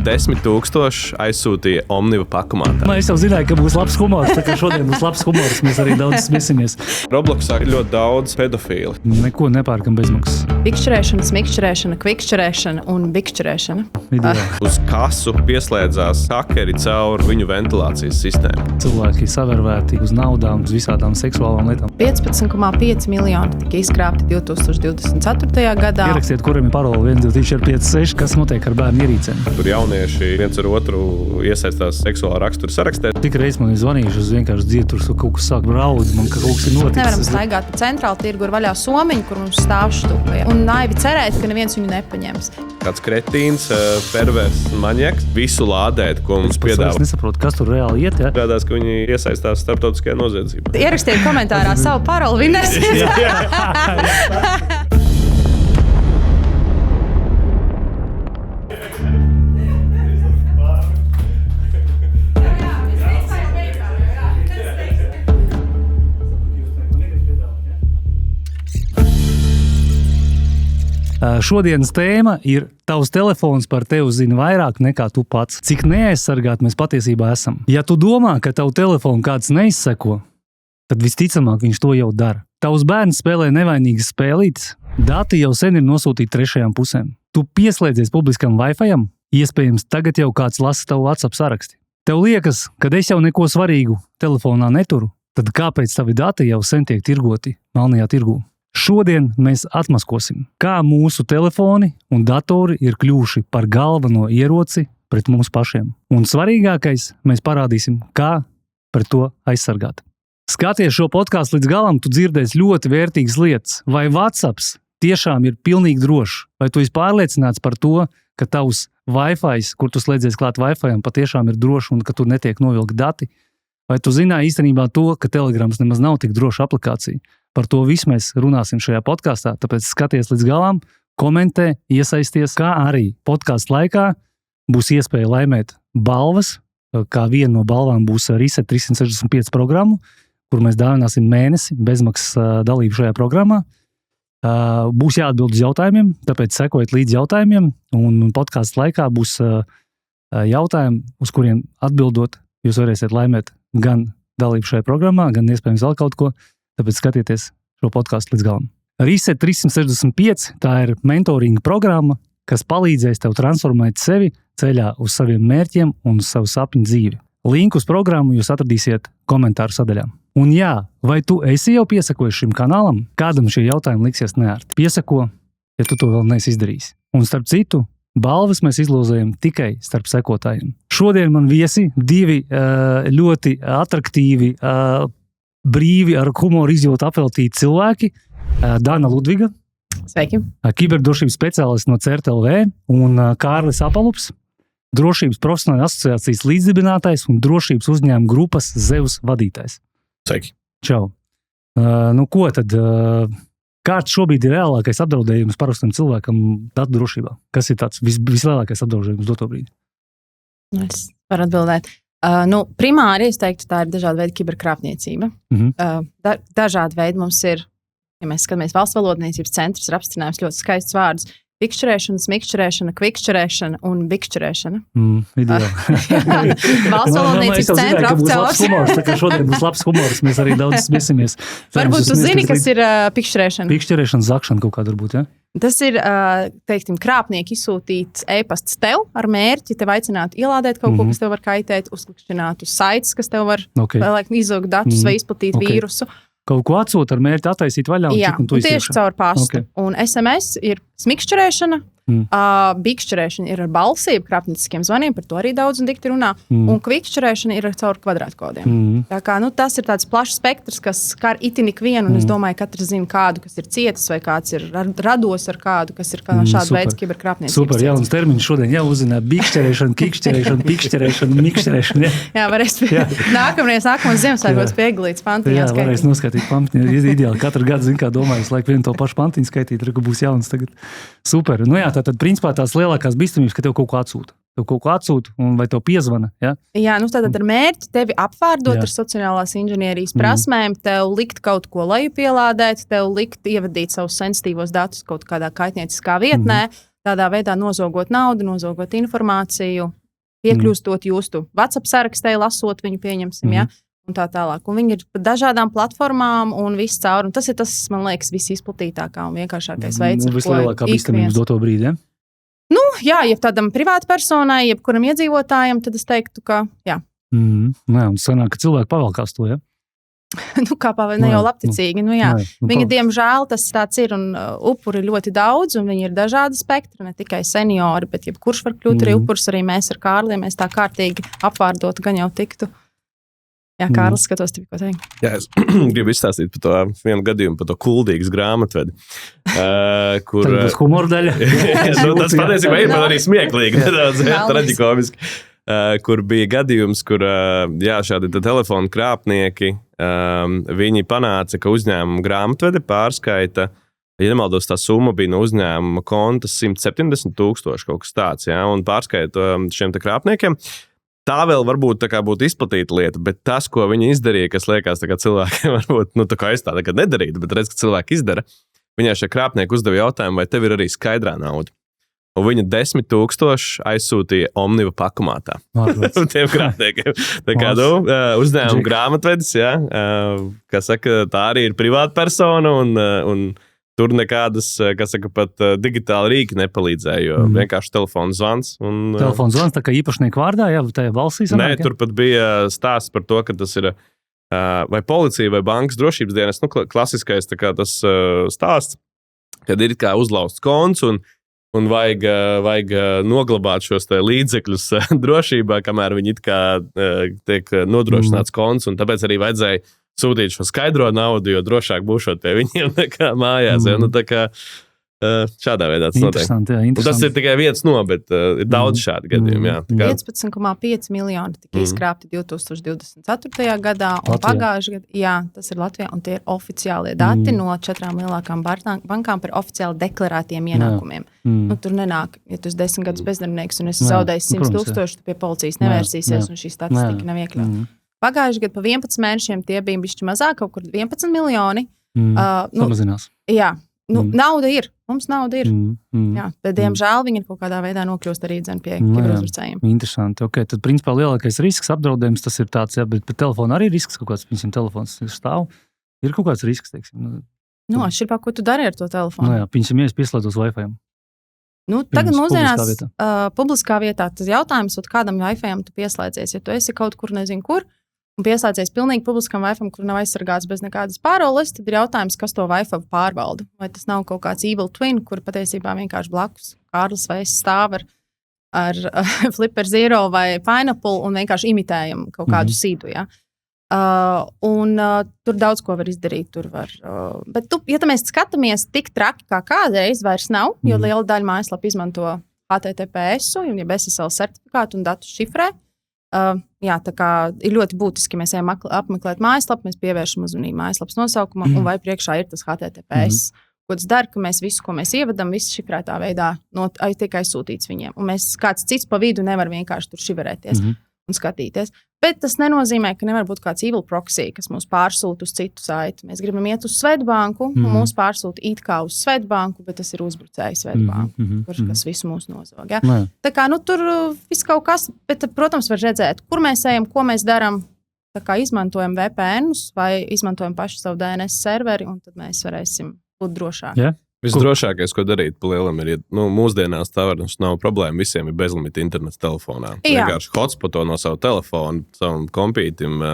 10,000 aizsūtīja Omniva pakumātā. Es jau zināju, ka būs labs humors, tā kā šodien būs labs humors, mēs arī daudz smisimies. Robloxā ir ļoti daudz pedofīli. Neko nepērkam bezmaksas. Pikšķerēšana, smikšķerēšana, kvikšķerēšana un bikšķerēšana. Uz kasu pieslēdzās hakeri caur viņu ventilācijas sistēmu. Cilvēki savērvēti uz naudām, uz visādām seksuālām lietām. 15,5 miljoni tika izkrāpti 2024. gadā. Ierakstiet, kuram ir parole 1, 2, 3, 4, 5, 6, kas notiek ar bērnu ierīcēm. Tur jaunieši viens ar otru iesaistās seksuālā rakstura sarakstē. Tik reiz man ir zvanījuši uz vienkārši dzieturus, ka kaut kas sāk braud, man ka kaut kas ir noticis. Nevaram staigāt pa centrālu tirgu ar vaļā somiņu, kur mums stāv štuka. Un naivi cerēt, ka neviens viņu nepaņems. Kāds kretīns, pervers, maņaks, visu lādēt, ko mums piedāvā. Es nesaprotu, kas tur reāli iet, ja? Gādās, ka viņi iesaistās starptautiskajā noziedzībā. Ierakstiet komentārā savu paroli, vinnēsiet. Šodienas tēma ir tavs telefons par tevi zina vairāk nekā tu pats. Cik neaizsargāti mēs patiesībā esam. Ja tu domā, ka tavu telefonu kāds neizseko, tad visticamāk viņš to jau dara. Tavs bērns spēlē nevainīgas spēlītes, dati jau sen ir nosūtīti trešajām pusēm. Tu pieslēdzies publiskam Wi-Fiam, iespējams tagad jau kāds lasa tavu WhatsApp saraksti. Tev liekas, ka es jau neko svarīgu telefonā neturu, tad kāpēc tavi dati jau sen tiek tirgoti melnajā tirgū? Šodien mēs atmaskosim, kā mūsu telefoni un datori ir kļuvuši par galveno ieroci pret mums pašiem. Un svarīgākais, mēs parādīsim, kā pret to aizsargāt. Skaties šo podkāstu līdz galam, tu dzirdēsi ļoti vērtīgas lietas. Vai WhatsApps tiešām ir pilnīgi drošs? Vai tu esi pārliecināts par to, ka tavs Wi-Fi, kur tu slēdzies klāt Wi-Fiam, patiešām ir drošs un ka tur netiek novilkti dati? Vai tu zināji īstenībā to, ka Telegrams nemaz nav tik droša aplikācija? Par to visu mēs runāsim šajā podkāstā, tāpēc skaties līdz galam, komentē, iesaisties, kā arī podkāstu laikā būs iespēja laimēt balvas, kā viena no balvām būs Reset 365 programmu, kur mēs dāvināsim mēnesi bezmaksas dalību šajā programmā. Būs jāatbild uz jautājumiem, tāpēc sekojiet līdz jautājumiem, un podkāstu laikā būs jautājumi, uz kuriem atbildot, jūs varēsiet laimēt gan dalību šajā programmā, gan iespējams vēl kaut ko. Tāpēc skatieties šo podkāstu līdz galam. Reset 365 tā ir mentoringa programma, kas palīdzēs tev transformēt sevi ceļā uz saviem mērķiem un uz savu sapņu dzīvi. Linku uz programmu jūs atradīsiet komentāru sadaļā. Un jā, vai tu esi jau piesakojis šim kanālam? Kādam šie jautājumi liksies neērti? Piesako, ja tu to vēl neesi izdarījis. Un starp citu, balvas mēs izlozējam tikai starp sekotājiem. Šodien man viesi divi ļoti atraktīvi, brīvi ar humoru izjūtu apveltīti cilvēki. Dana Ludviga. Sveiki. Kiberdrošības speciālists no CERT.LV un Kārlis Apalups, drošības profesionāla asociācijas līdzdibinātājs un drošības uzņēmuma grupas Zeus vadītājs. Sveiki. Čau. Nu ko tad, kāds šobrīd ir reālākais apdraudējums parastam cilvēkam datu drošībā? Kas ir tāds vislielākais apdraudējums doto brīdi? Es varu atbildēt. Primāri es teiktu, tā ir dažāda veida kiberkrāpniecība. Dažādi veidi mums ir, ja mēs skatāmies valsts valodniecības centrs, ir apstiprinājums ļoti skaists vārdus. Pikšķerēšana, smikšķerēšana, kvikšķerēšana un bikšķerēšana. Ideāli. Valsts valodniecības centra apcēlās. Tā kā šodien būs labs humors, mēs arī daudz smisimies. Varbūt tu zini, kas ir pikšķerēšana? Pikšķerēšana, zakšana kaut kāda varbūt, ja? Tas ir, teiksim, krāpnieki izsūtīts e-pasts tev ar mērķi, tev aicināt ielādēt kaut ko, kas tev var kaitēt, uzklikšķināt uz saites, kas tev var izaugt datus vai izplatīt vīrusu. Kaut ko atsūt ar mērķi attaisīt vaļā un jā, cik un tu tieši caur pastu. Un SMS ir smikšķerēšana, bikšķerēšana ir ar balsību, krāpnieciskiem zvaniem, par to arī daudz un dikti runā, un kvikšķerēšana ir caur kvadrātkodiem. Tā kā, tas ir tāds plašs spektrs, kas skar itin ikvienu, un es domāju, katrs zina kādu, kas ir cietis vai kāds ir rados ar kādu, kas ir šāda veids kiberkrāpniecības. Super, jauns termiņš šodien jau uzzināt bikšķerēšana, kikšķerēšana, pikšķerēšana, mikšķerēšana. Jā, varēs nākamais Ziemassvētkos pieglīts pantiņā skaitīt. Jā, varēs noskaitīt pantiņā. Ideāli, katru gadu, zin kā domāju, laiku vienu to pašu pantiņu skaitīt, ka būs jauns tagad. Super. Nu jā, tātad principā tās lielākās bīstamības, ka tev kaut ko atsūta. Un vai tev piezvana, ja? Jā, tātad ar mērķi tevi apvārdot ar sociālās inženierijas prasmēm, tev likt kaut ko lejupielādēt, tev likt ievadīt savus sensitīvos datus kaut kādā kaitnieciskā vietnē, tādā veidā nozogot naudu, nozogot informāciju, piekļūstot jūsu WhatsApp sarakstē, lasot viņu, pieņemsim, ja, un tā tālāk. Un viņi ir pa dažādām platformām un viss caur. Un tas ir tas, man liekas, visizplatītākā un vienkāršākais veids, ar ko vislielākā bīstamības doto brīdi, ja? Nu, jā, ja tādam privāta personai, jebkuram iedzīvotājam, tad es teiktu, ka jā. Nē, un sanāk, ka cilvēki pavalkās to, ja? Nu, kā ne jau labticīgi. Nu, jā. Viņi, diemžēl, tas tāds ir, un upuri ir ļoti daudz, un viņi ir dažādi spektri, ne tikai seniori, bet jebkurš var kļūt arī upurs, arī mēs ar Kārli, mēs tā kārtīgi apvārdot, gan jau tiktu. Jā, Kārlis, skatos tevi, ko teikt. Jā, es gribu izstāstīt par to vienu gadījumu, par to kuldīgas grāmatvedi. Kur... Tad būs humora daļa. Tas patiesībā ir arī smieklīgi, nedaudz traģikomiski. Kur bija gadījums, kur šādi telefonu krāpnieki, viņi panāca, ka uzņēmuma grāmatvede pārskaita, ja nemaldos, tā summa bija no uzņēmuma konta 170,000 kaut kas tāds, ja, un pārskaita šiem te krāpniekiem. Tā vēl varbūt tā kā būtu izplatīta lieta, bet tas, ko viņi izdarīja, kas liekas tā kā cilvēkiem varbūt, tā kā es tā nekad nedarītu, bet redz, ka cilvēki izdara, viņai šie krāpnieki uzdeva jautājumu, vai tev ir arī skaidrā nauda. Un viņa 10,000 aizsūtīja Omniva pakumātā. Tiem krāpniekiem. Tā kā uzņēmuma grāmatvedis, ja, kā saka, tā arī ir privāta persona un tur nekādas, kā saka, pat digitāli rīki nepalīdzēja, jo vienkārši telefons zvans. Telefons zvans tā kā īpašnieku vārdā, jā, tajā valstī sanāk? Nē, tur pat bija stāsts par to, ka tas ir vai policija vai bankas drošības dienas, klasiskais tā kā tas stāsts, kad ir kā uzlausts konts un vajag noglabāt šos līdzekļus drošībā, kamēr viņi it kā tiek nodrošināts konts, un tāpēc arī vajadzēja sūtīt šo skaidro naudu, jo drošāk būšot pie viņiem nekā mājās. Ja? Nu, tā kā šādā veidā tas notiek. Un tas ir tikai viens no, bet ir daudz šādu gadījumu. 15,5 miljoni tika izkrāpti 2024. gadā, un pagājušajā gadā, jā, tas ir Latvijā, un tie ir oficiālie dati no 4 lielākām bankām par oficiāli deklarētiem ienākumiem. Nu, tur nenāk, ja tu esi 10 gadus bezdarbnieks un esi zaudējis 100,000, tu pie policijas nevērsīsies, un šī statistika nav iekļauta. Pagājušajā gadā pa 11 mēnešiem tie bija bišķi mazāk, kaut kur 11 miljoni. Samazinās. Jā. Nauda ir. Mums nauda ir. Jā, bet, diemžēl, viņi ir kaut kādā veidā nokļūst arī pie kiberuzbrucējiem. Interesanti. Okay, tad, principā, lielākais risks, apdraudējums, tas ir tāds, jā, bet telefona arī risks kaut kāds, piemēram, telefons stāv. Ir kaut kāds risks, teiksim. Atšķirībā, ko tu dari ar to telefonu. Jā, piemēram, ja es pieslēdzos Wi-Fi. Tagad mūsdienās publiskā vietā tas jautājums, kādam Wi-Fi tu pieslēdzies. Ja tu esi kaut kur, nezinu kur, un pieslēdzies pilnīgi publiskam Wi-Fi, kur nav aizsargāts bez nekādas pāroles, tad ir jautājums, kas to Wi-Fi pārvalda. Vai tas nav kaut kāds evil twin, kur patiesībā vienkārši blakus Kārlis vai es stāv ar Flipper Zero vai Pineapple un vienkārši imitējam kaut kādu sīdu. Ja? Tur daudz ko var izdarīt. Bet, ja mēs skatāmies tik traki, kā kādreiz vairs nav, jo liela daļa mājaslapa izmanto HTTPS, un ja SSL certifikātu un datu šifrē, jā, tā kā ir ļoti būtiski, mēs ejam apmeklēt mājaslapu, mēs pievēršam uzmanību mājaslapas nosaukumam, un vai priekšā ir tas HTTPS. Ko tas dara, ka mēs visu, ko mēs ievedam, visu šifrētā veidā tiek aizsūtīts viņiem. Un mēs kāds cits pa vidu nevar vienkārši tur šiverēties un skatīties. Bet tas nenozīmē, ka nevar būt kāds evil proxy, kas mūs pārsūta uz citu saiti. Mēs gribam iet uz Svetbanku, un mūs pārsūta it kā uz Svetbanku, bet tas ir uzbrucējs Svetbanku, kas visu mūs nozog. Ja? Tā kā, tur viss kaut kas, bet, protams, var redzēt, kur mēs ejam, ko mēs darām. Tā kā izmantojam VPNus vai izmantojam pašu savu DNS serveri, un tad mēs varēsim būt drošāki. Yeah. Visdrošākais, ko darīt pa lielam, ir, mūsdienās tā nav problēma, visiem ir bezlimita internets telefonā. Vienkārši hotspoto no savu telefonu, savam kompītim,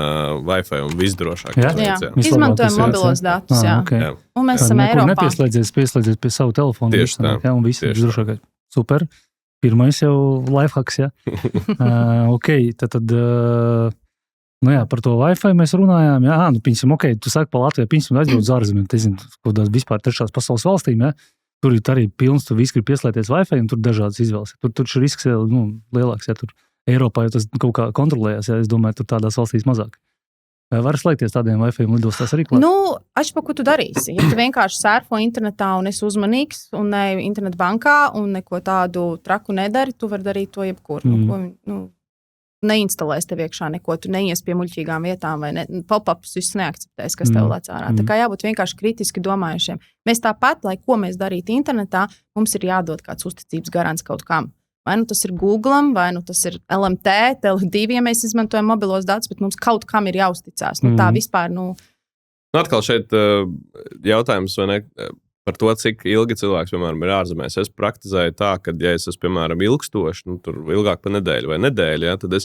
Wi-Fi un visdrošākais. Jā, izmantojam mobilos datus, Okay. Jā. Un mēs esam Eiropā. Nepieslēdzies pie savu telefonu. Tieši tā. Jā, un viss ir visdrošākais. Super. Pirmais jau lifehacks, jā. Tad... par to Wi-Fi mēs runājām. Jā, piņsim, tu saki pa Latviju, piņsim aizbrauc uz ārzemēm, kaut kādās vispār trešās pasaules valstīm, jā. Tur ir arī pilns, tu visi grib pieslēties Wi-Fi, un tur dažādas izvēles. Tur šis risks jau lielāks, jā, tur Eiropā jau tas kaut kā kontrolējās, jā, es domāju, tur tādās valstīs mazāk. Vai var slēgties tādiem Wi-Fi lidostās arī klāt? Atšķirībā, ko tu darīsi. Ja tu vienkārši sērfo internetā un esi uzmanīgs, un ne internet bankā, un neko tādu traku nedari, tu vari darīt to jebkur. neinstalēs tev iekšā neko, tu neies pie muļķīgām vietām vai pop-ups viss neakceptēs, kas tev lec ārā. Tā kā jābūt vienkārši kritiski domājušiem. Mēs tāpat, lai ko mēs darītu internetā, mums ir jādod kāds uzticības garants kaut kam. Vai nu tas ir Google'am, vai nu tas ir LMT, Tele2, ja mēs izmantojam mobilos datus, bet mums kaut kam ir jāuzticās. Tā vispār, Atkal šeit jautājums, vai ne? Par to, cik ilgi cilvēks, piemēram, ir ārzemēs. Es praktizēju tā, ka, ja es esmu, piemēram, ilgstoši, tur ilgāk par nedēļu vai nedēļu, ja, tad es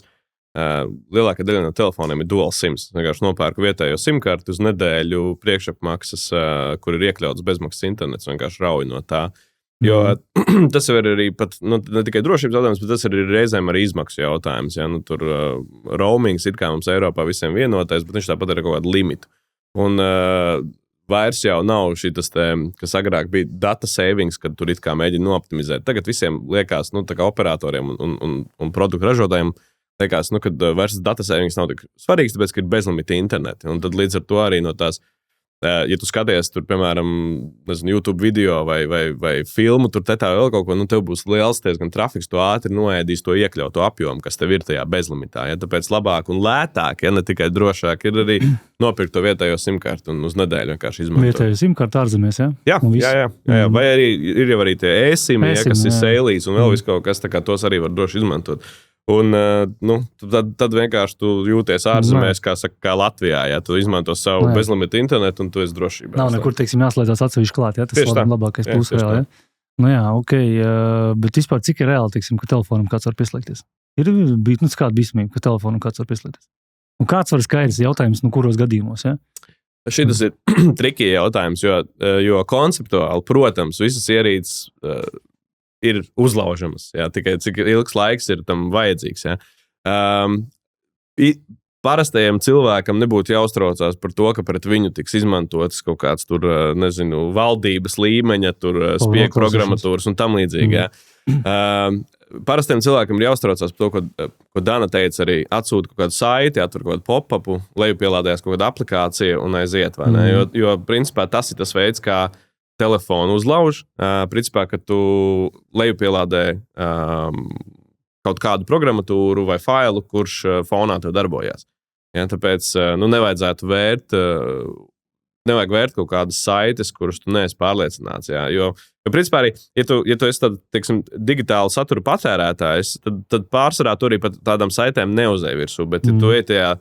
lielākā daļa no telefoniem ir dual sims. Es vienkārši nopērku vietējo simkarti uz nedēļu priekšapmaksas, kur ir iekļauts bezmaksas internets, vienkārši rauj no tā. Jo tas ir arī pat, ne tikai drošības jautājums, bet tas ir reizēm arī izmaksu jautājums. Ja, tur roamings it kā mums Eiropā visiem vienotais, bet viņš tāpat ir kaut kādu limitu. Un vairs jau nav šis, kas agrāk bija data savings, kad tur it kā mēģina nooptimizēt. Tagad visiem liekas, tā kā operatoriem un produktu ražotājiem liekas, kad vairs data savings nav tik svarīgs, tāpēc, ka ir bezlimita interneti. Un tad līdz ar to arī no tās, ja tu skaties tur, piemēram, YouTube video vai filmu, tur tā vēl kaut ko, tev būs liels diezgan trafiks, tu ātri noēdīs to iekļautu apjomu, kas tev ir tajā bezlimitā. Ja? Tāpēc labāk un lētāk, ja ne tikai drošāk, ir arī nopirkt to vietējo simkartu un uz nedēļu vienkārši izmantot. Vietējo simkartu ārzemēs, ja? Jā. Vai arī ir jau arī tie e-simi, kas ir seilīs un vēl viss kaut kas, tā kā tos arī var droši izmantot. Un tad vienkārši tu jūties ārzemēs, kā Latvijā. Ja? Tu izmanto savu bezlimitu internetu un tu esi drošībā. Nav nekur, jāslēdzās atsevišķi klāt. Ja? Tas ir labākais puses vēl. Ja? Ok, bet vispār cik ir reāli, ka telefonam kāds var pieslēgties? Ir bijis kāda bīstamība, ka telefonam kāds var pieslēgties? Un kāds var skaidrs jautājums, kuros gadījumos? Ja? Šis ir triki jautājums, jo konceptuāli, protams, visas ierīces ir uzlaužamas, jā, tikai cik ilgs laiks ir tam vajadzīgs. Jā. Parastajam cilvēkam nebūtu jāuztraucās par to, ka pret viņu tiks izmantotas kaut kāds tur, valdības līmeņa, tur spiegu programmatūras un tam līdzīgi. Jā. Parastajam cilvēkam ir jāuztraucās par to, ko Dana teica, arī atsūta kaut kādu saiti, atver kaut kādu pop-upu, lejupielādējās kaut kāda aplikācija un aiziet, vai ne? Jo principā tas ir tas veids, kā telefonu uzlauž, principā, ka tu lejupielādē kaut kādu programmatūru vai failu, kurš fonā tev darbojās. Ja, tāpēc nevajadzētu nevajag vērt kaut kādas saites, kuras tu neesi pārliecināts. Ja, jo principā arī, ja tu esi digitālu satura patērētājs, tad pārsvarā tu arī pat tādām saitēm neuzēj virsū, bet ja tu ej tajā,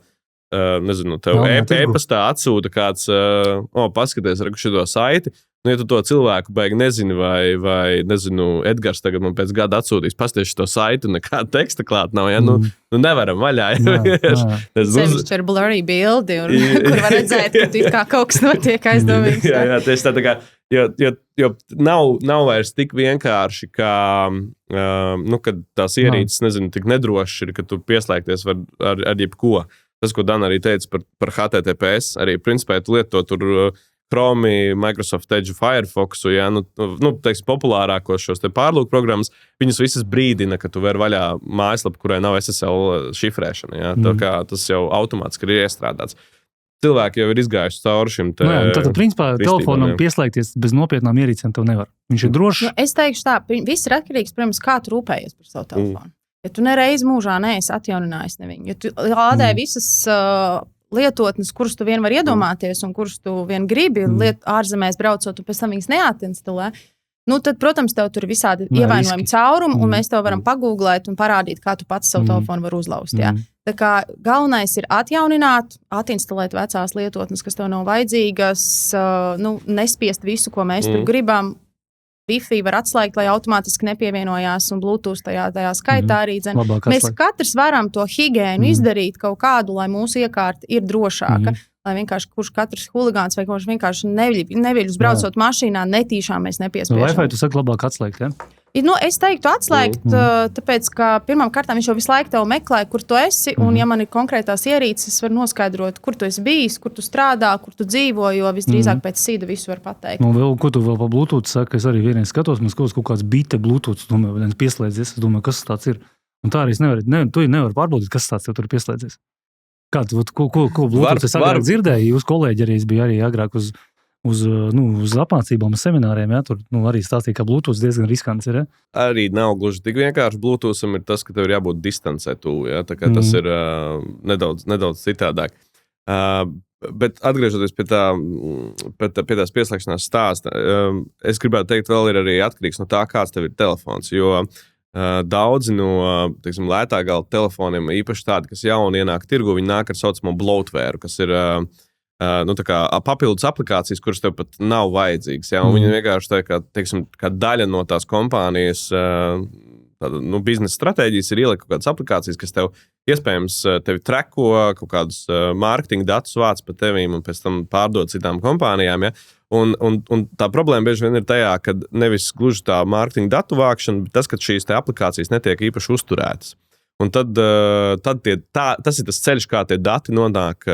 tev e-pastā atsūta kāds, paskaties, šito saiti, ja tu to cilvēku beigi nezini, vai Edgars tagad man pēc gada atsūtīs, pasties šo saiti, nekāda teksta klāt nav, ja? Nevaram vaļā. Sevišķi ar blurry bildi, kur var redzēt, ka tu kā kaut kas notiek aizdomīgs. Jā, tieši tā kā, jo nav vairs tik vienkārši, kā, kad tās ierīces, tik nedrošas ir, ka tu pieslēgties var ar jebko. Tas, ko Dana arī teica par HTTPS, arī principā tu lieto tur Chrome, Microsoft Edge, Firefoxu, ja, populārākos šos te pārlūku programmas, viņus visas brīdina, ka tu vari vaļā mājaslapu, kurai nav SSL šifrēšana. Ja. Tā kā tas jau automātiski ir iestrādāts. Cilvēki jau ir izgājuši cauri šim te... Tad, principā, telefonam pieslēgties bez nopietnām ierīcēm tev nevar. Viņš ir drošs. Es teikšu tā, viss ir atkarīgs, protams, kā tu rūpējies par savu telefonu. Ja tu nereiz mūžā neesi atjauninājis neviņu, ja tu lādē visas... lietotnes, kurus tu vien var iedomāties un kurus tu vien gribi, ārzemēs braucot, tu pēc tam viņas neatinstalē, tad, protams, tev tur ir visādi ievainojumi caurumi, un mēs tev varam pagūglēt un parādīt, kā tu pats savu telefonu var uzlauzt. Jā. Tā kā galvenais ir atjaunināt, atinstalēt vecās lietotnes, kas tev nav vajadzīgas, nespiest visu, ko mēs tur gribam. Wi-Fi var atslēgt, lai automātiski nepievienojās, un Bluetooth tajā skaitā arī. Mēs katrs varam to higiēnu izdarīt kaut kādu, lai mūsu iekārta ir drošāka. Lai vienkārši kurš katrs huligāns vai kurš vienkārši neviļus braucot mašīnā, netīšām mēs nepiespiežam. Wi-Fi tu saki labāk atslēgt, ja? Es teiktu atslēgt, tāpēc, ka pirmām kārtām viņš jau visu laiku tev meklē, kur tu esi, un ja man ir konkrētās ierīces, es varu noskaidrot, kur tu esi bijis, kur tu strādā, kur tu dzīvo, jo visdrīzāk pēc sīda visu var pateikt. Vēl, ko tu vēl pa Bluetooth saka, es arī vienreiz skatos, man kaut kāds bite Bluetooth, domāju, pieslēdzies, es domāju, kas tāds ir. Un tā arī tu nevar pārbaudīt, kas tāds tev tur pieslēdzies. Ko Bluetooth es agrāk dzirdēju, jūs kolēģi arī bija arī agrāk uz uz apmācībām, uz semināriem, ja? Tur arī stāstīja, ka Bluetooth diezgan riskants ir. Ja? Arī nav gluži tik vienkārši. Bluetootham ir tas, ka tev ir jābūt distancē tuvu. Ja? Tā kā tas ir nedaudz citādāk. Bet atgriežoties pie tās pieslēgšanās stāsta, es gribētu teikt, vēl ir arī atkarīgs no tā, kāds tev ir telefons. Jo daudzi no lētā gala telefoniem, īpaši tādi, kas jauni ienāk tirgu, viņi nāk ar saucamo bloatware, kas ir papildus aplikācijas, kuras tev pat nav vajadzīgas. Ja? Viņi vienkārši tā kā daļa no tās kompānijas biznesa stratēģijas ir ielikt kaut kādas aplikācijas, kas tev iespējams tevi treko, kaut kādus mārketinga datus vāc par tevīm un pēc tam pārdod citām kompānijām. Ja? Un tā problēma bieži vien ir tajā, ka nevis gluži tā mārketinga datu vākšana, bet tas, ka šīs aplikācijas netiek īpaši uzturētas. Un tad tas ir tas ceļš, kā tie dati nonāk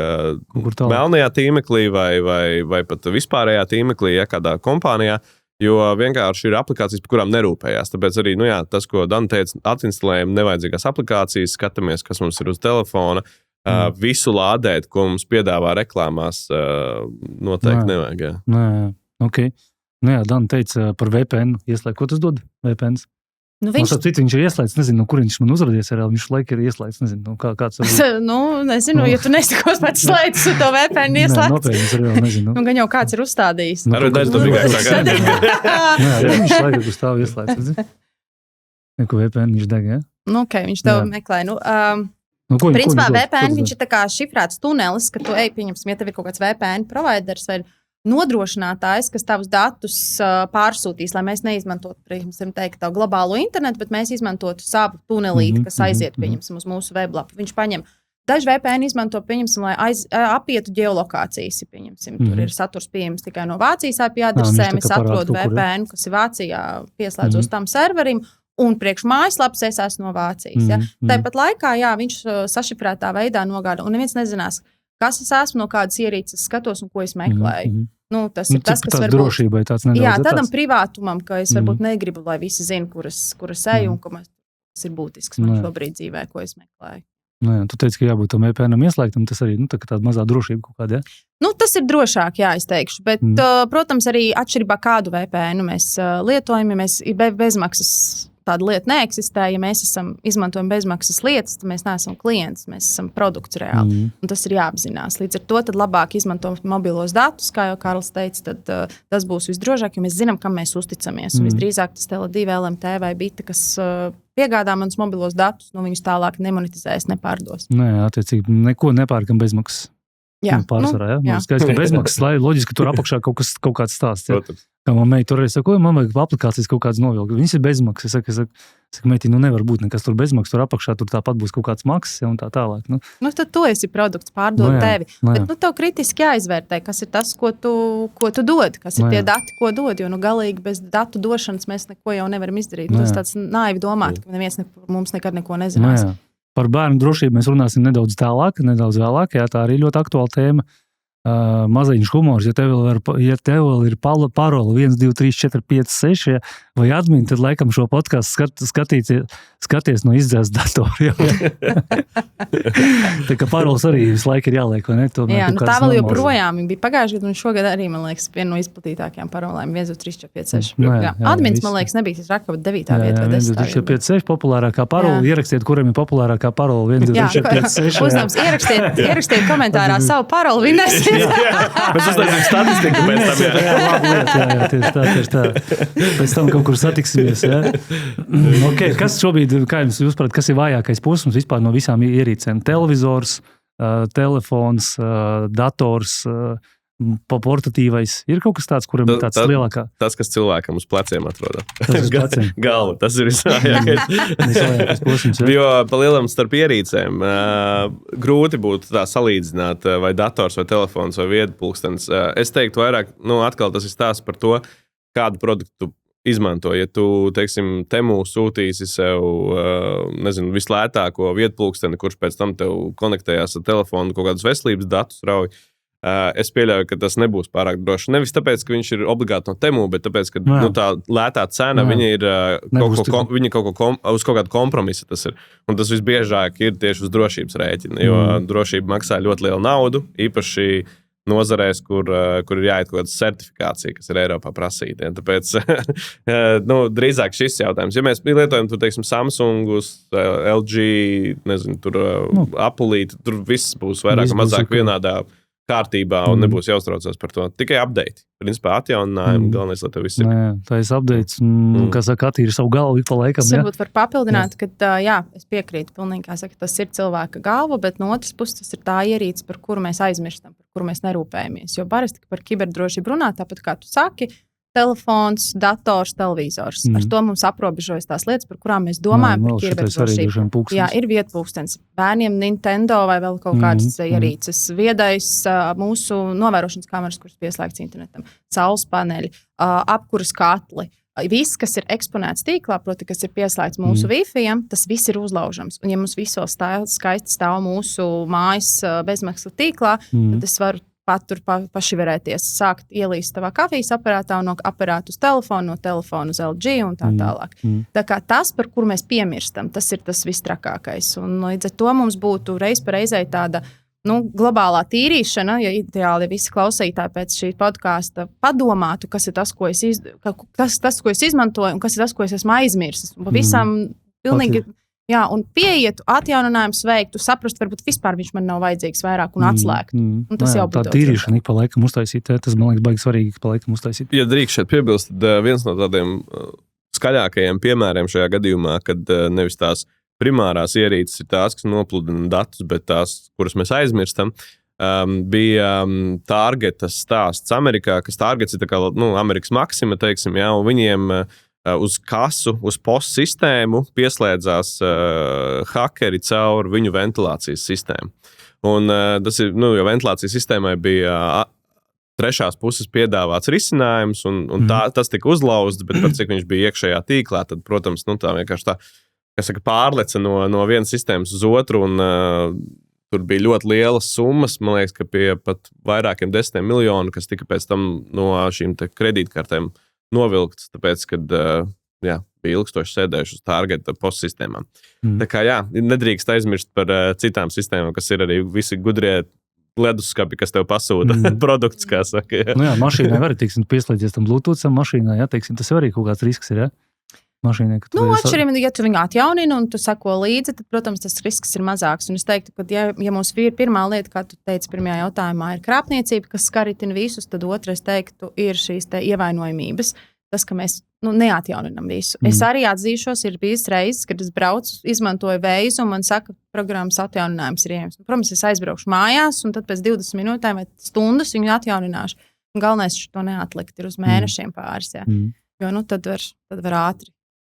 melnajā tīmeklī vai pat vispārējā tīmeklī, ja kādā kompānijā, jo vienkārši ir aplikācijas, par kurām nerūpējās. Tāpēc arī tas, ko Dan teica, atinstalējam nevajadzīgās aplikācijas, skatāmies, kas mums ir uz telefona, visu lādēt, ko mums piedāvā reklāmās, noteikti nevajag. Jā. Nē, ok. Dan teica par VPN ieslēgt. Ko tas dod VPNs? Viņš ir ieslēgts, nezinu, no kur viņš man uzradies, viņš laika ir ieslēgts, nezinu, kāds ir. Nezinu, ja tu nesakos pēc slēdz to VPN ieslēgts. Nopietni, arī nezinu. Gan jau kāds ir uzstādījis. Arī daļas to vienkārši viņš laika, kur stāv ieslēgts. Neko VPN viņš deg, ja? Ok, viņš tev meklē. Principā VPN viņš ir tā kā šifrēts tunelis, ka tu pieņemsim, ja tev ir kaut kāds VPN providers vai nodrošinātājs, kas tavus datus pārsūtīs, lai mēs neizmantotu, piemēram, tā globālo internetu, bet mēs izmantotu savu tunelīti, kas aiziet, pieņemsim, uz mūsu weblapu. Viņš paņem. Daži VPN izmanto, pieņemsim, lai apietu geolokācijas, pieņemsim. Tur ir saturs pieejams tikai no Vācijas IP adresēm. Es atrodu VPN, kas ir Vācijā, pieslēdzos tam serverim, un priekš mājaslapas es esmu no Vācijas. Ja? Tāpat laikā, viņš sašifrētā veidā nogāda, un neviens nezinās, kas es esmu, no kādas ierīces skatos un ko es meklēju. Tas ir tas, kas varbūt... drošībai tāds nedaudz. Jā, tādam privātumam, ka es varbūt negribu, lai visi zina, kuras eju un kas ir būtisks man šobrīd dzīvē, ko es meklēju. Tu teici, ka jābūt tam VPN-am ieslēgtam, tas arī tāda mazā drošība kaut kāda, ja? Tas ir drošāk, jā, es teikšu, bet, protams, arī atšķirībā kādu VPN mēs lietojam, ja mēs bezmaksas tāda lieta neeksistē, ja mēs izmantojam bezmaksas lietas, tad mēs neesam klients, mēs esam produkts reāli. Un tas ir jāapzinās. Līdz ar to tad labāk izmantot mobilos datus, kā jau Karls teica, tad tas būs visdrošāk, jo mēs zinām, kam mēs uzticamies. Un visdrīzāk tas Tele2, LMT vai Bita, kas piegādā manus mobilos datus, viņus tālāk nemonetizēs, nepārdos. Nē, attiecīgi, neko nepērkam bezmaksas. Jā, pārsvarā, ja? Skaidrs, ka bezmaksas, lai loģiski, ka tur apakšā kaut kāds stāsts. Ja? Kā man meita tur arī saka, man vajag aplikācijas kaut kādas novilkt. Viņas ir bezmaksas. Es saku, meitī, nevar būt nekas tur bezmaksas, tur apakšā tur tāpat būs kaut kāds maksas, ja, un tā tālāk. Tad tu esi produkts, pārdod tevi. Bet tev kritiski jāizvērtē, kas ir tas, ko tu dod, kas ir tie dati, ko dod, jo galīgi bez datu došanas mēs neko jau nevaram izdarīt. Tas tāds naivi domāt, ka neviens mums nekad neko nezinās. Par bērnu drošību mēs runāsim nedaudz vēlāk, jā, tā arī ļoti aktuāla tēma. Maziņš humors, ja tev vēl ir paroli 1, 2, 3, 4, 5, 6, vai admin, tad laikam šo podcastu skaties no izdzēs datoru. Tā kā parols arī visu laiku ir jāliek, vai ne? Jā, tā vēl joprojām bija pagājuši gadu, un šogad arī, man liekas, viena no izplatītākajām parolēm 1, 2, 3, 4, 5, 6. Admins, man liekas, nebija tas rakava 9. vieta vai 10. 1, 2, 3, 4, 5, 6 populārākā parola. Ierakstiet, kuram ir populārākā parola 1, 2, 3, 4, 5, 6. Uzdevums, ierakstiet komentārā savu parolu, Mēs uztaisām statistiku pēc tam, jā, tieši tā. Pēc tam kaut kur satiksimies, jā. Kas šobrīd, kā jūs prāt, kas ir vājākais posms vispār no visām ierīcēm? Televizors, telefons, dators, portatīvais. Ir kaut kas tāds, kuram ir tāds lielākā? Tas, kas cilvēkam uz pleciem atrodas. Galva, tas ir visvājākais posms. Jo pa lielam starp ierīcēm grūti būtu tā salīdzināt, vai dators, vai telefons, vai viedpulkstenis. Es teiktu vairāk, atkal tas ir stāsts par to, kādu produktu izmanto. Ja tu, teiksim, Temu sūtīsi sev, vislētāko viedpulksteni, kurš pēc tam tev konektējās ar telefonu, kaut kādus veselības datus rauj, es pieļauju, ka tas nebūs pārāk droši. Nevis tāpēc, ka viņš ir obligāti no Temu, bet tāpēc, ka tā lētā cena, viņa ir uz kaut kādu kompromisu tas ir. Un tas visbiežāk ir tieši uz drošības rēķina, jo drošība maksā ļoti lielu naudu, īpaši nozarēs, kur ir jāiet kaut kāda certifikācija, kas ir Eiropā prasīta. Ja? Tāpēc drīzāk šis jautājums. Ja mēs lietojam tur, teiksim, Samsungus, LG, nezinu, tur Apple, tur viss būs vairāk vai mazāk vienādā kārtībā un nebūs jāuztraucās par to. Tikai update. Principā atjauninājumi, galvenais, lai tev viss ir. Tā ir updates, kā saka, attīri savu galvu ik pa laikam. Es varbūt var papildināt, ka es piekrītu pilnīgi, kā saka, tas ir cilvēka galva, bet no otras puses tas ir tā ierīce, par kuru mēs aizmirstam, par kuru mēs nerūpējamies. Jo parasti par kiberdrošību runā, tāpat kā tu saki, telefons, dators, televizors. Ar to mums aprobežojas tās lietas, par kurām mēs domājam par kiberdrošību. Jā, ir vietpūkstens. Bērniem Nintendo vai vēl kaut kādas ierīces. Viedais mūsu novērošanas kameras, kuras pieslēgts internetam. Saules paneļi, apkuras katli. Viss, kas ir eksponēts tīklā, proti, kas ir pieslēgts mūsu Wi-Fi, tas viss ir uzlaužams. Un ja mums visos skaisti stāv mūsu mājas bezmaksas tīklā, tad es varu pat tur pašiverēties, sākt ielīst tavā kafijas aparātā un no aparāta uz telefonu, no telefona uz LG un tā tālāk. Tā kā tas, par kuru mēs piemirstam, tas ir tas vistrakākais. Un līdz ar to mums būtu reiz pa reizei tāda globālā tīrīšana, ja ideāli visi klausītāji pēc šī podkāsta padomātu, kas ir tas, ko es izmantoju un kas ir tas, ko es esmu aizmirsis. Un pavisam pilnīgi... Jā, un pieietu, atjauninājumu veiktu, saprast, varbūt vispār viņš man nav vajadzīgs vairāk un atslēgt. Un tas jau būtu. Tā tīrīšana ik pa laikam uztaisīt, tas man liekas baigi svarīgi ik pa laikam uztaisīt. Ja drīkst šeit piebilst, tad viens no tādiem skaļākajiem piemēriem šajā gadījumā, kad nevis tās primārās ierīces ir tās, kas nopludina datus, bet tās, kuras mēs aizmirstam, bija Targeta stāsts Amerikā, kas Targets ir tā kā, Amerikas Maxima, teiksim, jā, un viņiem uz kasu, uz POS sistēmu pieslēdzās hakeri caur viņu ventilācijas sistēmu. Un tas ir, jo ventilācijas sistēmai bija trešās puses piedāvāts risinājums, un tas tika uzlauzts, bet par cik viņš bija iekšējā tīklā, tad, protams, tā vienkārši tā, kas saka, pārleca no vienas sistēmas uz otru, un tur bija ļoti lielas summas, man liekas, ka pie pat vairākiem 10 miljonu, kas tika pēc tam no šīm kredītkartēm novilkts, tāpēc, kad bija ilgstoši sēdējuši uz Targeta POS sistēmām. Tā kā nedrīkst aizmirst par citām sistēmām, kas ir arī visi gudrie leduskapi, kas tev pasūta produkts, kā saka. Mašīnai var, teiksim, pieslēdzies tam Bluetootham mašīnai, teiksim, tas arī kaut kāds risks ir, mašīnai, ka atšķirīgi, ja tu viņu atjaunini un tu sako līdzi, tad, protams, tas risks ir mazāks. Un es teiktu, ka, ja mums ir pirmā lieta, kā tu teici pirmajā jautājumā, ir krāpniecība, kas skaritina visus, tad otrais teiktu ir šīs ievainojamības. Tas, ka mēs neatjauninam visu. Es arī atzīšos, ir bijis reizes, kad es braucu, izmantoju veizu un man saka, programmas atjauninājums ir ieejams. Protams, es aizbraukšu mājās un tad pēc 20 minūtēm vai stundas viņu atjaunināšu. Un galvenais to neatlikt ir uz mēnešiem pāris. Jo tad var ātri.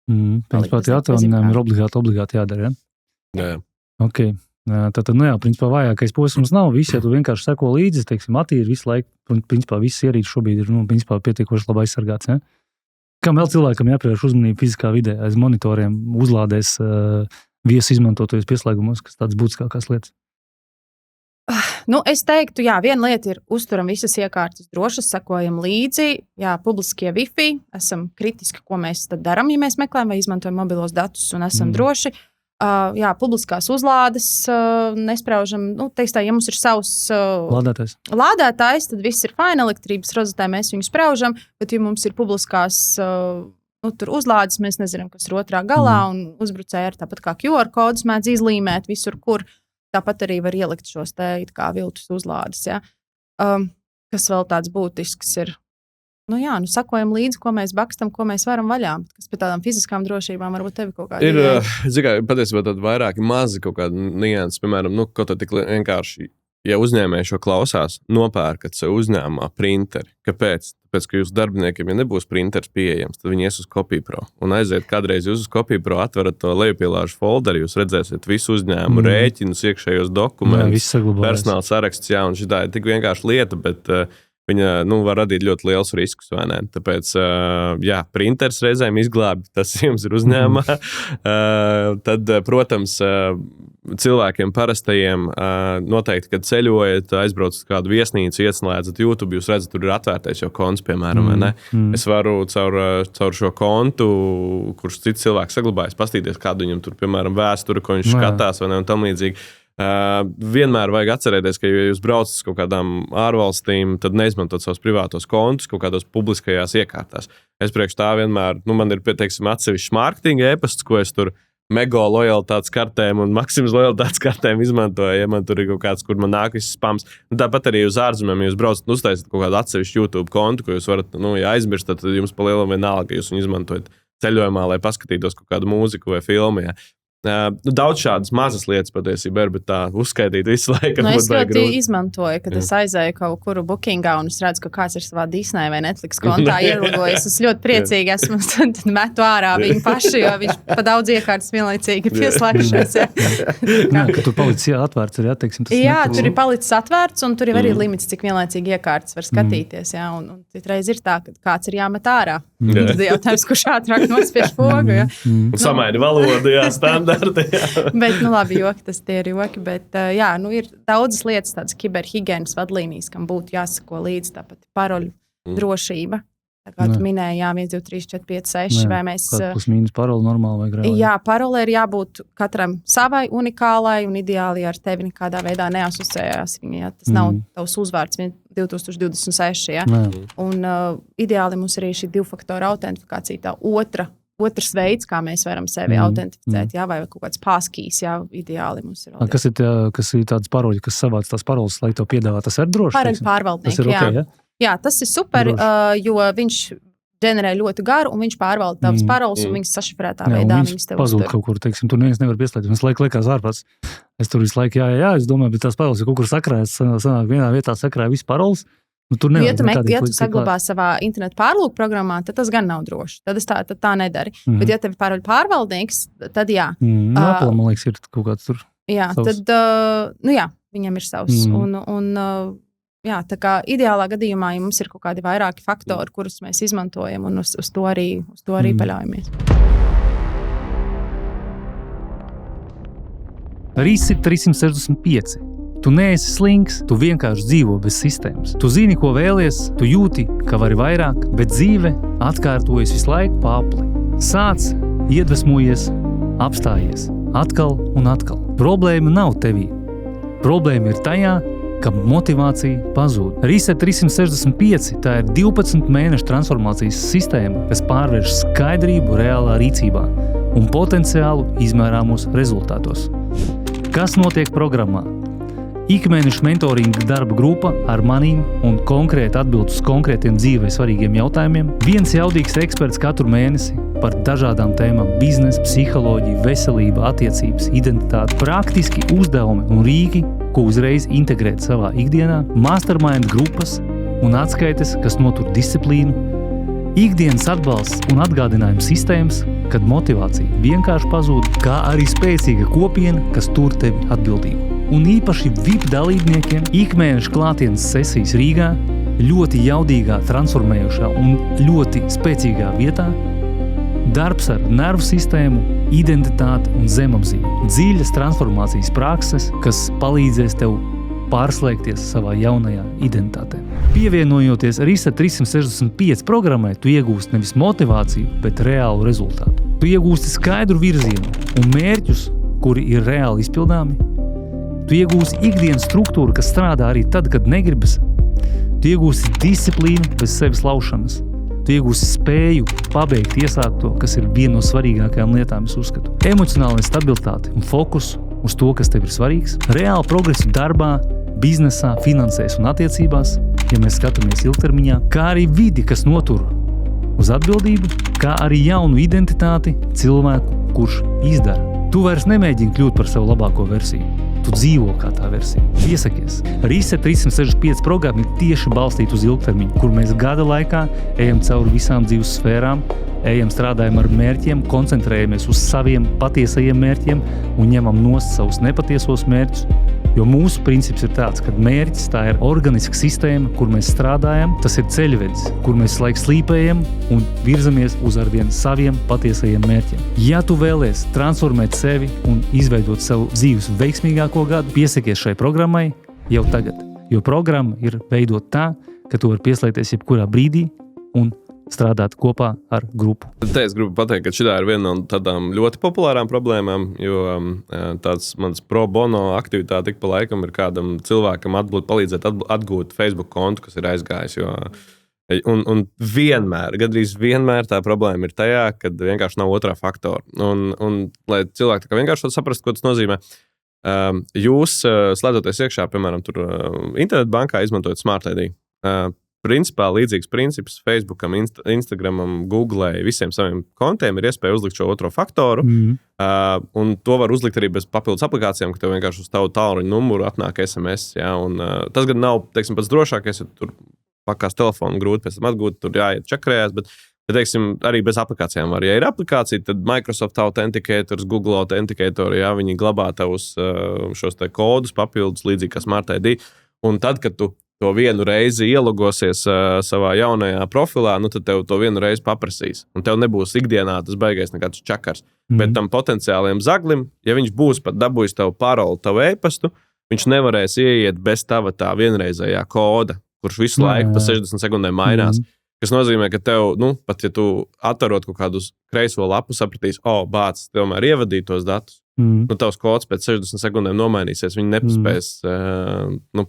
Principā tie atjauninājumi ir obligāti jādara, Jā. Ok. Tātad, principā vājākais posms nav viss, ja tu vienkārši seko līdzi, teiksim, attīri visu laiku, principā viss ierīces šobrīd ir, principā pietiekoši labi aizsargāts, Kam vēl cilvēkam jāpievērš uzmanība fiziskā vidē, aiz monitoriem, uzlādēs viesu izmantotajos pieslēgumos, kas tādas būtiskākās lietas? Es teiktu, viena lieta ir uzturam visas iekārtas drošas, sekojam līdzi, publiskie Wi-Fi, esam kritiski, ko mēs tad darām, ja mēs meklējam vai izmantojam mobilos datus un esam droši. Publiskās uzlādes nespraužam. Ja mums ir savs lādētājs, tad viss ir fine, elektrības rozetē mēs viņu spraužam, bet ja mums ir publiskās tur uzlādes, mēs nezinām, kas ir otrā galā, un uzbrucēji ar tāpat kā QR kodus mēdz izlīmēt visur, kur tāpat arī var ielikt šos kā viltus uzlādes. Kas vēl tāds būtisks ir? Sakojam līdzi, ko mēs bakstam, ko mēs varam vaļā. Kas pie tādām fiziskām drošībām varbūt tevi kaut kādā ir, patiesībā tādi vairāki mazi kaut kādi nianses, piemēram, kaut tā tik vienkārši, ja uzņēmēji šo klausās, nopērkat sev uzņēmumā printeri. Kāpēc? Tāpēc, ka jūsu darbiniekiem, ja nebūs printers pieejams, tad viņi ies uz CopyPro. Un aiziet kādreiz jūs uz CopyPro, atverat to lejupielāžu folderu, jūs redzēsiet visu uzņēmumu rēķinus, iekšējos dokumentus, personāla saraksts, un šitā ir tik vienkārši lieta, bet viņa var radīt ļoti liels riskus, vai ne? Tāpēc, printers reizēm izglābi, tas jums ir uzņēmumā. Tad, protams, cilvēkiem parastajiem noteikti, kad ceļojat, aizbraucat kādu viesnīcu, ieslēdzat YouTube, jūs redzat, tur ir atvērtais jau konts, piemēram, vai ne? Es varu caur šo kontu, kurš cits cilvēks saglabājas, pastīties, kādu viņam tur, piemēram, vēsturi, ko viņš skatās, vai ne, un tam līdzīgi. Vienmēr vajag atcerēties, ka, ja jūs braucat uz kaut kādām ārvalstīm, tad neizmantot savus privātos kontus kaut kādos publiskajās iekārtās. Es priekš tā vienmēr, man ir, teiksim, atsevišķs mārketinga e-pasts, ko es tur Mego lojalitātes kartēm un Maksimas lojalitātes kartēm izmantoju, ja man tur ir kaut kāds, kur man nāk viss spams. Tāpat arī uz ārzemēm, ja jūs braucat un uztaisat kaut kādu atsevišķu YouTube kontu, ko jūs varat, ja aizmirst, tad jums pa lielam vienalga, ka jūs viņu izmantojat ceļojumā, lai paskatītos kaut kādu mūziku vai filmu. Ja. Daudz šādas mazas lietas patiesībā ir, bet tā uzskaitīt visu laiku. Es ļoti izmantoju, kad es aizēju kaut kuru bookingā un es redzu, ka kāds ir savā Disney vai Netflix kontā ielogojis. Es ļoti priecīgi esmu, tad metu ārā viņu paši, jo viņš pa daudz iekārtas vienlaicīgi pieslēgšies. Ka tur palicis atvērts arī, teiksim, tas tur ir palicis atvērts un tur ir arī limits, cik vienlaicīgi iekārtas var skatīties. Jā, un citreiz ir tā, ka kāds ir jāmet ārā. Tad jautājums, kurš ātrāk nospiež pogu. Samaini valodu, jā, standarti. Bet, labi, joki, tas tie ir joki, bet, ir daudzas lietas, tādas kiberhigienas vadlīnijas, kam būtu jāsako līdzi, tāpat paroļu drošība. Tā kā tu minēji, 1, 2, 3, 4, 5, 6, vai mēs... Plus mīnus paroli normāli vai grāvi. Jā, paroli ir jābūt katram savai unikālai un ideāli ar tevi nekādā veidā neasociējās viņa, ja tas nav tavs uzvārds 2026, ja. Un ideāli mums arī šī 2-faktora autentifikācija, tā otrs veids, kā mēs varam sevi autentificēt, jā, vai kaut kāds paskīs, jā, ideāli mums ir. Kas ir tāds paroļi, kas savāc tās paroles, lai to piedāvā, tas ir droši? Paroļu pārvaldnieki, tas ir okay, ja? Jā, tas ir super, jo viņš ģenerē ļoti garu, un viņš pārvalda tavas paroles, un viņas sašifrētā veidā viņas tev pazūd kaut kur, teiksim, tur neviens nevar pieslēgt. Es laiku liekas ārprāts. Es tur visu laiku, jā, es domāju, bet tās paroles ir kaut kur sakrājas, sanāk vienā vietā sakrāja visu paroles. Ja tu saglabā savā internetu pārlūku programmā, tad tas gan nav droši. Tad tā nedari. Bet ja tev ir paroļu pārvaldnieks, tad jā. Apple, man liekas, ir kaut kāds tur. Jā, savs. Tad, viņam ir savs. Jā, tā kā ideālā gadījumā, ja mums ir kaut kādi vairāki faktori, kurus mēs izmantojam, un uz to arī paļaujamies. Reset 365. Tu neesi slings, tu vienkārši dzīvo bez sistēmas. Tu zini, ko vēlies, tu jūti, ka vari vairāk, bet dzīve atkārtojas visu laiku pa apli. Sāc, iedvesmojies, apstājies. Atkal un atkal. Problēma nav tevī. Problēma ir tajā, ka motivācija pazūd. Reset 365 tā ir 12 mēnešu transformācijas sistēma, kas pārvērš skaidrību reālā rīcībā un potenciālu izmērāmos rezultātos. Kas notiek programmā? Ikmēneša mentoringa darba grupa ar manīm un konkrēti atbild uz konkrētiem dzīvē svarīgiem jautājumiem. Viens jaudīgs eksperts katru mēnesi par dažādām tēmām – biznesa, psiholoģija, veselība, attiecības, identitāte, praktiski uzdevumi un rīki, ko uzreiz integrēt savā ikdienā, mastermind grupas un atskaites, kas notur disciplīnu, ikdienas atbalsts un atgādinājuma sistēmas, kad motivācija vienkārši pazūd, kā arī spēcīga kopiena, kas tur tevi atbildīgu. Un īpaši VIP dalībniekiem ikmēneša klātienes sesijas Rīgā, ļoti jaudīgā, transformējošā un ļoti spēcīgā vietā, darbs ar nervu sistēmu, identitāti un zemapziņu, dziļas transformācijas prakses, kas palīdzēs tev pārslēgties savā jaunajā identitātē. Pievienojoties Reset 365 programmai, tu iegūsti nevis motivāciju, bet reālu rezultātu. Tu iegūsti skaidru virzienu un mērķus, kuri ir reāli izpildāmi. Tu iegūsi ikdienas struktūru, kas strādā arī tad, kad negribas. Tu iegūsi disciplīnu bez sevis laušanas. Tu iegūsi spēju pabeigt iesākto, kas ir viena no svarīgākajām lietām, es uzskatu. Emocionāla stabilitāte un fokus uz to, kas tev ir svarīgs. Reāli progresu darbā, biznesā, finansēs un attiecībās, ja mēs skatāmies ilgtermiņā, kā arī vidi, kas notur uz atbildību, kā arī jaunu identitāti cilvēku, kurš izdara. Tu vairs nemēģini kļūt par savu labāko versiju. Tu dzīvo kā tā versija. Piesakies. Reset 365 programma ir tieši balstīta uz ilgtermiņu, kur mēs gada laikā ejam cauri visām dzīves sfērām, strādājam ar mērķiem, koncentrējamies uz saviem patiesajiem mērķiem un ņemam nost savus nepatiesos mērķus. Jo mūsu princips ir tāds, ka mērķis tā ir organiska sistēma, kur mēs strādājam, tas ir ceļvedis, kur mēs laiku slīpējam un virzamies uz arvien saviem patiesajiem mērķiem. Ja tu vēlies transformēt sevi un izveidot savu dzīves veiksmīgāko gadu, piesakies šai programmai jau tagad, jo programma ir veidot tā, ka tu vari pieslēgties jebkurā brīdī un strādāt kopā ar grupu. Te es gribu pateikt, ka šī ir viena no tādām ļoti populārām problēmām, jo tāds mans pro bono aktivitāte ik pa laikam ir kādam cilvēkam palīdzēt atgūt Facebook kontu, kas ir aizgājis. Un vienmēr, gandrīz vienmēr tā problēma ir tajā, kad vienkārši nav otrā faktora. Un lai cilvēki tā kā vienkārši saprastu, ko tas nozīmē, jūs slēdzoties iekšā, piemēram, tur internetbankā izmantojot Smart ID. Principā līdzīgs princips Facebookam, Instagramam, Google, visiem saviem kontiem ir iespēja uzlikt šo otro faktoru. Un to var uzlikt arī bez papildus aplikācijām, ka tev vienkārši uz tavu tālruņa numuru atnāk SMS. Ja, un, tas gan nav, teiksim, pats drošākais, ja tur pakās telefonu grūti pēc tam atgūt, tur jāiet čakrējās, bet teiksim, arī bez aplikācijām var. Ja ir aplikācija, tad Microsoft Authenticators, Google Authenticatori, ja, viņi glabā tavus šos te kodus papildus, līdzīgi kā Smart ID. Un tad, kad tu to vienu reizi ielogosies savā jaunajā profilā, nu tad tev to vienu reizi paprasīs. Un tev nebūs ikdienā tas baigais nekāds čakars. Bet tam potenciālajam zaglim, ja viņš būs pat dabūjis tavu paroli, tavu e-pastu, viņš nevarēs ieiet bez tava tā vienreizējā koda, kurš visu laiku pa 60 sekundēm mainās. Kas nozīmē, ka tev, pat ja tu atverot kaut kādu kreiso lapu, sapratīs, bāc, tev tomēr ievadīja tos datus. Tavs kods pēc 60 sekundēm nomainīsies, viņi nepaspēs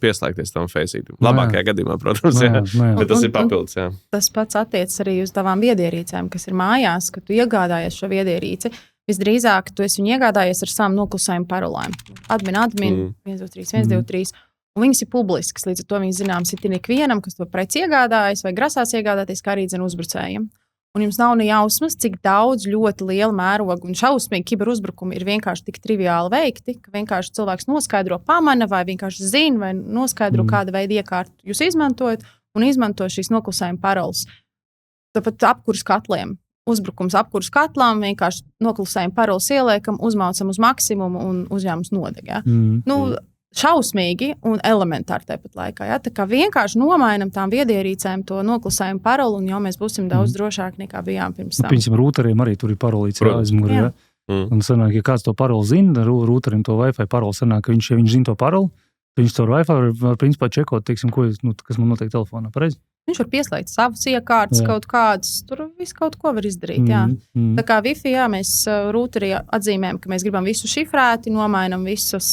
pieslēgties tam feisītam. Labākajā gadījumā, protams, bet tas ir papildus. Jā. Tas pats attiecas arī uz tavām viedierīcēm, kas ir mājās, kad tu iegādājies šo viedierīci. Visdrīzāk tu esi viņu iegādājies ar savām noklusējumu parolēm. Admin, 123, 123. Un viņas ir publiskas, līdz ar to viņi zināms ir ikvienam, kas to preci iegādājas vai grasās iegādāties, kā arī uzbrucējiem. Un jums nav ne jausmas, cik daudz ļoti liela mēroga un šausmīgi kiberuzbrukumi ir vienkārši tik triviāli veikti, ka vienkārši cilvēks noskaidro, pamana vai vienkārši zina vai noskaidro, kāda veida iekārtu jūs izmantojat un izmanto šīs noklusējuma paroles. Tāpat apkurs katliem. Uzbrukums apkurs katlām, vienkārši noklusējuma paroles ieliekam, uzmaucam uz maksimumu un uzņēmums nodeg. Ja? Šausmīgi un elementāri tāpat laikā. Ja? Tā kā vienkārši nomainam tām viedierīcēm to noklusējumu paroli, un jau mēs būsim daudz drošāki nekā bijām pirms tam. Piemēram, rūteriem arī tur ir parolīts aizmugurē. Ja? Un sanāk, ja kāds to paroli zina, rūterim to Wi-Fi paroli sanāk, ka viņš zina to paroli, viņš caur Wi-Fi var principā čekot, teiksim, kas man notiek telefonā. Pareizi? Viņš var pieslēgt savas iekārtas, kaut kādas, tur visu kaut ko var izdarīt. Jā. Tā kā Wi-Fi, mēs rūterī atzīmējam, ka mēs gribam visu šifrēti, nomainam visus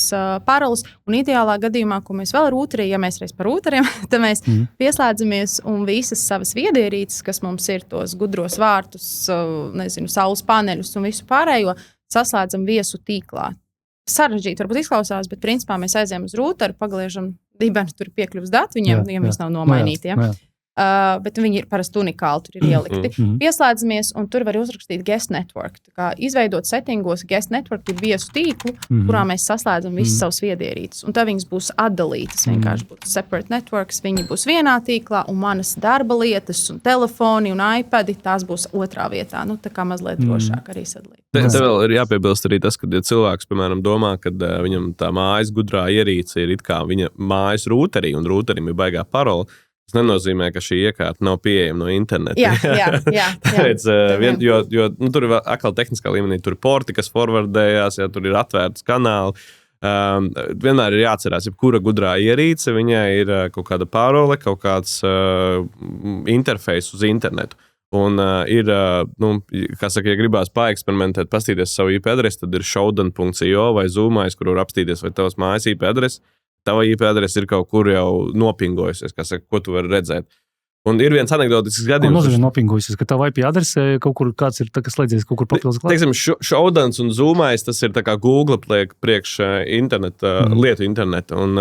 paroles, un ideālā gadījumā, ko mēs vēl rūterī, ja mēs reiz par rūteriem, tad mēs pieslēdzamies un visas savas viedierīces, kas mums ir tos gudros vārtus, saules paneļus un visu pārējo, saslēdzam viesu tīklā. Sarežģīti varbūt izklausās, bet principā mēs aizējam uz rūteru, pagliežam dibenu, tur piekļuvs dati, viņiem viss nav nomainīti. Ja? Bet viņi ir parasti unikāli, tur ir ielikti. Pieslēdzamies, un tur var uzrakstīt guest network. Tā kā izveidot settingos guest network ir viesu tīklu, kurā mēs saslēdzam visas savas viedierītes. Un tad viņas būs atdalītas, vienkārši būs separate networks, viņi būs vienā tīklā, un manas darba lietas, un telefoni, un iPadi, tās būs otrā vietā. Tā kā mazliet drošāk arī sadalīt. Te vēl ir jāpiebilst arī tas, ka ja cilvēks, piemēram, domā, ka viņam tā mājas gudrā ierīce ir it kā viņa mājas rūterī, un rūterim ir baigā parola. Tas nenozīmē, ka šī iekārta nav pieejama no interneta. Jā. Tāpēc, jo tur ir atkal tehniskā līmenī, tur ir porti, kas forwardējās, ja tur ir atvērts kanāli. Vienmēr ir jāatcerās, ja kura gudrā ierīce, viņai ir kaut kāda parole, kaut kāds interfejs uz internetu. Un kā saka, ja gribās paeksperimentēt, pastīties savu IP adresi, tad ir showdown.io vai Zoomais, kur var apstīties, vai tavas mājas IP adresi. Tava IP adrese ir kaut kur jau nopingojusies, ko tu vari redzēt. Un ir viens anekdotisks gadījums. Nozīmē nopingojusies, ka tava IP adrese kaut kur kāds ir slēdzies, kaut kur papildus klāt. Teiksim, Showdowns un Zoomais, tas ir tā kā Google priekš lietu internetu. Un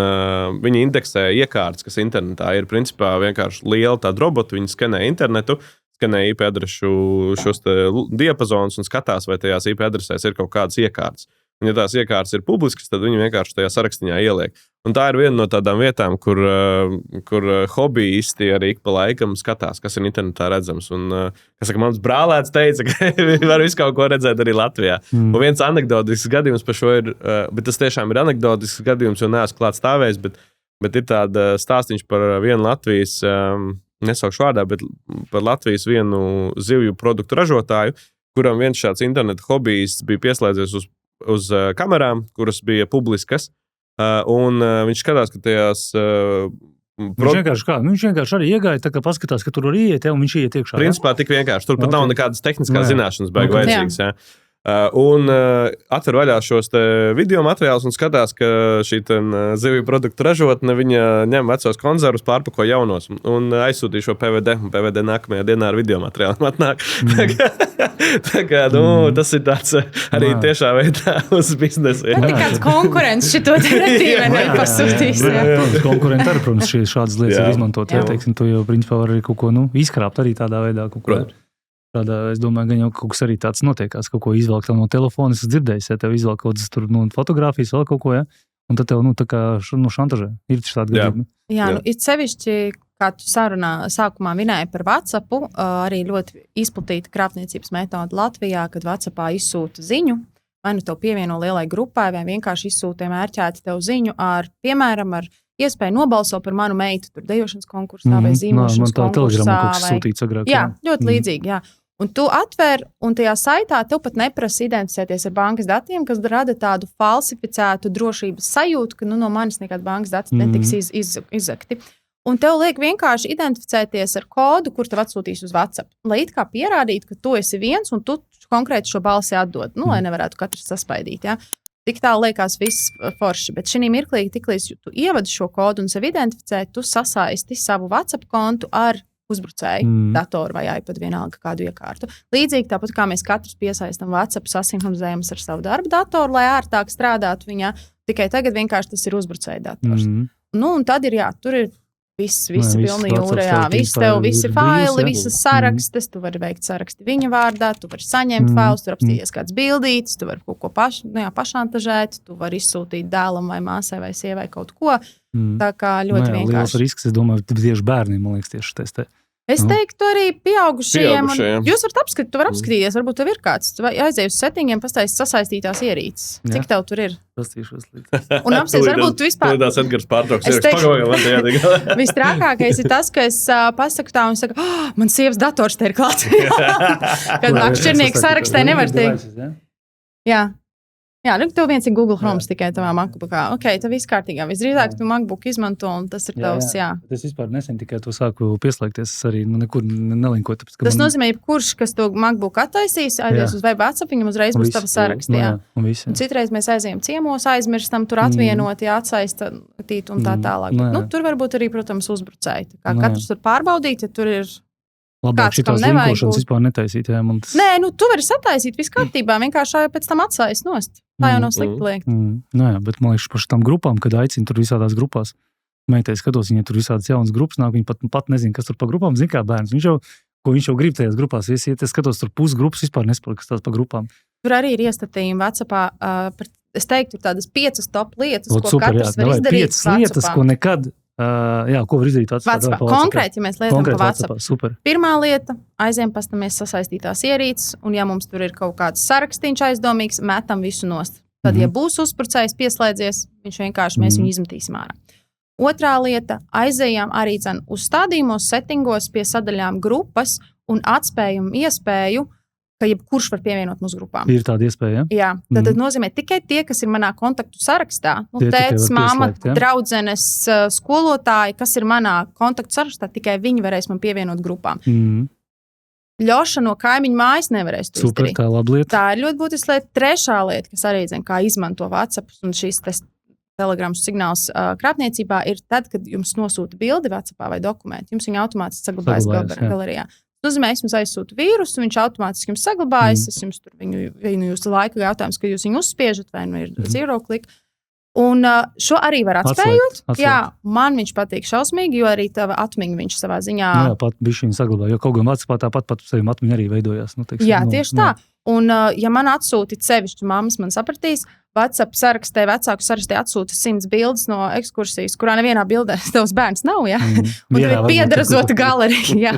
viņi indeksē iekārtas, kas internetā ir principā vienkārši liela tāda robota, viņi skenē internetu, skenē IP adrešu šos diapazonus un skatās, vai tajās IP adresēs ir kaut kādas iekārtas. Un, ja tās iekārtas ir publiskas, tad viņi vienkārši tajā sarakstiņā ieliek. Un tā ir viena no tādām vietām, kur hobbyisti arī ik pa laikam skatās, kas ir internetā redzams. Un, kas saka, mans brālēts teica, ka var visu kaut ko redzēt arī Latvijā. Un viens anekdotisks gadījums par šo ir, bet tas tiešām ir anekdotisks gadījums, jo neesmu klāt stāvējis, bet ir tāda stāstiņš par vienu Latvijas, nesaukšu vārdā, bet par Latvijas vienu zivju produktu ražotāju, kuram viens šāds interneta hobbyists bija pieslēdzies uz kamerām, kuras bija publiskas, un viņš skatās, ka tajās Viņš vienkārši arī iegāja, tā kā paskatās, ka tur var ieiet, un viņš ieiet iekšā. Principā tik vienkārši. Tur pat nav nekādas tehniskās zināšanas baigi vajadzīgas. Jā. Un atver vaļā šos video materiālus un skatās, ka šī zivju produktu ražotne viņa ņem vecos konzervus, pārpako jaunos un aizsūtīja šo PVD. Un PVD nākamajā dienā ar video materiāliem atnāk. Tā kā, tas ir tāds arī tiešā veidā uz biznesu. Tā ir kāds konkurents šito redīvi nepasūtīs. Konkurenti arī, protams, šādas lietas ir izmantot. Teiksim, tu jau principā var arī kaut ko izkrāpt arī tādā veidā. Es domāju, ka jau kaut kas arī tāds notiekās, kaut ko izvelk no telefona. Es dzirdēju, ja tev izvelk kaut kādas fotogrāfijas, vēl kaut ko, ja? Un tad tev tā kā šantažē. Ir tāda gadījuma. Jā, ir sevišķi, kā tu sarunā sākumā minēji par WhatsAppu, arī ļoti izplatīta krāpniecības metode Latvijā, kad WhatsAppā izsūta ziņu, vai nu tev pievieno lielai grupai, vai vienkārši izsūta mērķēti tev ziņu ar, piemēram, ar iespēju nobalso par manu meitu, tur dejošanas konkursā vai zīmošanas konkursā. Man tā telegramā kaut kas sūtīts agrāk. Jā, ļoti līdzīgi, jā. Un tu atver, un tajā saitā tev pat neprasa identificēties ar bankas datiem, kas rada tādu falsificētu drošības sajūtu, ka no manis nekāda bankas dati netiks izzakti. Un tev liek vienkārši identificēties ar kodu, kur tev atsūtīs uz WhatsApp, lai it kā pierādītu, ka tu esi viens un tu konkrēti šo balsi atdod, lai nevarētu katrs saspaidīt. Ja? Tik tā liekas viss forši, bet šī mirklī, tiklīdz tu ievadi šo kodu un sevi identificē, tu sasaisti savu WhatsApp kontu ar uzbrucēju datoru vai iPad, vienalga kādu iekārtu. Līdzīgi tāpat kā mēs katrs piesaistam WhatsApp, sasinhronizējam ar savu darba datoru, lai ārtāk strādātu viņā, tikai tagad vienkārši tas ir uzbrucēju dators. Un tad ir, tur ir viss pilnīgi jūrā, visi faili, visas sarakstes, tu vari veikt saraksti viņa vārdā, tu vari saņemt failus, tu apstīties kāds bildītis, tu vari kaut ko pašantažēt, tu vari izsūtīt dēlam vai māsai vai sievai kaut ko. Tā kā ļoti vienkārši. Liels risks, es domāju, tieši bērniem, man liekas, tieši testē. Es teiktu arī pieaugušajiem. Jūs varat apskatīt, tu vari apskatīties, varbūt tev ir kāds. Tu aizies uz settingiem, pastāst sasaistītās ierīces. Cik tev tur ir? Pastīšos līdz. Un apstāties, varbūt tu vispār. Tās Edgars pārtrauks. Vistrākākais ir tas, ka es pasaku tā un saku, man sievas dators te ir klāts. Kad makšķirnieku sarakstē nevar teikt. Jā, tev viens ir Google Chrome tikai tavā MacBookā. Ok, tev viss kārtīgā. Visdrīzāk tu MacBook izmanto un tas ir tavs, jā. Es vispār nesen tikai to sāku pieslēgties, es arī nekur nelinkoju. Tas nozīmē, jebkurš, kas to MacBook attaisīs, aizies uz web WhatsApp, viņam uzreiz būs tava sarakstī. Un citreiz mēs aizējam ciemos, aizmirstam, tur atvienot, atsaistīt un tā tālāk. Tur varbūt arī, protams, uzbrucēji. Katrs tur pārbaudīt, ja tur ir labāk šitās linkošanas vispār netaisīt. Nē, tu vari sataisīt, viss kārtībā, vienkārši pēc tam atsaist nost. Tā jau nav slikti liekt. Bet man liekas par šitām grupām, kad aicina tur visādās grupās. Meitai skatos, viņa tur visādas jaunas grupas nāk, viņa pat nezina, kas tur pa grupām, zina kā bērns. Viņš jau grib tajās grupās, es skatos, tur pusgrupas vispār nespēlē, kas tās pa grupām. Tur arī ir iestatījumi WhatsAppā, es teiktu, tādas 5 top lietas, ko katrs var izdarīt. 5 lietas, ko nekad... ko var izdarīt WhatsApp? Konkrēti, ja mēs lietam pa WhatsApp. Super. Pirmā lieta, aizējam pastamies sasaistītās ierīces, un ja mums tur ir kaut kāds sarakstīņš aizdomīgs, metam visu nost. Tad, ja būs uzbrucējs pieslēdzies, viņš vienkārši mēs viņu izmetīsim ārā. Otrā lieta, aizējām arī uz stādījumos, settingos pie sadaļām grupas un atspējam iespēju, ka jebkurš var pievienot mūsu grupām. Ir tāda iespēja, ja? Jā, tad nozīmē tikai tie, kas ir manā kontaktu sarakstā. Tētis, māma, draudzenes, skolotāji, kas ir manā kontaktu sarakstā, tikai viņi varēs man pievienot grupām. Ļoša no kaimiņu mājas nevarēs to izdarīt. Super, tā laba lieta. Tā ir ļoti būtiska lieta. Trešā lieta, kas arī zina, kā izmanto WhatsApp un šīs telegrams signāls krāpniecībā, ir tad, kad jums nosūta bildi WhatsAppā vai dokumentu, jums viņa automātiski saglabājas galerijā. Tas nozīmē, es jums aizsūtu vīrusu, viņš automātiski jums saglabājas, es jums tur viņu jūsu laika jautājums, ka jūs viņu uzspiežat, vai nu ir 0 klika. Un šo arī var atspējot. Jā, man viņš patīk šausmīgi, jo arī tava atmiņa viņš savā ziņā. Jā, pat bišķi viņa saglabā, jo kaut gan WhatsAppā tāpat saviem atmiņa arī veidojās. Tieši tā. Un ja man atsūtīt sevišķi, mammas man sapratīs, WhatsApp sarakstē, vecāku sarakstē atsūta 100 bildes no ekskursijas, kurā nevienā bildē tavs bērns nav, ja? Un tev ir piedarazota galerija, ja?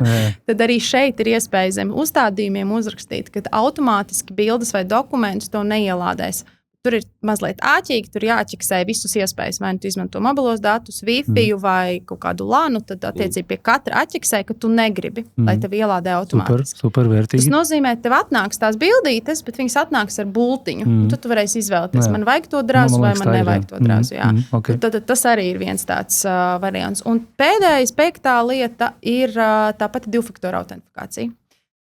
Tad arī šeit ir iespēja zem uzstādījumiem uzrakstīt, ka automātiski bildes vai dokumentus tev neielādēs. tur ir mazliet āķīgi, tur jāķeksē visus iespējas. Vai tu izmanto mobilos datus, Wi-Fi vai kaut kādu LANu, tad attiecīgi pie katra atķeksē, ka tu negribi, lai tev ielādē automātiski. Super vērtīgi. Tas nozīmē, ka tev atnāks tās bildītes, bet viņas atnāks ar bultiņu. Tad tu varēsi izvēlēties, man vajag to drāzu vai man nevajag to drāzu. Okay. Tad tas arī ir viens tāds variants. Un pēktā lieta ir tā pati divfaktora autentifikācija.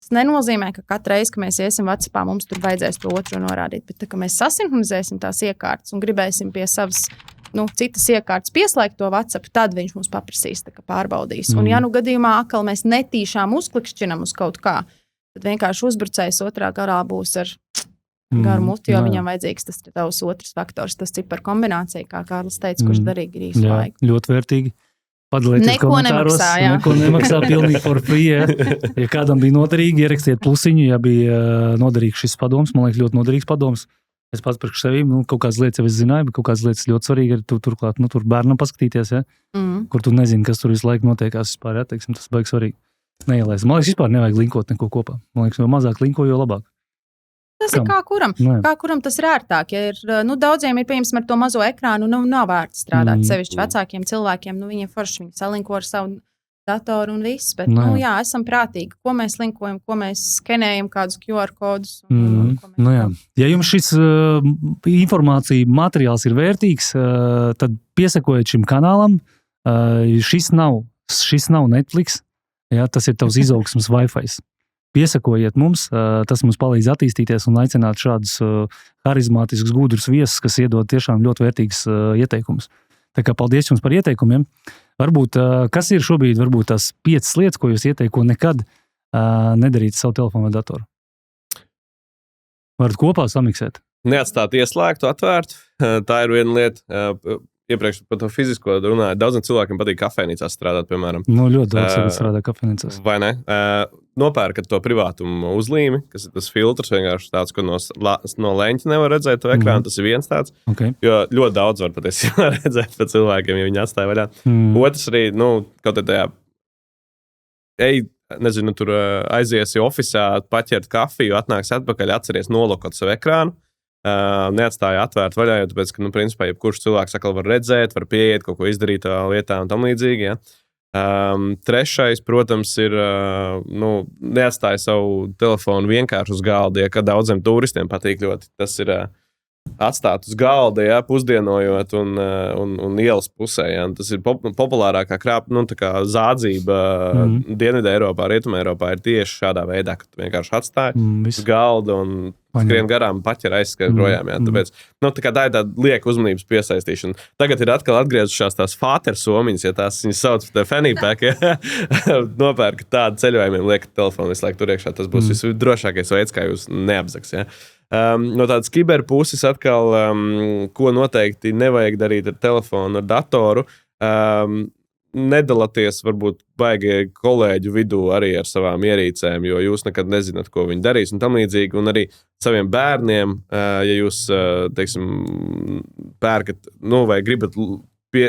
Tas nenozīmē, ka katru reizi, kad mēs iesim WhatsAppā, mums tur vajadzēs to otru norādīt. Bet, kad mēs sasinhronizēsim tās iekārtas un gribēsim pie savas citas iekārtas pieslēgt to WhatsApp, tad viņš mums paprasīs, pārbaudīs. Un, ja gadījumā atkal mēs netīšām uzklikšķinam uz kaut kā, tad vienkārši uzbrucējs otrā garā būs ar garu muti, jo viņam vajadzīgs tas tavs otrs faktors, tas ciparu kombinācija, kā Kārlis teica, kurš darīgi ir īsu laiku. Ļoti vērtīgi. Padalieties komentāros. Neko nemaksā pilnīgi for free. Ja kādam bija noderīgi, ierakstiet plusiņu, ja bija noderīgs šis padoms. Man liekas, ļoti noderīgs padoms. Es pats priekš sevi, kaut kādas lietas jau es zināju, bet kaut kādas lietas ļoti svarīgi ir turklāt, tur bērnam paskatīties, kur tu nezini, kas tur visu laiku notiekās vispār, tas baigi svarīgi. Neielēs. Man liekas, vispār nevajag linkot neko kopā. Man liekas, jo mazāk linko, jo labāk. Tas ir kā kuram. Kā kuram tas ir ērtāk. Ja ir, daudziem ir, piemēram, ar to mazo ekrānu, nav vērts strādāt. Sevišķi vecākiem cilvēkiem, viņiem forši viņi salinko ar savu datoru un viss. Bet, esam prātīgi, ko mēs linkojam, ko mēs skenējam, kādus QR kodus. Ja jums šis informācija materiāls ir vērtīgs, tad piesakojiet šim kanālam. Šis nav Netflix, tas ir tavs izaugsmes Wi-Fi. Piesakojiet mums, tas mums palīdz attīstīties un aicināt šādus harizmātiskus, gudrus viesus, kas iedod tiešām ļoti vērtīgus ieteikumus. Tā kā paldies jums par ieteikumiem. Varbūt, kas ir šobrīd, varbūt tās 5 lietas, ko jūs ieteiko nekad nedarīt savu telefonu vai datoru? Varat kopā samiksēt? Neatstāt ieslēgtu, atvērtu. Tā ir viena lieta. Iepriekš par to fizisko runāju. Daudziem cilvēkiem patīk kafejnīcās strādāt, piemēram. Ļoti daudz strādā kafejnīcās. Vai ne? Nopērkat to privātumu uzlīmi, kas ir tas filtrs, vienkārši tāds, ko no leņķa nevar redzēt to ekrānu. Tas ir viens tāds. Okay. Jo ļoti daudz var patiesībā redzēt par cilvēkiem, ja viņi atstāja vaļā. Otrs arī, kaut tajā, tur aiziesi ofisā, paķert kafiju, atnāks atpakaļ, atceries nolokot savu ekrānu. Neatstāja atvērt vaļā, jo tāpēc, ka, principā, jebkurš cilvēks atkal var redzēt, var pieiet, kaut ko izdarīt tā lietā un tam līdzīgi, ja. Trešais, protams, ir, neatstāja savu telefonu vienkārši uz galda, ja, kā daudziem turistiem patīk ļoti. Tas ir atstāt uz galda, ja, pusdienojot un ielas pusē, ja. Tas ir populārākā zādzība Dienvidē Eiropā, Rietumē Eiropā ir tieši šādā veidā, ka tu vienkārši atstāji uz galda un skrien garām, paķer aizskrien projām. Jā. Tāpēc, tā ir tāda lieka uzmanības piesaistīšana. Tagad ir atkal atgriezušās tās fātersomiņas, ja tās viņas sauc par fannypack, ja nopērka tādu ceļojumiem, lieka telefonu visu laiku tur iekšā. Tas būs visdrošākais veids, kā jūs neapzaks. Ja. No tādas kiberpuses atkal, ko noteikti nevajag darīt ar telefonu, ar datoru, nedalāties varbūt baigi kolēģu vidū arī ar savām ierīcēm, jo jūs nekad nezināt, ko viņi darīs un tam līdzīgi. Un arī saviem bērniem, ja jūs, teiksim, pērkat, vai gribat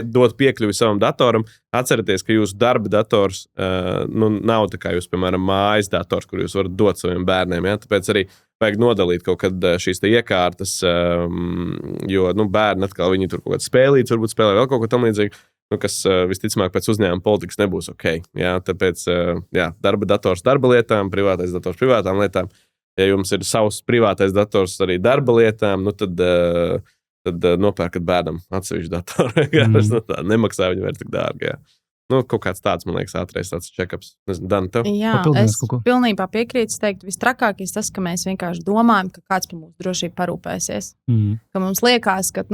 dot piekļuvi savam datoram, atcerieties, ka jūsu darba dators nav tā kā jūs, piemēram, mājas dators, kur jūs varat dot saviem bērniem. Ja? Tāpēc arī vajag nodalīt kaut kad šīs iekārtas, jo bērni atkal viņi tur kaut kāds spēlīts, varbūt spēlē vēl kaut ko tam līdzīgi. Kas visticamāk pēc uzņēmuma politikas nebūs ok. Jā, tāpēc darba dators darba lietām, privātais dators privātām lietām. Ja jums ir savs privātais dators arī darba lietām, tad nopērkat bērnam atsevišķu datoru. Nemaksā viņu vairs tik dārgi. Jā. Kaut kāds tāds, man liekas, ātrais tāds check-ups. Nezinu, Dana, tev? Jā, es pilnībā piekrītu. Es teiktu, vistrakākais tas, ka mēs vienkārši domājam, ka kāds par mūsu drošību parūpēsies. Ka mums liekas, ka,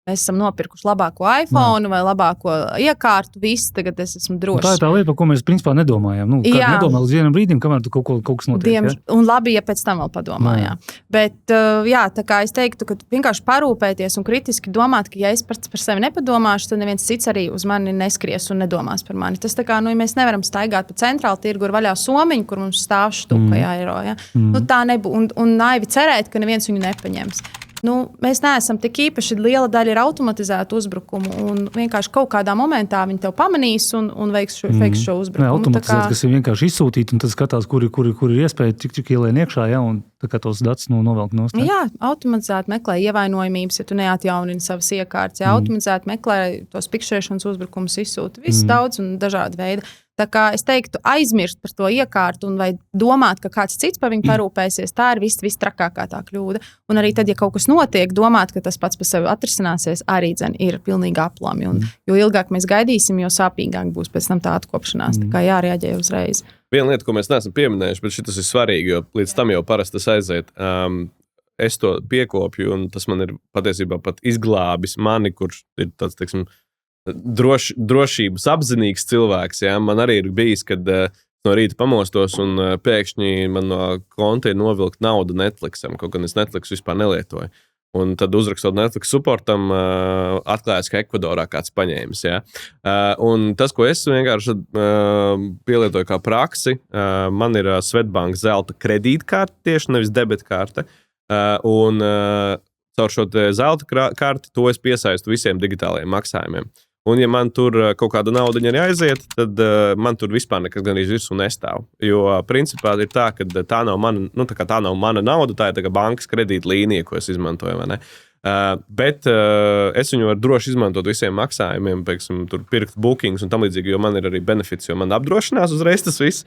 mēs esam nopirkuši labāko iPhone vai labāko iekārtu, viss, tagad es esmu drošs. Tā ir tā lieta, par ko mēs principā nedomājam. Nedomā līdz vienam brīdim, kamēr tu kaut kas notiek. Un labi, ja pēc tam vēl padomā, jā. Bet, tā kā es teiktu, ka vienkārši parūpēties un kritiski domāt, ka ja es par sevi nepadomāšu, tad neviens cits arī uz mani neskries un nedomās par mani. Tas tā kā, ja mēs nevaram staigāt pa centrālu tirgu ar vaļā somiņu, kur mums stāv štuka eiro, ja. Tā nebūs. Un naivi cerēt, ka neviens viņu nepaņems. mēs neesam tik īpaši, liela daļa ir automatizēta uzbrukumu, un vienkārši kaut kādā momentā viņi tev pamanīs un veiks šo uzbrukumu. Nē, automatizēts, kas ir vienkārši izsūtīt, un tad skatās, kur ir iespēja, cik ielien iekšā, ja, un tā kā tos datus novelk nost. Jā, automatizēti meklē ievainojumības, ja tu neatjaunini savas iekārtas. Jā, automatizēti meklē tos pikšķerēšanas uzbrukumus, izsūta viss daudz un dažādi veidi. Tā kā es teiktu, aizmirst par to iekārtu un vai domāt, ka kāds cits par viņu parūpēsies, tā ir viss trakākā tā kļūda. Un arī tad, ja kaut kas notiek, domāt, ka tas pats par sevi atrisināsies, arī ir pilnīgi aplami. Jo ilgāk mēs gaidīsim, jo sāpīgāk būs pēc tam tā atkopšanās. Tā kā jārēģē uzreiz. Viena lieta, ko mēs neesam pieminējuši, bet šis ir svarīgi, jo līdz tam jau parasti tas aiziet. Es to piekopju, un tas man ir patiesībā pat izglābis mani, kurš ir tāds, teiksim, drošības apzinīgs cilvēks. Ja? Man arī ir bijis, kad no rīta pamostos un pēkšņi man no konta ir novilkt naudu Netflixam, kaut gan es Netflix vispār nelietoju. Un tad uzrakstot Netflix supportam, atklājās, ka Ekvadorā kāds paņēmis. Ja? Un tas, ko es vienkārši pielietoju kā praksi, man ir Swedbank zelta kredītkarte, tieši nevis debetkarte. Un caur šo zelta karti to es piesaistu visiem digitālajiem maksājumiem. Un, ja man tur kaut kāda nauda arī aiziet, tad man tur vispār nekas gan virsū nestāv. Jo, principā, ir tā, ka tā nav mana nauda, tā ir tā kā bankas kredītlīnija, ko es izmantoju. Bet es viņu varu droši izmantot visiem maksājumiem, pieksim, tur pirkt bookings un tam līdzīgi, jo man ir arī benefits, jo man apdrošinās uzreiz tas viss.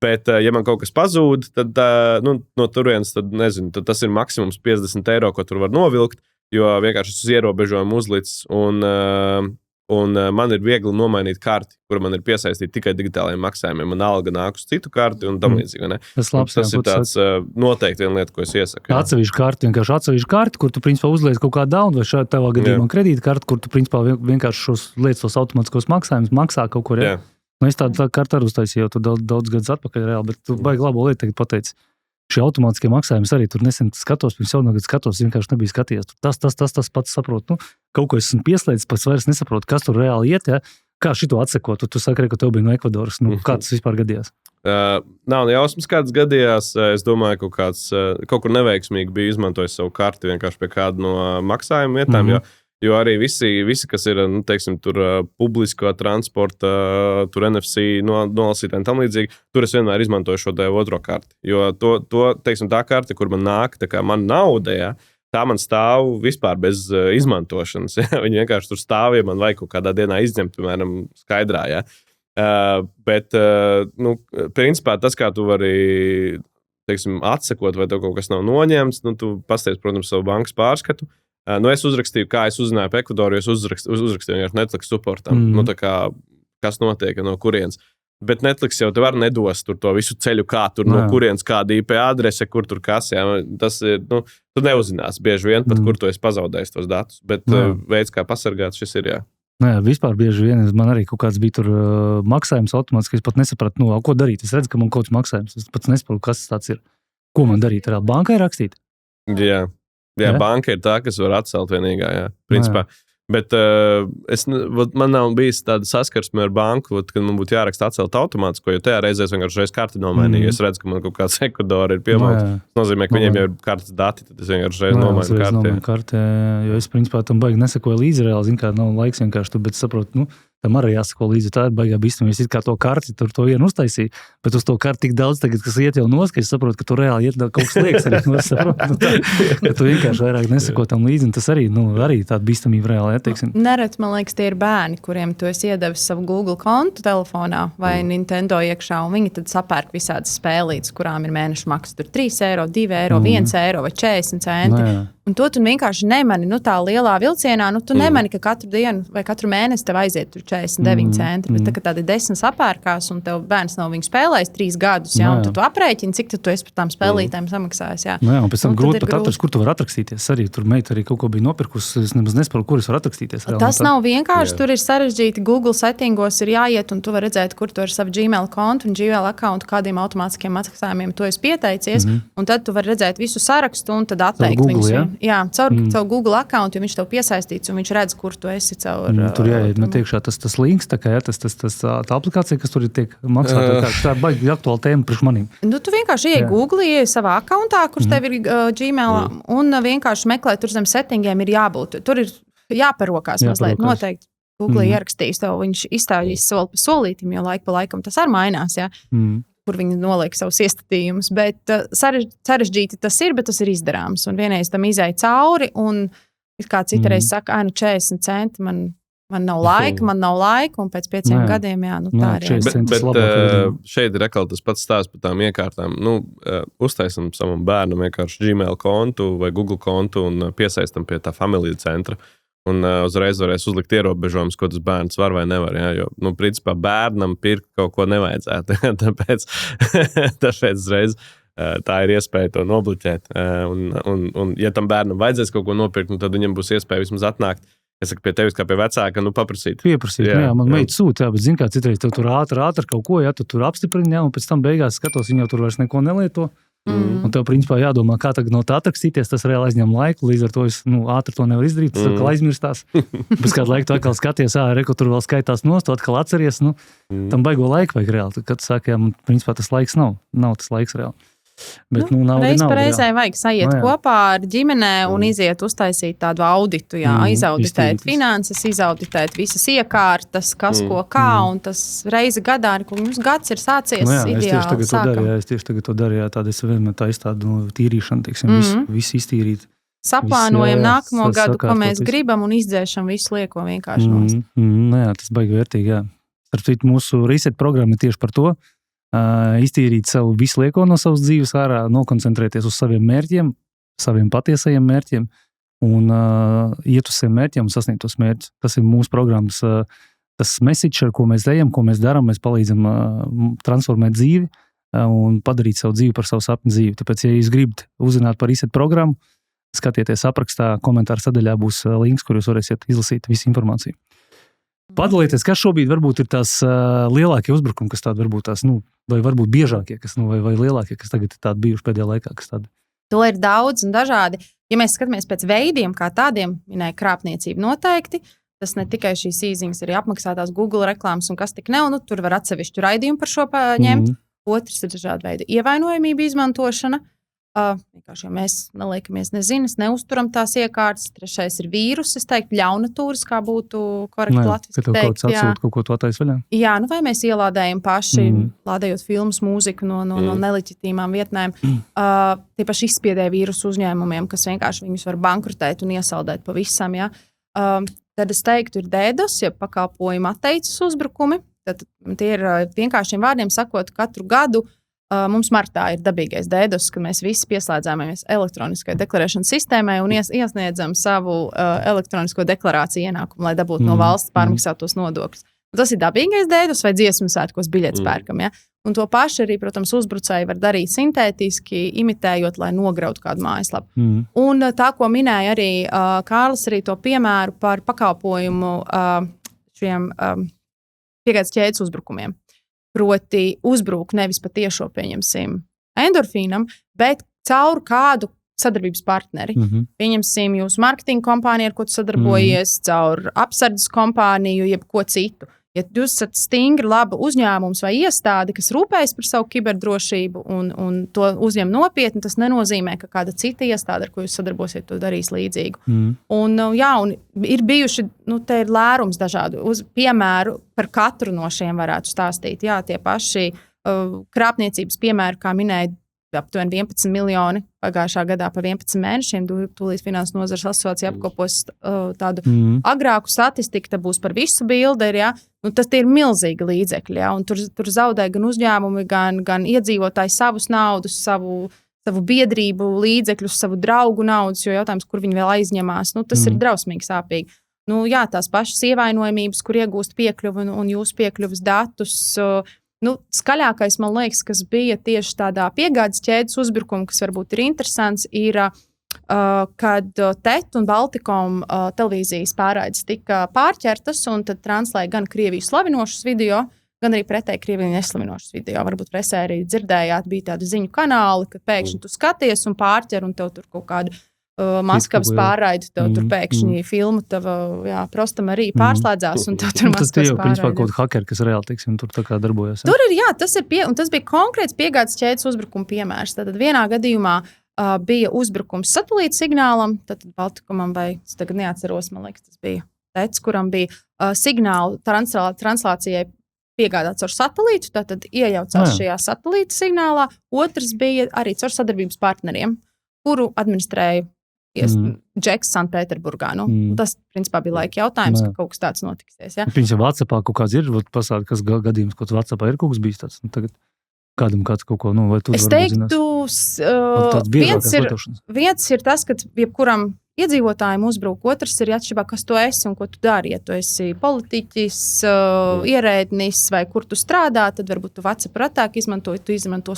Bet, ja man kaut kas pazūd, tad no turienes, tad nezinu, tad tas ir maksimums 50 eiro, ko tur var novilkt, jo vienkārši es uz ierobežojumu uzlicis un man ir viegli nomainīt karti, kur man ir piesaistīta tikai digitālajiem maksājumiem. Man alga nāk uz citu karti un tam līdzīgi. Tas ir tāds noteikti viena lieta, ko es iesaku. Atsevišķu karti, kur tu principā uzliec kaut kādu naudu, vai šādā tavā gadījumā kredītkarti, kur tu principā vienkārši šos lietas, tos automātiskos maksājumus maksā kaut kur. Ja? Es tādu kartu arī uztaisīju jau daudz gadus atpakaļ reāli, bet tu baigi labo lietu tagad pateici. Šie automātiskie maksājumi arī tur nesen skatos, pirms jau no gadu skatos, vienkārši nebija skatījies. Tas pats saprot, kaut ko esmu pieslēdzis, pats vairs nesaprotu, kas tur reāli iet, ja? Kā šito atsekot, tu saki, ka tev bija no Ekvadoras, kā tas vispār gadījās? Nav jausmas, kāds gadījās, es domāju, kaut kur neveiksmīgi bija izmantojis savu karti vienkārši pie kādu no maksājumu vietām, jo arī visi kas ir, teiksim, tur publisko transporta, tur NFC nolasītāji un tam līdzīgi, tur es vienmēr izmantoju šo otro karti. Jo teiksim, tā karte, kur man nāk, tā kā man nauda, ja, tā man stāv vispār bez izmantošanas. Ja. Viņi vienkārši tur stāv, ja man vajag kaut kādā dienā izņemt, piemēram, skaidrā. Ja. Bet, principā tas, kā tu vari, teiksim, atsekot, vai tev kaut kas nav noņemts, tu pasties, protams, savu bankas pārskatu. Es uzrakstīju, kā es uzzināju par Ekvadoru, jo es uzrakstīju vienkārši Netflix supportam. Tā kā, kas notiek, no kurienes. Bet Netflix jau te var nedos tur to visu ceļu, kā tur no kurienes, kāda IP adrese, kur tur kas. Jā. Tas ir, tu neuzzināsi bieži vien pat, kur tu esi pazaudējis tos datus. Bet veids, kā pasargāt, šis ir, jā. Nē, vispār bieži vien man arī kaut kāds bija tur maksājums automātiski, es pat nesapratu, ko darīt. Es redzu, ka man kaut kāds maksājums, es pats nesaprotu, kas tas ir. Ko man darīt? Ar bankai rakstīt? Jā, banka ir tā, kas var atcelt vienīgā, jā, principā. Bet man nav bijis tāda saskarsme ar banku, kad man būtu jāraksta atcelt automātisko, jo tajā reizē es vienkārši karti nomainīju. Es redzu, ka man kaut kāds Ekvadora ir piemalts. Tas nozīmē, ka viņiem jau ir kartes dati, tad es vienkārši nomainu karti. Jo es, principā, tam baigi nesakoju līdzi reāli, zinu, kā nav laiks vienkārši, bet saprotu, tam arī jāsako līdzi, tā ir baigā bīstama. Es it kā to karti tur to vienu uztaisīju, bet uz to karti tik daudz tagad, kas iet jau nos, ka es saprotu, ka tu reāli iet kaut kas liekas arī nos, ka tu vienkārši vairāk nesako tam līdzi, un tas arī tāda bīstamība reāli, teiksim. Nereti, man liekas, tie ir bērni, kuriem tu esi iedevis savu Google kontu telefonā vai Nintendo iekšā, un viņi tad sapērk visādas spēlītes, kurām ir mēneša maksa tur 3 eiro, 2 eiro, 1 eiro vai 40 centi. Un to tu vienkārši nemani, tā lielā vilcienā, tu nemani, ka katru dienu vai katru mēnesi tev aiziet tur 49 centi, bet tā, tādi 10 sapērkās, un tev bērns nav viņu spēlējis 3 gadus, un tu aprēķini, cik tu esi par tām spēlītēm samaksājis. Un pēc tam grūti pat atrast, kur tu var atrakstīties. Arī tur meita arī kaut ko bija nopirkusi, es nemaz nesaprotu, kur es varu atrakstīties. Tas nav vienkārši, tur ir sarežģīti, Google settingos ir jāiet, un tu vari redzēt, kur tu ar savu Gmail kontu un Gmail accountu, kādiem automātiskiem maksājumiem tu esi pieteicies, un tad tu vari redzēt visu sarakstu un tad atteikt viņus. caur Google accountu, jo viņš tev piesaistīts un viņš redz, kur tu esi caur. Tur jāiet tiekšā tas links, tā kā tā aplikācija, kas tur tiek maksāta. Tā ir baigi aktuāla tēma priekš manīm. Tu vienkārši ieej Google, ieej savā accountā, kurš tev ir Gmailā, un vienkārši meklē, tur zem settingiem ir jābūt. Tur ir jāparokās mazliet noteikti. Google ierakstīs tev, viņš izstāstīs soli pa solītim, jo laika pa laikam tas arī mainās, kur viņi noliek savus iestatījumus. Bet sarežģīti tas ir, bet tas ir izdarāms. Un vienreiz tam izēja cauri, un kā citreiz saka, 40 centi, man nav laika, un pēc 5 gadiem, tā ir. Bet šeit ir atkal tas pats stāsts par tām iekārtām. Uztaisam savam bērnam vienkārši Gmail kontu vai Google kontu un piesaistam pie tā familiju centra. Un uzreiz varēs uzlikt ierobežojumus, ko tas bērns var vai nevar. Ja? Jo, principā bērnam pirkt kaut ko nevajadzētu. Tāpēc uzreiz tā ir iespēja to nobloķēt. Un ja tam bērnam vajadzēs kaut ko nopirkt, tad viņam būs iespēja vismaz atnākt. Es saku pie tevis kā pie vecāka, paprasīt. Pieprasīt, man meita sūta, bet zin kā citreiz tev tur ātri kaut ko, tu tur apstiprini, un pēc tam beigās skatos, viņa jau tur vairs neko nelieto. Un tev, principā, jādomā, kā tagad no tā atrakstīties, tas reāli aizņem laiku, līdz ar to es ātri to nevaru izdarīt, tas atkal aizmirstās. Pēc kādu laiku tu atkal skaties, ko tur vēl skaitās nost, tu atkal atceries, tam baigo laiku vajag reāli. Kad saka, principā tas laiks nav tas laiks reāli. Bet, reiz par reizē vajag sajiet kopā ar ģimenē un iziet uztaisīt tādu auditu, izauditēt finanses, izauditēt visas iekārtas, kas ko kā, un tas reizi gadā, kur mums gads ir sācies ideāli sākam. Es tieši tagad to darīju, tāda es vienmēr tā iztādu tīrīšanu, teiksim, visu iztīrīt. Saplānojam nākamo gadu, ko mēs gribam, un izdzēšam visu lieko vienkārši nost. Tas baigi vērtīgi, jā. Starp citu, mūsu reset programma ir tieši par to, iztīrīt savu visu lieko no savas dzīves ārā, nokoncentrēties uz saviem mērķiem, saviem patiesajiem mērķiem un iet uz saviem mērķiem un sasniegt tos mērķus. Tas ir mūsu programmas, tas message, ar ko mēs ejam, ko mēs darām, mēs palīdzam transformēt dzīvi un padarīt savu dzīvi par savu sapņu dzīvi. Tāpēc, ja jūs gribat uzzināt par reset programmu, skatieties aprakstā, komentāru sadaļā būs links, kur jūs varēsiet izlasīt visu informāciju. Padalieties, kas šobrīd varbūt ir tās lielākie uzbrukumi, kas tādi varbūt tās, vai varbūt biežākie, kas, vai lielākie, kas tagad ir tādi bijuši pēdējā laikā, kas tādi? To ir daudz un dažādi. Ja mēs skatāmies pēc veidiem, kā tādiem, minēja krāpniecība noteikti, tas ne tikai šīs īziņas, arī apmaksātās Google reklāmas un kas tik ne, un tur var atsevišķu raidījumu par šo ņemt. Otrs ir dažādi veidi ievainojamība izmantošana. Vienkārši, ja mēs neliekamies nezinas, neuzturam tās iekārtas. Trešais ir vīrus, es teiktu, ļaunatūras, kā būtu korekti latviski teikt. Ka tev kaut atsūt, kaut ko tu atais vaļā? Jā, vai mēs ielādējam paši, lādējot filmas, mūziku no neleģitīmām vietnēm. Tie paši izspiedēja vīrusu uzņēmumiem, kas vienkārši viņus var bankrutēt un iesaldēt pavisam. Ja? Tad es teiktu, ir DDoS, ja pakalpojuma atteicis uzbrukumi. Tad tie ir vienkāršiem vārdiem sakot, katru gadu mums martā ir dabīgais DDoS, kad mēs visi pieslēdzāmies elektroniskai deklarēšanas sistēmai un iesniedzam savu elektronisko deklarāciju ienākumu, lai dabūtu no valsts pārmaksātos nodokļus. Tas ir dabīgais DDoS vai dziesmu svētkos biļetes pērkam. Ja? Un to pašu arī, protams, uzbrucēji var darīt sintētiski, imitējot, lai nograutu kādu mājaslapu. Un tā, ko minēja arī Kārlis, arī to piemēru par pakalpojumu šiem piegādes ķēdes uzbrukumiem. Proti uzbruk nevis patiešo, pieņemsim, endorfīnam, bet caur kādu sadarbības partneri. Pieņemsim jūsu marketinga kompāniju, ar ko tu sadarbojies, caur apsardzes kompāniju, jeb ko citu. Ja jūs esat stingri laba uzņēmums vai iestāde, kas rūpējas par savu kiberdrošību un to uzņem nopietni, tas nenozīmē, ka kāda cita iestāde, ar ko jūs sadarbosiet, to darīs līdzīgu. Un ir bijuši, te ir lērums dažādu. Piemēru par katru no šiem varētu stāstīt. Jā, tie paši krāpniecības piemēri, kā minēja, aptuveni 11 miljoni pagājušā gadā pa 11 mēnešiem. Tūlīt Finanses nozares asociācija apkopos tādu agrāku statistiku, tā būs par visu bildi. Ja? Tas ir milzīgi līdzekļi. Ja? Un tur zaudē gan uzņēmumi, gan iedzīvotāji savus naudus, savu biedrību līdzekļus, savu draugu naudus, jo jautājums, kur viņi vēl aizņemās, tas ir drausmīgi sāpīgi. Tās pašas ievainojamības, kur iegūst piekļuvi un jūsu piekļuvis datus. Skaļākais, man liekas, kas bija tieši tādā piegādes ķēdes uzbrukuma, kas varbūt ir interesants, ir, kad TET un Baltikom televīzijas pārraides tika pārķertas un tad translēja gan Krieviju slavinošus video, gan arī pretēji Krieviju neslavinošus video. Varbūt presē arī dzirdējāt, bija tādi ziņu kanāli, kad pēkšņi tu skaties un pārķer un tev tur kaut kādu Maskavas pārraidi, tev tur pēkšņi filmu, tev prostam arī pārslēdzās, un tev tur Maskavas pārraidi. Tas jau, principā, kaut kāda hakeri, kas reāli, teiksim, tur tā kā darbojas. Tur ir, un tas bija konkrēts piegādes ķēdes uzbrukuma piemērs. Tātad vienā gadījumā bija uzbrukums satelīta signālam, tad Baltikumam, vai es tagad neatceros, man liekas, tas bija tec, kuram bija signālu translācijai piegādāts ar satelītu, tātad iejaucās šajā satelīta signālā. Otrs bija arī caur sadarbības partneriem, kuru administrēja Džeks Sanktpēterburgā. Tas, principā, bija laika jautājums, ka kaut kas tāds notiksies. Ja? Viņš jau WhatsAppā kaut kāds ir, pasādi, kas gadījums, kaut WhatsAppā ir kaut kas bijis tāds. Tagad kādam kāds kaut ko, vai tu es teiktu, viens ir tas, ka jebkuram iedzīvotājiem uzbruk, otrs ir atšķirībā, kas tu esi un ko tu dari. Ja tu esi politiķis, ierēdnis vai kur tu strādā, tad varbūt tu WhatsApp ratāk izmanto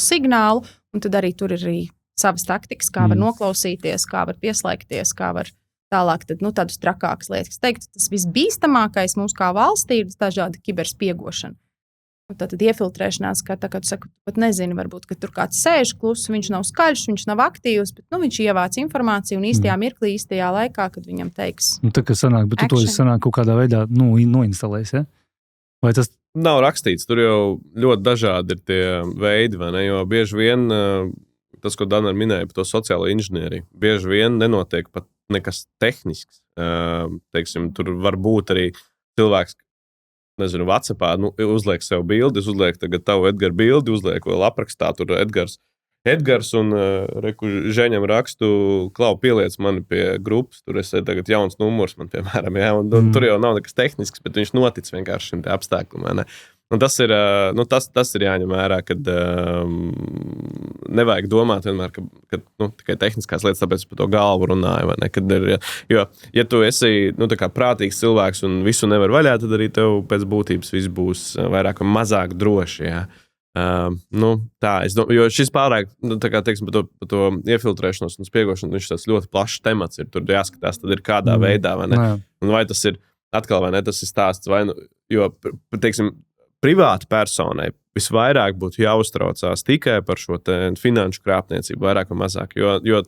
signālu, un tad arī tur ir arī savas taktikas, kā var noklausīties, kā var pieslēgties, kā var tālāk tādas trakākas lietas. Es teiktu, tas visbīstamākais mums kā valstī ir dažādi kiberspiegošana. Tātad iefiltrēšanās, kā tu saki, pat nezini, varbūt, ka tur kāds sēž klusu, viņš nav skaļš, viņš nav aktīvs, bet viņš ievāc informāciju un īstajā mirklī, īstajā laikā, kad viņam teiks. Tā kā sanāk, bet tu to sanāk kaut kādā veidā noinstalēs, ja? Vai tas nav rakstīts, tur jau ļoti dažādi ir tie veidi, vai ne, jo bieži vien tas, ko Dana minēja par to sociālo inženieriju, bieži vien nenotiek pat nekas tehnisks. Teiksim, tur var būt arī cilvēks, nezinu, WhatsAppā uzliek sev bildi, uzliek tagad tavu Edgaru bildi, uzliek vēl aprakstā tur Edgars un Žeņam rakstu, Klau, pieliec mani pie grupas, tur es tagad jauns numurs man, piemēram, ja, un tur jau nav nekas tehnisks, bet viņš notic vienkārši šim te apstākļam, vai ne? Un tas ir jāņem vērā, kad nevajag domāt vienmēr, ka tikai tehniskās lietas, tāpēc par to galvu runāju, vai ne? Kad jo, ja tu esi tā kā prātīgs cilvēks un visu nevar vaļā, tad arī tev pēc būtības viss būs vairāk un mazāk droši, jā. Jo šis pārāk, tā kā, teiksim, par to iefiltrēšanos un spiegošanu, viņš tāds ļoti plašs temats ir, tur jāskatās, tad ir kādā veidā, vai ne? Un vai tas ir, atkal, vai ne, tas ir stāsts, vai, jo, teiksim, privāta personai visvairāk būtu jāuztraucās tikai par šo finanšu krāpniecību, vairāk un mazāk, jo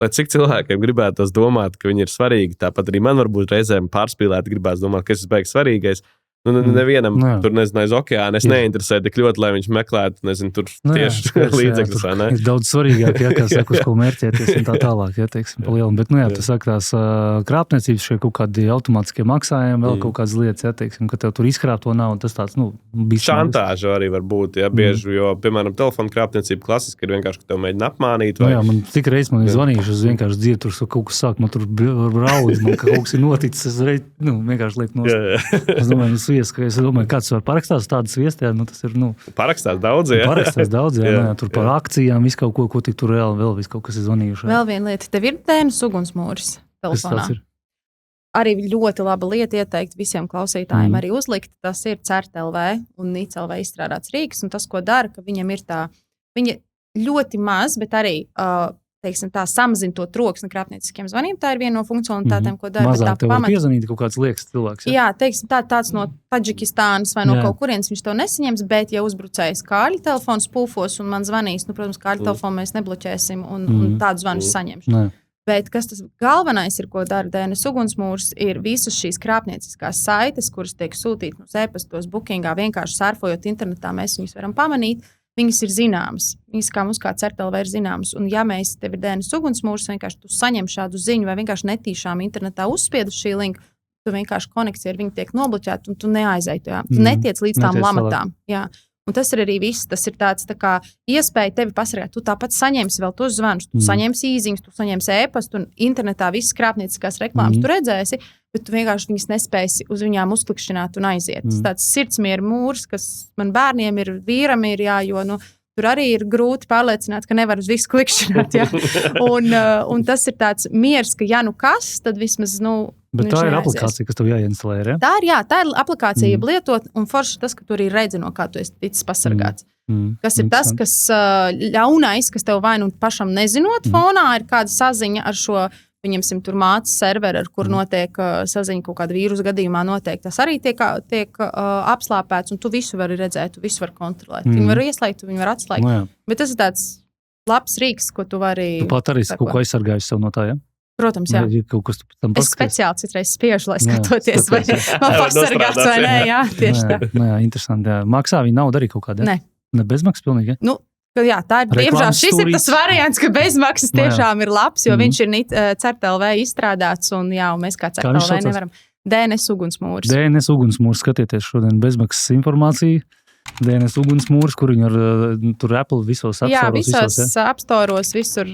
lai cik cilvēkiem gribētos domāt, ka viņi ir svarīgi, tāpat arī man varbūt reizēm pārspīlēt gribēs domāt, ka es esmu beigas svarīgais. Nevienam tur, nezinu, aiz okeāna es neinteresēju tik ļoti, lai viņš meklētu, nezinu, tur tieši līdzekļus, vai ne? Ir daudz svarīgāk, kā saka, uz ko mērķēties un tā tālāk, teiksim, pa lielu. Bet, tu saki tās krāpniecības, šie kaut kādi automātiskie maksājumi, vēl kaut kādas lietas, teiksim, ka tev tur izkrāp to nav, un tas tāds, šantāža arī var būt, bieži, jo, piemēram, telefona krāpniecība klasiski ir vienkārši, ka tev mēģina apmānīt. Vai... man tik reiz man ir zvanījuši, es vienkārši dzirdu, tur kaut kas sāk, man tur raudz, man kaut kas ir noticis, es vienkārši liek nost. Es domāju, kāds var parakstās tādas viestē, tas ir, Parakstās daudz, jā. Parakstās daudz, jā. Tur par akcijām, visu kaut ko tik tur reāli vēl visu kaut kas ir zvanījuši. Vēl viena lieta, tev ir dēnas ugunsmūris telefonā. Arī ļoti laba lieta ieteikt visiem klausītājiem arī uzlikt, tas ir CERT.LV un NIC.LV izstrādāts rīks, un tas, ko dara, ka viņam ir viņa ļoti maz, bet arī, teiksim, tā samazina to troksni krāpnieciskiem zvaniem. Tā ir viena no funkcionalitātēm, ko dara. Mazāk tev var piezvanīt kaut kāds liekas cilvēks. Jā, teiksim, tāds no Taģikistānas vai no kaut kurienes viņš to nesaņems, bet ja uzbrucējs kāļu telefons pūfos un man zvanīs, protams, kāļu telefonu mēs nebloķēsim un tādu zvanu saņemšu. Bet kas tas galvenais ir, ko dara DNS ugunsmūrs, ir visas šīs krāpnieciskās saites, kuras tiek sūtītas uz e-pastos, bookingā, vienkārši surfojot internetā, mēs viņus varam pamanīt. Viņas ir zināmas. Viņas kā mums kā CERT.LV ir zināmas. Un ja tev ir DNS ugunsmūrs, vienkārši tu saņem šādu ziņu vai vienkārši netīšām internetā uzspied uz šī linka, tu vienkārši konekcija ar viņu tiek nobloķēta un tu neaizēji tajā. Tu netiec līdz tām lamatām. Jā. Un tas ir arī viss. Tas ir tāds tā kā iespēja tevi pasargāt. Tu tāpat saņemsi vēl tos zvanus, tu saņemsi īziņas, tu saņemsi e-pastu un internetā visas krāpnieciskās reklāmas tu redzēsi, bet tu vienkārši viņas nespēsi uz viņām uzklikšķināt un aiziet. Tas tāds sirdsmiera mūrs, kas man bērniem ir, vīram ir, jā, jo, tur arī ir grūti pārliecināt, ka nevar uz visu klikšķināt, jā. Un tas ir tāds miers, ka ja kas, tad vismaz, Bet tā ir aplikācija, kas tev jāinstalē, ja? Tā ir aplikācija, lietot, un forši tas, ka tur ir redzi, no kā tu esi ticis pasargāts. Kas ir tas, kas ļaunais, kas tev vai pašam nezinot fonā, ir kāda saziņa ar šo, viņam tur mācas serveri, ar kur notiek saziņa kaut kāda vīrusu gadījumā notiek. Tas arī tiek apslāpēts, un tu visu vari redzēt, tu visu vari kontrolēt. Viņu var ieslēgt, viņu var atslēgt. Bet tas ir tāds labs rīks, ko tu vari. Tu pat arī kaut ko aizsargājusi sev no tā, ja? Protams, jā. Es speciāli citreiz spiežu, lai skatoties, vai man pasargāts vai nē, jā, tieši tā. Jā, interesanti, jā. Maksā viņa naudu arī kaut kādā? Nē. Ne bezmaksas pilnīgi, ja? Nu, jā, tā ir, diemžēl, šis ir tas variants, ka bezmaksas tiešām ir labs, jo viņš ir CERT.LV izstrādāts, un jā, un mēs kā CERT.LV nevaram. DNS ugunsmūris. DNS ugunsmūris, skatieties šodien bezmaksas informāciju. DNS ugunsmūris, kur viņi tur Apple visos apstoros. Jā, visos apstoros, visur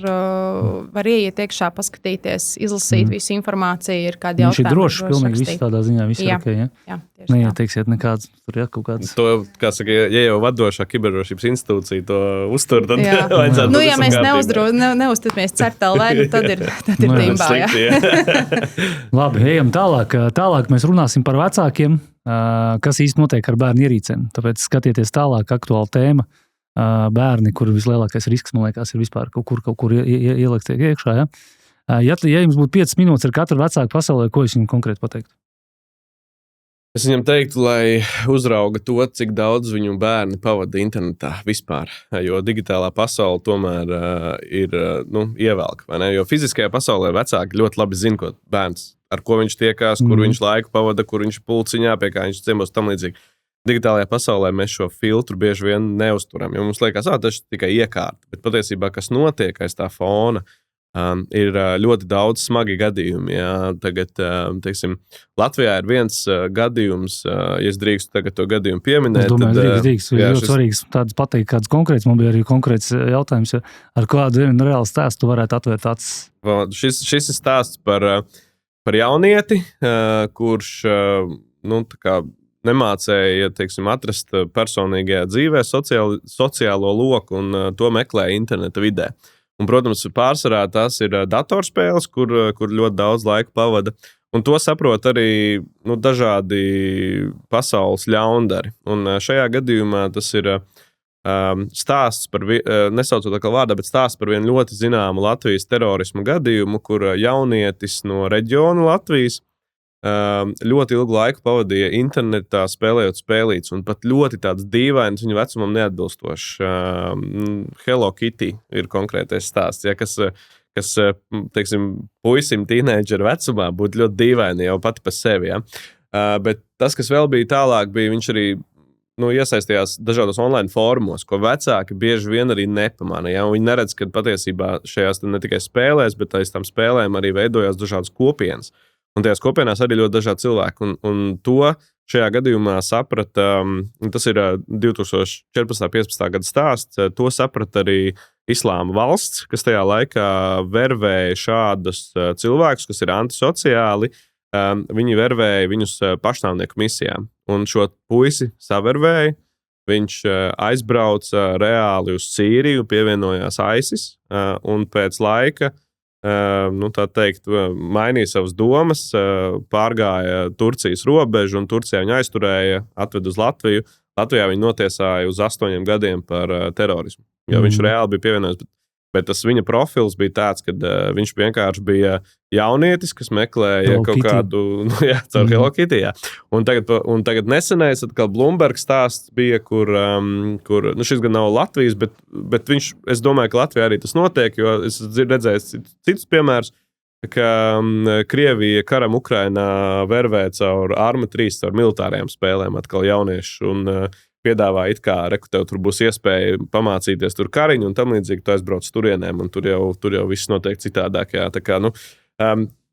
var ieiet iekšā, paskatīties, izlasīt visu informāciju, ir kādi jautājumi. Viņš ir drošs, pilnīgi viss tādā ziņā, viss ir ok, ja? Jā, tieši tā. Neieteiksiet nekāds, tur kaut kāds. To, kā saka, ja jau vadošā kiberdrošības institūcija to uztur, tad vajadzētu. Nu, ja mēs neuzticamies CERT.LV, tad ir timbā, jā. Labi, ejam tālāk. Tālāk mēs runāsim par vecākiem. Kas īsti notiek ar bērnu ierīcēm. Tāpēc skatieties tālāk, aktuāla tēma. Bērni, kur vislielākais risks, man liekas, ir vispār kaut kur ielikt iekšā. Ja? Ja jums būtu 5 minūtes ar katru vecāku pasaulē, ko es viņam konkrēti pateiktu? Es viņam teiktu, lai uzrauga to, cik daudz viņu bērni pavada internetā vispār. Jo digitālā pasaule tomēr ir ievelka. Jo fiziskajā pasaulē vecāki ļoti labi zina, ko bērns, ar ko viņš tiekās, kur viņš laiku pavada, kur viņš pulciņā, pie kā viņš ciemos tam līdzīgi. Digitālajā pasaulē mēs šo filtru bieži vien neuzturam, jo mums liekas, tas ir tikai iekārta. Bet patiesībā, kas notiek aiz tā fona, ir ļoti daudz smagi gadījumi. Jā. Tagad, teiksim, Latvijā ir viens gadījums, ja es drīkstu tagad to gadījumu pieminēt. Es domāju, drīkst. Ļoti svarīgs tāds pateikt, kāds konkrēts. Man bija arī konkrēts jautājums, ar kādu reālu stāstu varētu atvērt acis. Šis ir stāsts par jaunieti, kurš nemācēja, teiksim, atrast personīgajā dzīvē sociālo loku un to meklēja interneta vidē. Un, protams, pārsvarā tās ir datorspēles, kur ļoti daudz laika pavada. Un to saprot arī dažādi pasaules ļaundari. Un šajā gadījumā tas ir stāsts par, nesaucot atkal vārdā, bet stāsts par vienu ļoti zināmu Latvijas terorismu gadījumu, kur jaunietis no reģiona Latvijas ļoti ilgu laiku pavadīja internetā spēlējot spēlītes, un pat ļoti tāds dīvains viņu vecumam neatbilstošs. Hello Kitty ir konkrētais stāsts, ja, kas teiksim, puisim tīneidžeru vecumā būtu ļoti dīvaini jau pati par sevi. Ja. Bet tas, kas vēl bija tālāk, bija viņš arī iesaistījās dažādos online fórumos, ko vecāki bieži vien arī nepamana. Ja? Viņi neredz, ka patiesībā šajās ne tikai spēlēs, bet aiz tām spēlēm arī veidojās dažādas kopienas. Un tajās kopienās arī ļoti dažādi cilvēki. Un to šajā gadījumā saprata, tas ir 2014.15. gada stāsts, to saprata arī Islāma valsts, kas tajā laikā vervēja šādus cilvēkus, kas ir antisociāli. Viņi vervēja viņus pašnāvnieku misijām. Un šo puisi savervēja, viņš aizbrauca reāli uz Sīriju, pievienojās ISIS, un pēc laika tā teikt, mainīja savas domas, pārgāja Turcijas robežu, un Turcijā viņu aizturēja, atved uz Latviju. Latvijā viņu notiesāja uz 8 gadiem par terorismu, jo viņš reāli bija pievienojies. Bet tas viņa profils bija tāds, ka viņš vienkārši bija jaunietis, kas meklēja Hello kaut Kitty. kādu, caur Hello Kitty, jā. Un tagad nesenais atkal Bloomberg stāsts bija, kur šis gan nav Latvijas, bet viņš, es domāju, ka Latvijā arī tas notiek, jo es redzēju citus piemērus, ka Krievija karam Ukrainā vervē caur Arma 3, caur militārajām spēlēm atkal jauniešu un piedāvā it kā, tev tur būs iespēja pamācīties tur kariņu un tam līdzīgi, tu aizbrauc turienēm un tur jau viss notiek citādāk. Jā. Tā kā,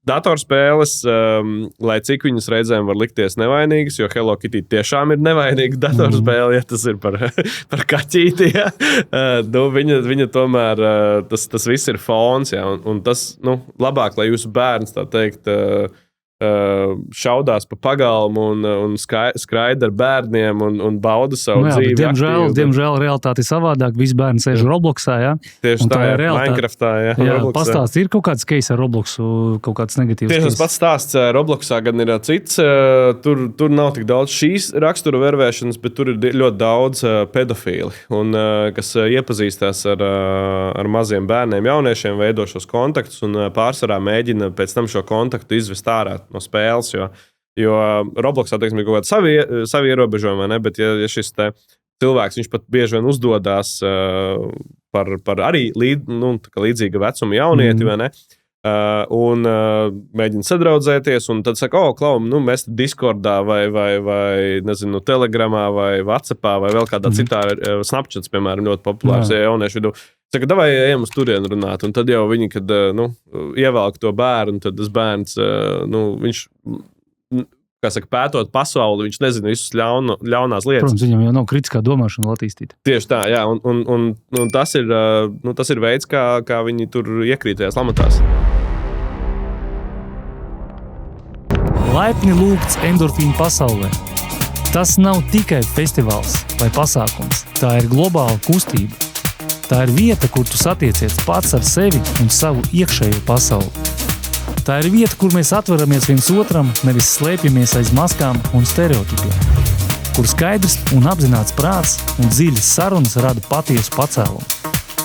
datorspēles, lai cik viņas reizēm var likties nevainīgas, jo Hello Kitty tiešām ir nevainīga datorspēle, ja tas ir par kaķīti. Ja. Viņa tomēr, tas viss ir fons, ja, un tas, labāk, lai jūsu bērns, tā teikt, šaudās pa pagalmu un skraida ar bērniem un bauda savu dzīvi. Diemžēl realitāte ir savādāk. Visi bērni sēž Robloxā, ja? Tieši tā, Minecraftā, ja. Jā, pastāst, ir kaut kāds case ar Robloxu, kaut kāds negatīvs. Tieši tas pats stāsts Robloxā gan ir cits. Tur nav tik daudz šīs rakstura vervēšanas, bet tur ir ļoti daudz pedofīli, un kas iepazīstās ar maziem bērniem, jauniešiem, veido šos kontaktus un pārsvarā mēģina pēc tam šo kontaktu izvest ārā no spēles, jo Robloxā, teiksim, ir kaut kāda savi ierobežojumi, ne? Bet ja šis cilvēks, viņš pat bieži vien uzdodās par arī līdzīga vecuma jaunieti, vai ne? Un mēģina sadraudzēties, un tad saka, Klau, mēs Discordā vai nezinu, Telegramā vai WhatsAppā vai vēl kādā citā Snapchats, piemēram, ļoti populārs jauniešu vidū. Saka, davai ejam uz turienu runāt, un tad jau viņi, kad ievelk to bērnu, tad tas bērns, viņš, kā saka, pētot pasauli, viņš nezina visus ļaunās lietas. Protams, viņam jau nav kritiskā domāšana vēl attīstīta. Tieši tā, jā, un tas ir veids, kā viņi tur iekrīt tajās lamatās. Laipni lūgts endorfīnu pasaulē. Tas nav tikai festivāls vai pasākums, tā ir globāla kustība. Tā ir vieta, kur tu satiecies pats ar sevi un savu iekšējo pasauli. Tā ir vieta, kur mēs atveramies viens otram, nevis slēpjamies aiz maskām un stereotipiem. Kur skaidrs un apzināts prāts un dziļas sarunas rada patiesu pacēlumu.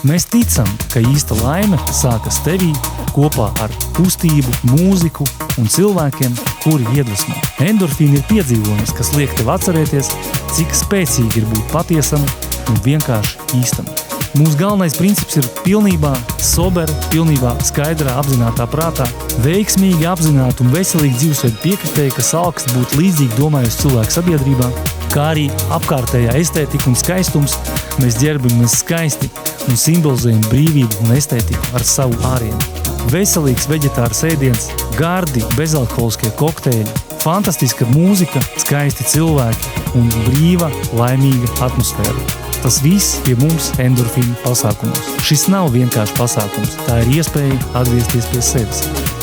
Mēs ticam, ka īsta laime sākas tevī kopā ar kustību, mūziku un cilvēkiem, kuri iedvesmo. Endorfīni ir piedzīvojums, kas liek tev atcerēties, cik spēcīgi ir būt patiesam un vienkārši īstam. Mūsu galvenais princips ir pilnībā sobera, pilnībā skaidrā, apzinātā prātā, veiksmīgi apzināta un veselīgi dzīvesveida piekritēja, kas augsts būt līdzīgi domājus cilvēku sabiedrībā, kā arī apkārtējā estētika un skaistums. Mēs ģērbamies skaisti un simbolizējam brīvību un estētiku ar savu ārienu. Veselīgs veģetārs ēdiens, gardi, bezalkoholiskie kokteļi, fantastiska mūzika, skaisti cilvēki un brīva, laimīga atmosfēra. Tas viss pie mums endorfīnu pasākumos. Šis nav vienkārši pasākums, tā ir iespēja atgriezties pie sevis,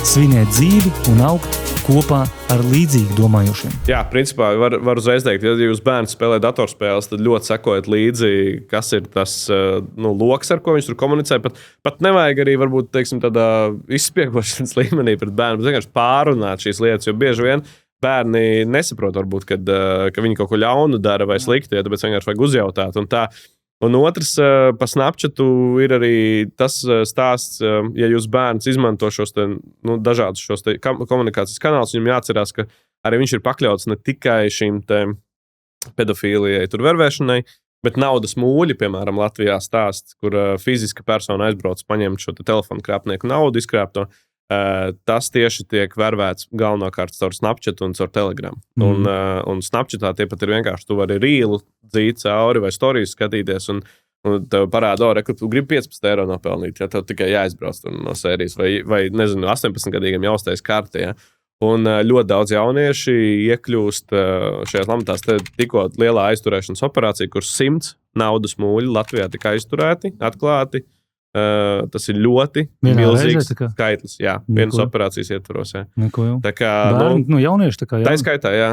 svinēt dzīvi un augt kopā ar līdzīgi domājošiem. Jā, principā var uzreiz teikt, ja jūs bērns spēlē datorspēles, tad ļoti sekojat līdzi, kas ir tas loks, ar ko viņš tur komunicē. Pat nevajag arī varbūt, teiksim, tādā izspiegošanas līmenī pret bērnu, bet vienkārši pārunāt šīs lietas, jo bieži vien bērni nesaprot, varbūt, ka viņi kaut ko ļaunu dara vai slikti, ja tāpēc vienkārši vajag uzjautāt. Un otrs, pa Snapchatu ir arī tas stāsts, ja jūs bērns izmanto šos dažādus šos komunikācijas kanālus, viņam jāatcerās, ka arī viņš ir pakļauts ne tikai šīm pedofīlijai, tur vervēšanai, bet naudas mūļi, piemēram, Latvijā stāsts, kur fiziska persona aizbrauc paņemt šo telefonu krāpnieku naudu izkrāpto. Tas tieši tiek vervēts galvenokārt caur Snapchatu un caur Telegram. Un Snapchatā tie pat ir vienkārši, tu vari rīlu dzīt cauri vai storijas skatīties, un tev parāda, ka tu gribi 15 eiro nopelnīt, ja tev tikai jāizbrauc no sērijas, vai nezinu, 18-gadīgam jāuztais karti. Ja? Un ļoti daudz jaunieši iekļūst šajās lamatās. Tikko lielā aizturēšanas operācija, kur 100 naudas mūļi Latvijā tika aizturēti, atklāti. Tas ir ļoti milzīgs skaitlis. Jā, vienas operācijas ietvaros. Tā kā bērni, jaunieši tā kā. Tā skaitā, jā.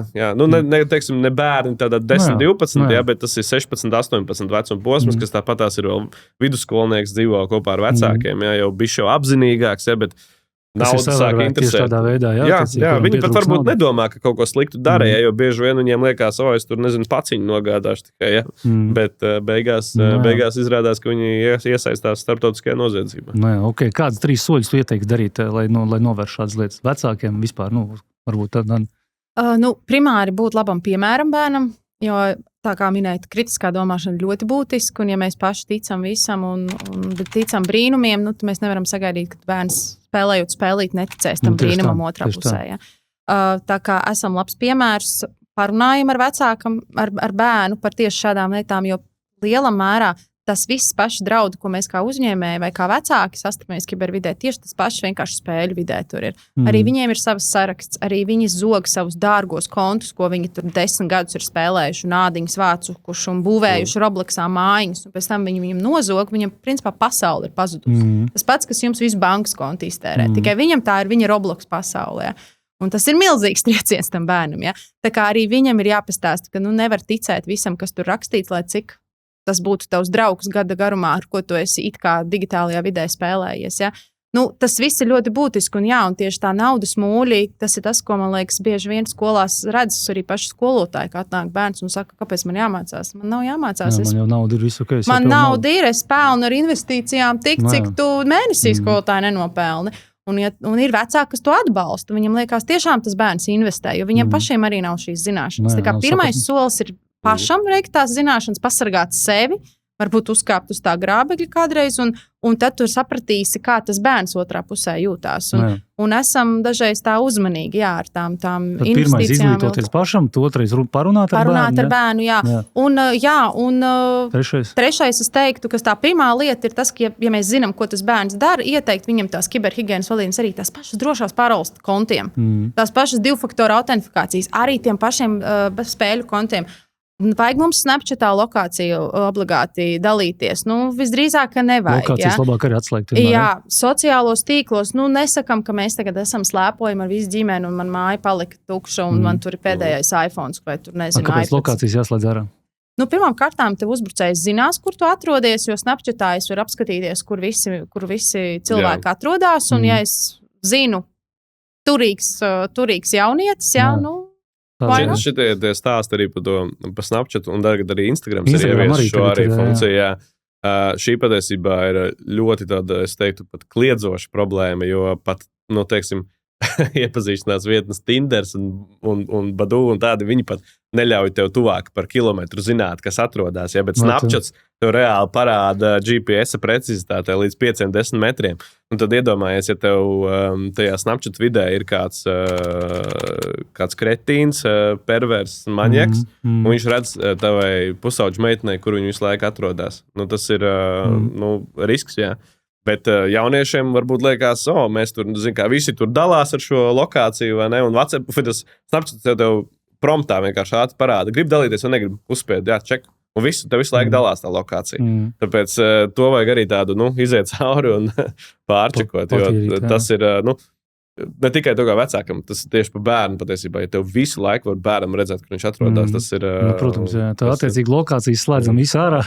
Teiksim, ne bērni tādā 10, 12, jā, bet tas ir 16, 18 vecuma posms, kas tāpatās ir vēl vidusskolnieks dzīvo kopā ar vecākiem, jā, jau bišķi apzinīgāks, jā, bet nauda sāk interesēt. Tādā veidā, jā, viņi pat varbūt nedomā, ka kaut ko sliktu dara, jo bieži vien viņiem liekas, es tur nezinu, paciņu nogādāšu tikai, bet beigās izrādās, ka viņi iesaistās starptautiskajā noziedzībā. Okay. Kādas 3 soļus tu ieteiksi darīt, lai novērš šādas lietas vecākiem vispār? Varbūt tādā. Primāri būt labam piemēram bērnam, jo tā kā minēja, kritiskā domāšana ļoti būtiska, un ja mēs paši ticam visam un ticam brīnumiem, tad mēs nevaram sagaidīt, ka bērns spēlējot spēlīt neticēs tam brīnumam otrā pusē. Ja? Tā kā esam labs piemērs, parunājam ar vecākam, ar bērnu par tieši šādām lietām, jo lielā mērā tas viss paši draudi, ko mēs kā uzņēmēji vai kā vecāki sastapamies kibervidē, tieši tas pašs vienkārši spēļu vidē tur ir. Arī viņiem ir savas saraksts, arī viņi zog savus dārgos kontus, ko viņi tur 10 gadus ir spēlējuši, nādiņas vācukuši un būvējuši Robloxā mājiņas, un pēc tam viņi viņam nozog, viņam principā pasaule ir pazudusi. Tas pats, kas jums visu bankas kontu iztērē, tikai viņam tā ir viņa Roblox pasaulē. Un tas ir milzīgs trieciens tam bērnam. Ja? Tā kā arī viņam ir jāpastāsta, ka nevar ticēt visam, kas tur rakstīts, lai cik tas būtu tavs draugs gada garumā, ar ko tu esi it kā digitālajā vidē spēlējies. Ja? Tas viss ir ļoti būtiski, un tieši tā naudas mūļi, tas ir tas, ko, man liekas, bieži vien skolās redzas arī paši skolotāji, kā atnāk bērns un saka, kāpēc man jāmācās? Man nav jāmācās. Man jau nauda ir visu, ka man nauda ir, es pelnu ar investīcijām tik, cik tu mēnesī skolotāji nenopelni. Un ir vecāki, kas to atbalsta. Viņam liekas, tiešām tas bērns investē, jo viņiem pašiem arī nav šīs zināšanas. Tā kā pirmais solis ir pašam veikt tās zināšanas, pasargāt sevi varbūt uzkāpt uz tā grābekļa kādreiz, un tad tu sapratīsi, kā tas bērns otrā pusē jūtās. Un esam dažreiz tā uzmanīgi, jā, ar tām investīcijām. Pirmais izglītoties pašam, otrais parunāt ar bērnu. Jā. Un trešais, es teiktu, ka tā pirmā lieta ir tas, ka, ja mēs zinām, ko tas bērns dara, ieteikt viņam tās kiberhigienas vadlīnijas, arī tās pašas drošās paroles kontiem, tās pašas 2-faktoru autentifikācijas, arī tiem pašiem spēļu kontiem. Vajag mums Snapchatā lokāciju obligāti dalīties? Visdrīzāk, ka nevajag. Lokācijas labāk arī atslēgt. Jā, sociālos tīklos, nesakam, ka mēs tagad esam slēpojami ar visu ģimeni un man māja palika tukša un man tur ir pēdējais iPhones vai tur nezinu. Kāpēc lokācijas jāslēdz ārā? Pirmām kārtām tev uzbrucējs zinās, kur tu atrodies, jo Snapchatā es varu apskatīties, kur visi cilvēki atrodas. Un ja es zinu turīgs jaunietis, Šitie stāsti arī par Snapchat un tagad arī Instagram ir ievies šo arī funkciju. Šī patiesībā ir ļoti tāda, es teiktu, pat kliedzoša problēma, jo pat, teiksim, iepazīšanās vietnes Tinders un Badu un tādi, viņi pat neļauj tev tuvāk par kilometru zināt, kas atrodas. Ja? Bet Snapchats tev reāli parāda GPS precizitātē līdz 5-10 metriem. Un tad iedomājies, ja tev tajā Snapchat vidē ir kāds kretīns, pervers, maņaks, un viņš redz tavai pusauģu meitenei, kur viņa visu laiku atrodas. Tas ir risks, jā. Bet jauniešiem varbūt liekas, mēs tur, visi tur dalās ar šo lokāciju, vai ne? Un WhatsApp, tas Snapchat tev promptā vienkārši ātri parāda. Grib dalīties vai negrib uzspēd, ček. Un tev visu laiku dalās tā lokācija. Tāpēc to vajag arī tādu, iziet cauri un pārčekot, jo tas ir, ne tikai to kā vecākam, tas ir tieši par bērnu patiesībā. Ja tev visu laiku var bērnam redzēt, kur viņš atrodas, tas ir... protams, jā. Tā attiecīgi lokācijas slēdzam visu ārā.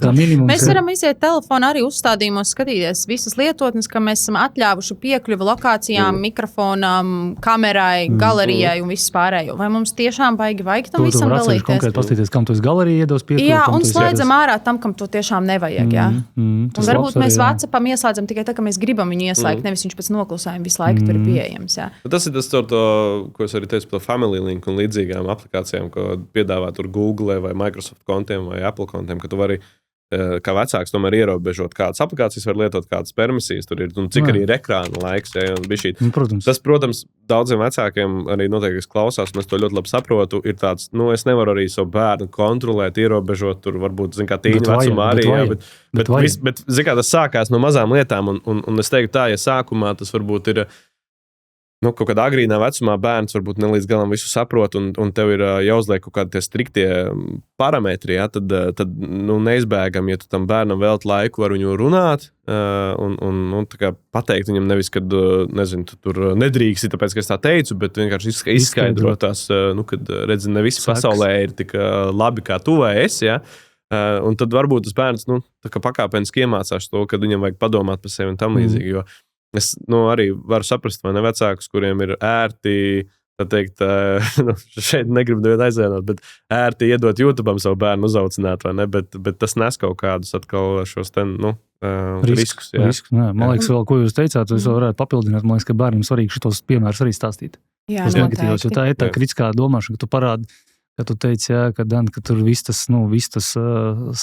Tā minimums. Mēs varam iziet telefonā arī uzstādījumos, skatīties visas lietotnes, ka mēs esam atļāvuši piekļuvi lokācijām, mikrofonām, kamerai, galerijai un viss pārējo. Vai mums tiešām vajag tam visam dalīties? Konkrēti pastīties, kam tu esi galerijā iedos piekļuvi. Jā, un slēdzam ārā tam, kam to tiešām nevajag. Un varbūt mēs WhatsAppam ieslēdzam tikai tā, ka mēs gribam viņu ieslēgt, nevis viņš pēc noklusējuma visu laiku tur ir pieejams. Jā. Tas ir tas, ko es arī teicu par Family Link un līdzīgām aplikācijām, ko piedāvā tur Google vai Microsoft kontiem vai Apple kontiem, ka tu vari kā vecāks tomēr ierobežot, kādas aplikācijas var lietot, kādas permisijas tur ir, un cik arī ir ekrāna laiks. Ja, tas, protams, daudziem vecākiem arī noteikti klausās, un es to ļoti labi saprotu, ir tāds, es nevaru arī savu bērnu kontrolēt, ierobežot, tur varbūt, tīņu vecumā arī, bet tas sākās no mazām lietām, un es teiktu tā, ja sākumā tas varbūt ir kaut kādā agrīnā vecumā bērns varbūt ne līdz galam visu saprot, un tev ir jāuzliek kaut kādi tie striktie parametri, ja, tad neizbēgam, ja tu tam bērnam velti laiku ar viņu runāt, un tā kā pateikt viņam nevis, kad, nezinu, tu tur nedrīksti, tāpēc, ka es tā teicu, bet vienkārši izskaidrot tās, kad, redzi, ne visi pasaulē ir tik labi, kā tu vai es, ja. Un tad varbūt tas bērns, tā kā pakāpeniski iemācās to, kad viņam vajag padomāt par sevi un tam līdzīgi, jo es arī varu saprast, vai ne vecākus, kuriem ir ērti, tā teikt, šeit negribu nevienu aizvainot, bet ērti iedot YouTube'am savu bērnu uzaucināt, vai ne, bet tas nes kaut kādus atkal šos riskus. Man liekas, vēl, ko jūs teicāt, es vēl varētu papildināt, man liekas, ka bērnam svarīgi šitos piemērus arī stāstīt. Jā, jo tā ir tā kritiskā domāšana, ka tu parādi, ka tu teici, jā, ka tur viss tas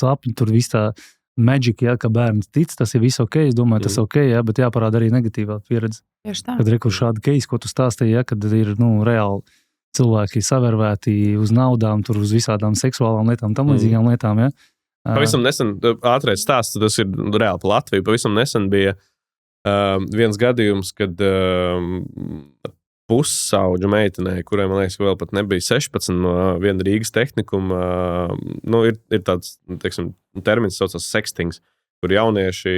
sapņi, tur viss tā magic, ja, ka bērns tic, tas ir viss ok, es domāju, tas ok, ja, bet jāparāda arī negatīvā pieredze. Kad rekur šādi case, ko tu stāstīji, ja, kad ir reāli cilvēki savērvēti uz naudām, tur uz visādām seksuālām lietām, tam līdzīgām lietām. Ja. Pavisam nesen, ātrais stāsts, tas ir reāli par Latviju, pavisam nesen bija viens gadījums, kad pussauģu meitenei, kurai, man liekas, vēl pat nebija 16 no viena Rīgas tehnikuma, ir tāds, teiksim, termins saucās sextings, kur jaunieši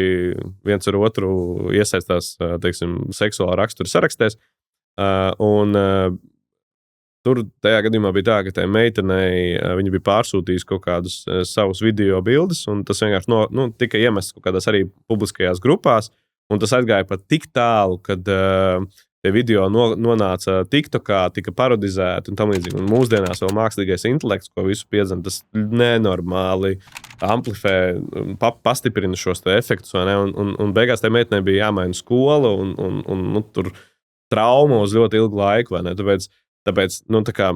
viens ar otru iesaistās, teiksim, seksuālā rakstura sarakstēs, un tur tajā gadījumā bija tā, ka tai meitenei viņa bija pārsūtījusi kaut kādus savus video bildes, un tas vienkārši tika iemests kaut kādās arī publiskajās grupās, un tas aizgāja pat tik tālu, kad video nonāca TikTokā, tika parodizēti un tam līdzīgi. Un mūsdienās vēl mākslīgais intelekts, ko visu piedzem, tas nenormāli amplifē, pastiprina šos efektus, vai ne? Un beigās tai meitenei bija jāmaina skola un tur trauma uz ļoti ilgu laiku, vai ne? Tāpēc tā kā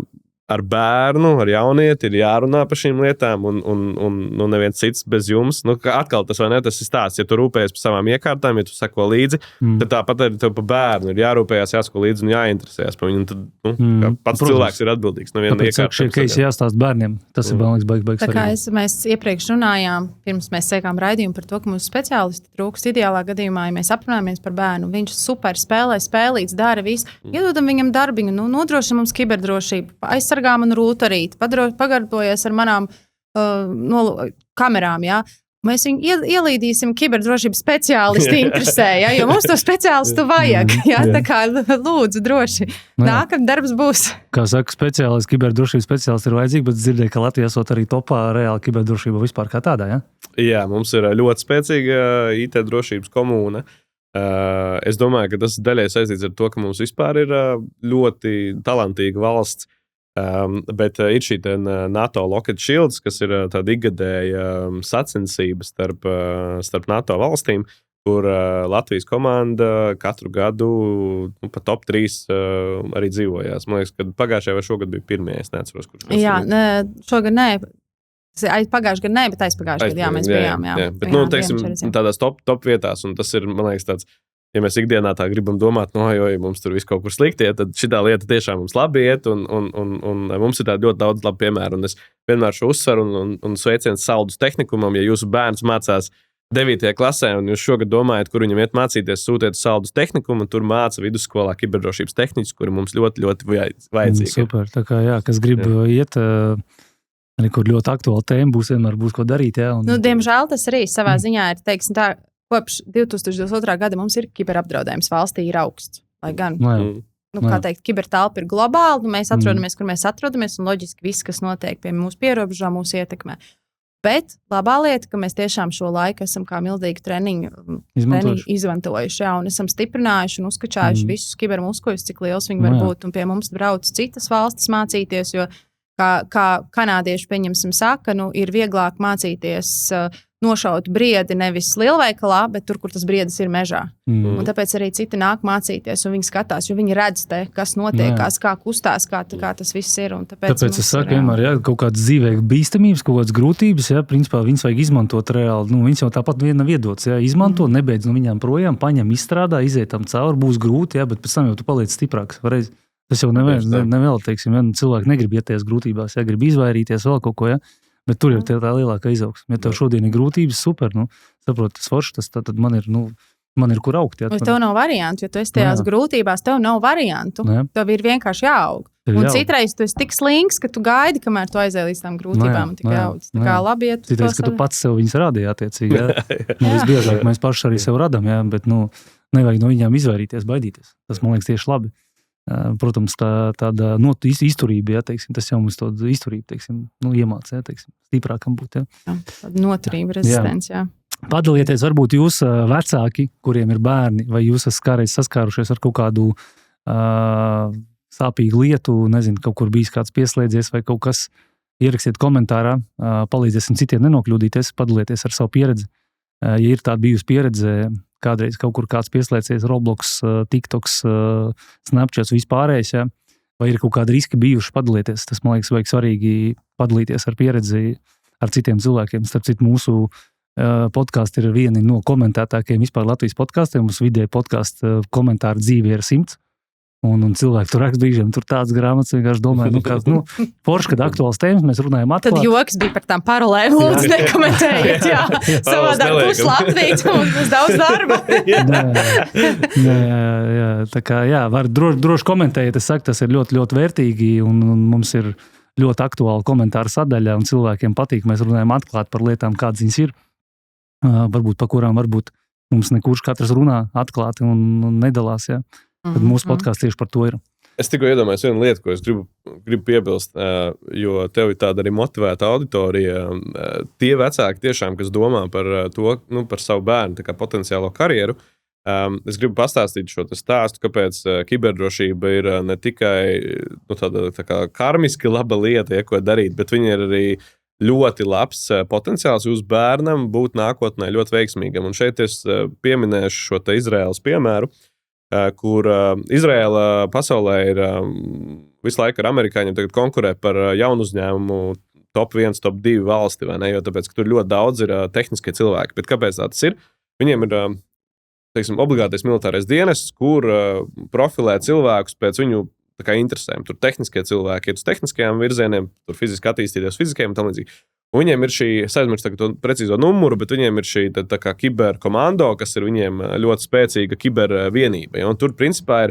ar bērnu, ar jaunieti ir jārunā par šīm lietām, un neviens cits bez jums. Atkal tas, vai ne, tas ir stāsts, ja tu rūpējies par savām iekārtām, ja tu seko līdzi, tad tāpat arī tev par bērnu ir jārūpējās, jāseko līdzi un jāinteresējas par viņu. Tad pats cilvēks ir atbildīgs no viena iekārta. Šie keisi jāstāst bērniem. Tas ir baigi svarīgi. Tā kā mēs iepriekš runājām, pirms mēs sēkām raidījumu par to, ka mūsu speciālisti trūkst ideālā gadījumā, ja mēs aprunājamies par bērnu, viņš super spēlē, spēlīts, dara visu, iedodam viņam darbiņu, nodrošina mums kiberdrošību, aizsargā manu rūtarīti, pagarbojies ar manām kamerām, jā. Mēs viņu ielīdīsim kiberdrošības speciālisti interesē, ja, jo mums to speciālistu vajag. Ja, tā kā lūdzu droši. Nākamais darbs būs. Kā saka, kiberdrošības speciālisti ir vajadzīgi, bet dzirdēju, ka Latvijā esot arī topā reāli kiberdrošība vispār kā tādā, ja? Jā, mums ir ļoti spēcīga IT drošības komūna. Es domāju, ka tas daļai saistīts ar to, ka mums vispār ir ļoti talantīga valsts. Bet ir šī NATO Lockheed Shields, kas ir tāda ikgadēja sacensība starp NATO valstīm, kur Latvijas komanda katru gadu pa top 3 arī dzīvojās. Man liekas, ka pagājušajā vai šogad bija pirmie, es neatceros, kurš. Jā, šogad nē. Pagājušajā gadā, bet aizpagājušajā gadā mēs bijām. Jā. Bet, teiksim, tādās top vietās, un tas ir, man liekas, tāds. Ja mēs ikdienā tā gribam domāt, mums tur viss kaut kur slikti iet, tad šī lieta tiešām mums labi iet, un mums ir ļoti daudz labu piemēru. Un es vienmēr šo uzsveru un sveicienu Saldus tehnikumam, ja jūsu bērns mācās 9. klasē, un jūs šogad domājat, kur viņam iet mācīties, sūtiet uz Saldus tehnikumu, un tur māca vidusskolā kiberdrošības tehniķus, kuri mums ļoti, ļoti vajadzīgi. Super, tā kā kas grib iet, arī kur ļoti aktuāla tēma vienmēr būs ko darīt. Jā, diemžēl tas arī savā ziņā ir, teiksim tā, kopš 2022. gada mums ir kiberapdraudējums valstī ir augsts. Lai gan, kā teikt, kibertelpa ir globāla, mēs atrodamies, kur mēs atrodamies, un loģiski viss, kas notiek pie mūsu pierobežām, mūs ietekmē. Bet labā lieta, ka mēs tiešām šo laiku esam kā milzīgi treniņu izmantojuši, jā, un esam stiprinājuši un uzkačājuši visus kibermuskuļus, cik liels viņi var būt, un pie mums brauc citas valstis mācīties, jo, kā kanādieši, pieņemsim, saka, ir vieglāk mācīties nošaut briedi nevis lielveikalā, bet tur, kur tas briedis ir mežā. Un tāpēc arī citi nāk mācīties, un viņi skatās, jo viņi redz kas notiekās, kā kustās, kā tas viss ir. Tāpēc es saku, vienmēr, kaut kādas dzīvē bīstamības, kaut kādas grūtības, principā viņas vajag izmantot reāli. Viņas jau tāpat viena viedots, izmanto, nebeidz no viņām projām, paņem, izstrādā, iziet tam cauri, būs grūti, bet pēc tam jau tu paliec stiprāks. Varēs. Tas jau nevēl, teiksim, cilvēki negrib ieties grūtībās, grib izvairīties vēl kaut ko, bet tur ir tā lielākā izaugsme. Ja tev šodien ir grūtības, super, saprot, tas forši, tad man ir kur augt. Tev nav variantu, jo tu esi tajās grūtībās, tev nav variantu. Tev ir vienkārši jāaug. Un citreiz tu esi tik slings, ka tu gaidi, kamēr tu aizēji līdz tām grūtībām un tikai aug. Tā kā labi iet. Citreiz, ka tu pats sev viņas rādīji attiecīgi. Visbiežāk mēs paši arī sev radam, bet nevajag no viņām izvairīties, baidīties. Tas, man liekas, tieši labi. Protams, tāda izturība, teiksim, tas jau mums to izturību, teiksim, iemāca, teiksim, stiprākam būt. Noturība, rezistence, jā. Padalieties, varbūt jūs vecāki, kuriem ir bērni, vai jūs esat kādreiz saskārušies ar kaut kādu sāpīgu lietu, nezinu, kaut kur bijis kāds pieslēdzies vai kaut kas, ierakstiet komentārā, palīdzēsim citiem nenokļūdīties, padalieties ar savu pieredzi. Ja ir tāda bijusi pieredze, kādreiz kaut kur kāds pieslēdzies Roblox, TikToks, Snapchats, vispārējais, vai ir kaut kādi riski bijuši, padalieties. Tas, man liekas, vajag svarīgi padalīties ar pieredzi ar citiem cilvēkiem. Starp citu, mūsu podkāsti ir vieni no komentētākajiem vispār Latvijas podkāstiem. Mums vidēji podkāstu komentāru dzīve ir 100. Un cilvēki tur raksta brīžiem, tur tāds grāmatas vienkārši domāju, forši, kad aktuāls tēmas, mēs runājam atklāt. Tad joks bija par tām paralēm, lūdzu, nekomentējiet, savādāk būs Latvijas, mums būs daudz darba. Tā kā, var droši komentējiet, es saku, tas ir ļoti, ļoti vērtīgi, un mums ir ļoti aktuāla komentāra sadaļa, un cilvēkiem patīk, mēs runājam atklāt par lietām, kādas viņas ir, varbūt pa kurām varbūt mums nekurš katrs runā atklāti un nedalās, Tad mūsu podkāsts tieši par to ir. Es tikko iedomājos vienu lietu, ko es gribu piebilst, jo tev ir tāda arī motivēta auditorija. Tie vecāki tiešām, kas domā par to, par savu bērnu potenciālo karjeru, es gribu pastāstīt šo stāstu, kāpēc kiberdrošība ir ne tikai tāda tā kā karmiski laba lieta, ko darīt, bet viņa ir arī ļoti labs potenciāls jūsu bērnam būt nākotnē ļoti veiksmīgam. Un šeit es pieminēšu šo Izraēlas piemēru, kur Izraēla pasaulē ir visu laiku ar amerikāņiem tagad konkurē par jaunu uzņēmumu top 1, top 2 valsti, vai ne? Jo tāpēc, ka tur ļoti daudz ir tehniskie cilvēki. Bet kāpēc tā tas ir? Viņiem ir, teiksim, obligātais militārais dienests, kur profilē cilvēkus pēc viņu tā kā interesēm. Tur tehniskie cilvēki ir uz tehniskajām virzieniem, tur fiziski attīstīties fiziskajiem un tam līdzīgi. Un viņiem ir šī, es aizmirstu to precīzo numuru, bet viņiem ir šī tā kā kiberkomando, kas ir viņiem ļoti spēcīga kibervienība. Ja? Un tur, principā,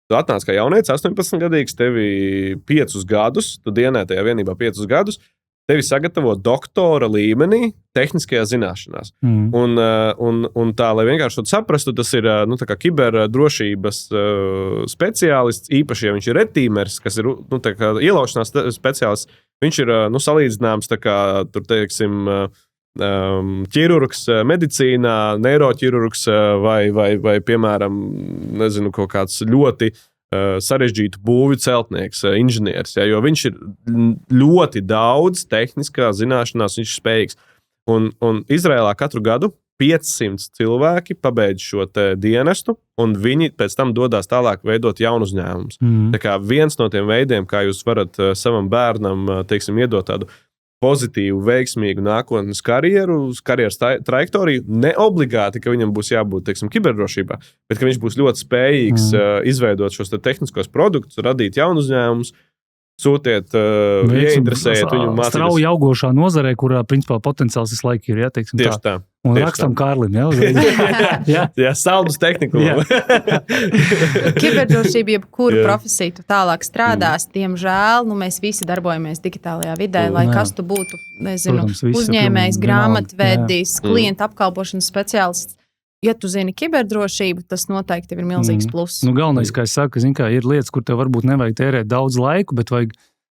tu atnāc kā jaunietis, 18-gadīgs, tevi 5 gadus, tu dienē tajā vienībā 5 gadus, tevi sagatavo doktora līmenī tehniskajā zināšanās. Un tā, lai vienkārši to saprastu, tas ir tā kā kiberdrošības speciālists, īpaši, ja viņš ir retīmers, kas ir tā kā ielaušanās speciālists, viņš ir salīdzināms tā kā, tur teiksim, ķirurgs medicīnā, neiroķirurgs vai piemēram, nezinu, kaut kāds ļoti sarežģītu būvju celtnieks, inženieris, ja, jo viņš ir ļoti daudz tehniskā zināšanās, viņš ir spējīgs. Un Izrēlā katru gadu 500 cilvēki pabeidz šo dienestu, un viņi pēc tam dodas tālāk veidot jaunu uzņēmumus. Tā kā viens no tiem veidiem, kā jūs varat savam bērnam, teiksim, iedot tādu pozitīvu, veiksmīgu nākotnes karjeras trajektoriju, ne obligāti, ka viņam būs jābūt, teiksim, kiberdrošībā, bet ka viņš būs ļoti spējīgs izveidot šos tehniskos produktus, radīt jaunu uzņēmumus, sūtiet, ieinteresējiet viņu mācības. Strauji augošā nozarē, kurā, principā, potenciāls visu laiku ir, ja, teiksim tieši tā. Un rakstam Kārlim, ja? Jā, saldus tehnikumam. Kiberdrošība, jebkuru profesiju tu tālāk strādās, diemžēl, mēs visi darbojamies digitālajā vidē, lai kas tu būtu, nezinu, uzņēmējs, grāmatvedis, klienta apkalpošanas speciālists. Ja tu zini kiberdrošību, tas noteikti tev ir milzīgs pluss. Galvenais, kā es saku, ir lietas, kur tev varbūt nevajag tērēt daudz laiku, bet vajag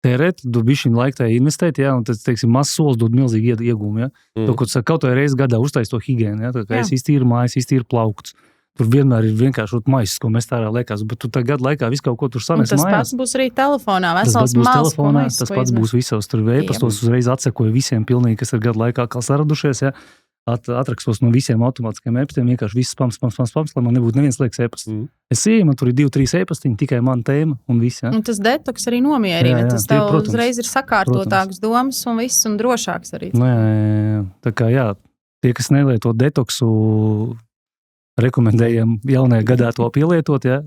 tērēt, tu bišķiņu laiku tajā investēt, ja, un tad, teiksim, mazs solis dod milzīgi ieguvumu, ja. To, ko tu saki, kaut vai reizi gadā uztais to higienu, ja, tā kā es iztīru mājas, iztīru plauktus. Tur vienmēr ir vienkārši maisas, ko mēs tārā liekas, bet tu tā gadu laikā visu kaut ko tur sanes mājās. Tas pats būs arī telefonā, vesels mals, ko maisas. Tas pats būs visos, tur e-pastos uzreiz atsekoja visiem pilnīgi, kas ir gadu laikā kā saradušies, ja. Atrakstos no visiem automātiskiem e-pastiem, vienkārši viss spams, lai man nebūtu neviens liekas e-pasts. Es ieju, man tur ir 2-3 e-pastiņi, tikai mana tēma un viss. Ja? Un tas detoks arī nomierina, tas tev uzreiz ir sakārtotāks domas un viss un drošāks arī. Jā. Tā kā tie, kas nelieto detoksu, rekomendējam jaunajā gadā to pielietot, ja?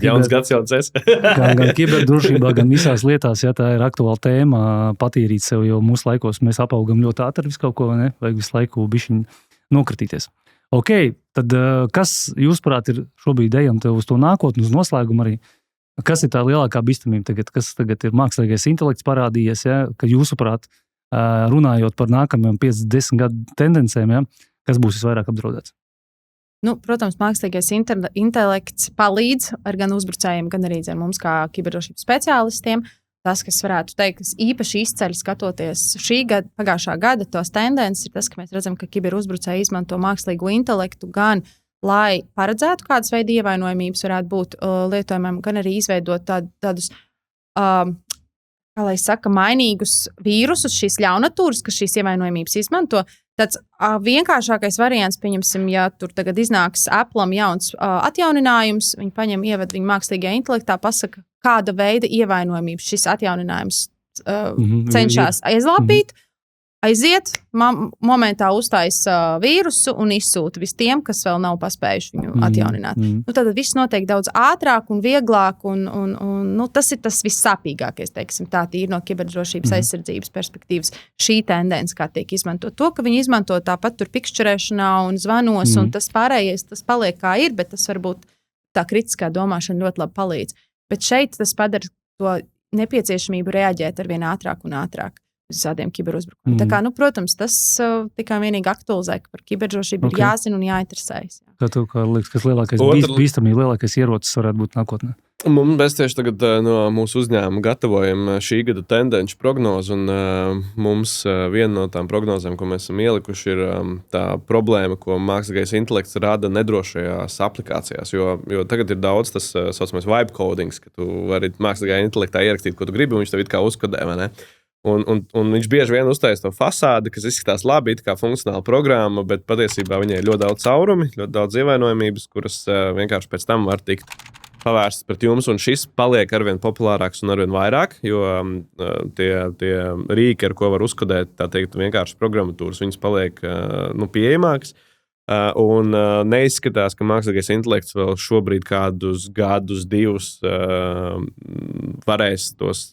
Jauns gads jauns es. gan kiberdrošībā, gan visās lietās, ja tā ir aktuāla tēma, patīrīt sev, jo mūsu laikos mēs apaugam ļoti ātri visu kaut ko, ne? Vajag visu laiku bišķiņ nokritīties. Ok, tad kas jūsuprāt ir šobrīd ejam tev uz to nākotni, uz noslēgumu arī? Kas ir tā lielākā bīstamība tagad? Kas tagad ir mākslīgais intelekts parādījies, ja? Ka jūsuprāt, runājot par nākamajām 5-10 gadu tendencēm, ja? Kas būs visvairāk apdraudēts? Protams, mākslīgais intelekts palīdz ar gan uzbrucējiem, gan arī ar mums kā kiberdrošības speciālistiem. Tas, kas varētu teikt, kas īpaši izceļ skatoties pagājušā gada tos tendences, ir tas, ka mēs redzam, ka kiberuzbrucēji izmanto mākslīgo intelektu gan, lai paredzētu, kādas veida ievainojumības varētu būt lietojumam, gan arī izveidot tādus, kā lai saka, mainīgus vīrusus, šīs ļaunatūras, kas šīs ievainojumības izmanto. Tāds vienkāršākais variants, pieņemsim, ja tur tagad iznāks Apple'am jauns atjauninājums, viņi paņem, ieved viņu mākslīgajā intelektā, pasaka, kāda veida ievainojumības šis atjauninājums cenšas aizlāpīt, aiziet, momentā uztaisa vīrusu un izsūta vis tiem, kas vēl nav paspējuši viņu atjaunināt. Tad viss notiek daudz ātrāk un vieglāk, un tas ir tas vissāpīgākais, teiksim, tā tīri no kiberdrošības aizsardzības perspektīvas. Šī tendence, kā tiek izmantot. To, ka viņi izmanto tāpat tur pikšķerēšanā un zvanos, un tas pārējais, tas paliek kā ir, bet tas varbūt tā kritiskā domāšana ļoti labi palīdz. Bet šeit tas padara to nepieciešamību reaģēt arvien ātrāk un ātrāk uz visādiem kiberuzbrukumiem. Tā kā, protams, tas tikai vienīgi aktualizē, ka par kiberdrošību ir jāzina un jāinteresējas. Kā tev kā liekas, kas lielākais bīstamība, lielākais ierocis varētu būt nākotnē? Mēs tieši tagad no mūsu uzņēmuma gatavojam šī gada tendenci prognozi, un mums viena no tām prognozēm, ko mēs esam ielikuši, ir tā problēma, ko mākslīgais intelekts rada nedrošajās aplikācijās, jo tagad ir daudz tas saucamais vibe codings, ka tu vari mākslīgajā intelektā ierakstīt, ko tu gribi, un viņš tev it kā uzkodē, vai ne? Un viņš bieži vien uztaisa to fasādi, kas izskatās labi, kā funkcionāla programma, bet patiesībā viņai ir ļoti daudz caurumi, ļoti daudz ievainojumības, kuras vienkārši pēc tam var tikt pavērsts pret jums, un šis paliek arvien populārāks un arvien vairāk, jo tie rīki, ar ko var uzkodēt, tā teikt, vienkārši programmatūras, viņas paliek pieejamākas. Un neizskatās, ka mākslīgais intelekts vēl šobrīd kādus gadus, 2 varēs tos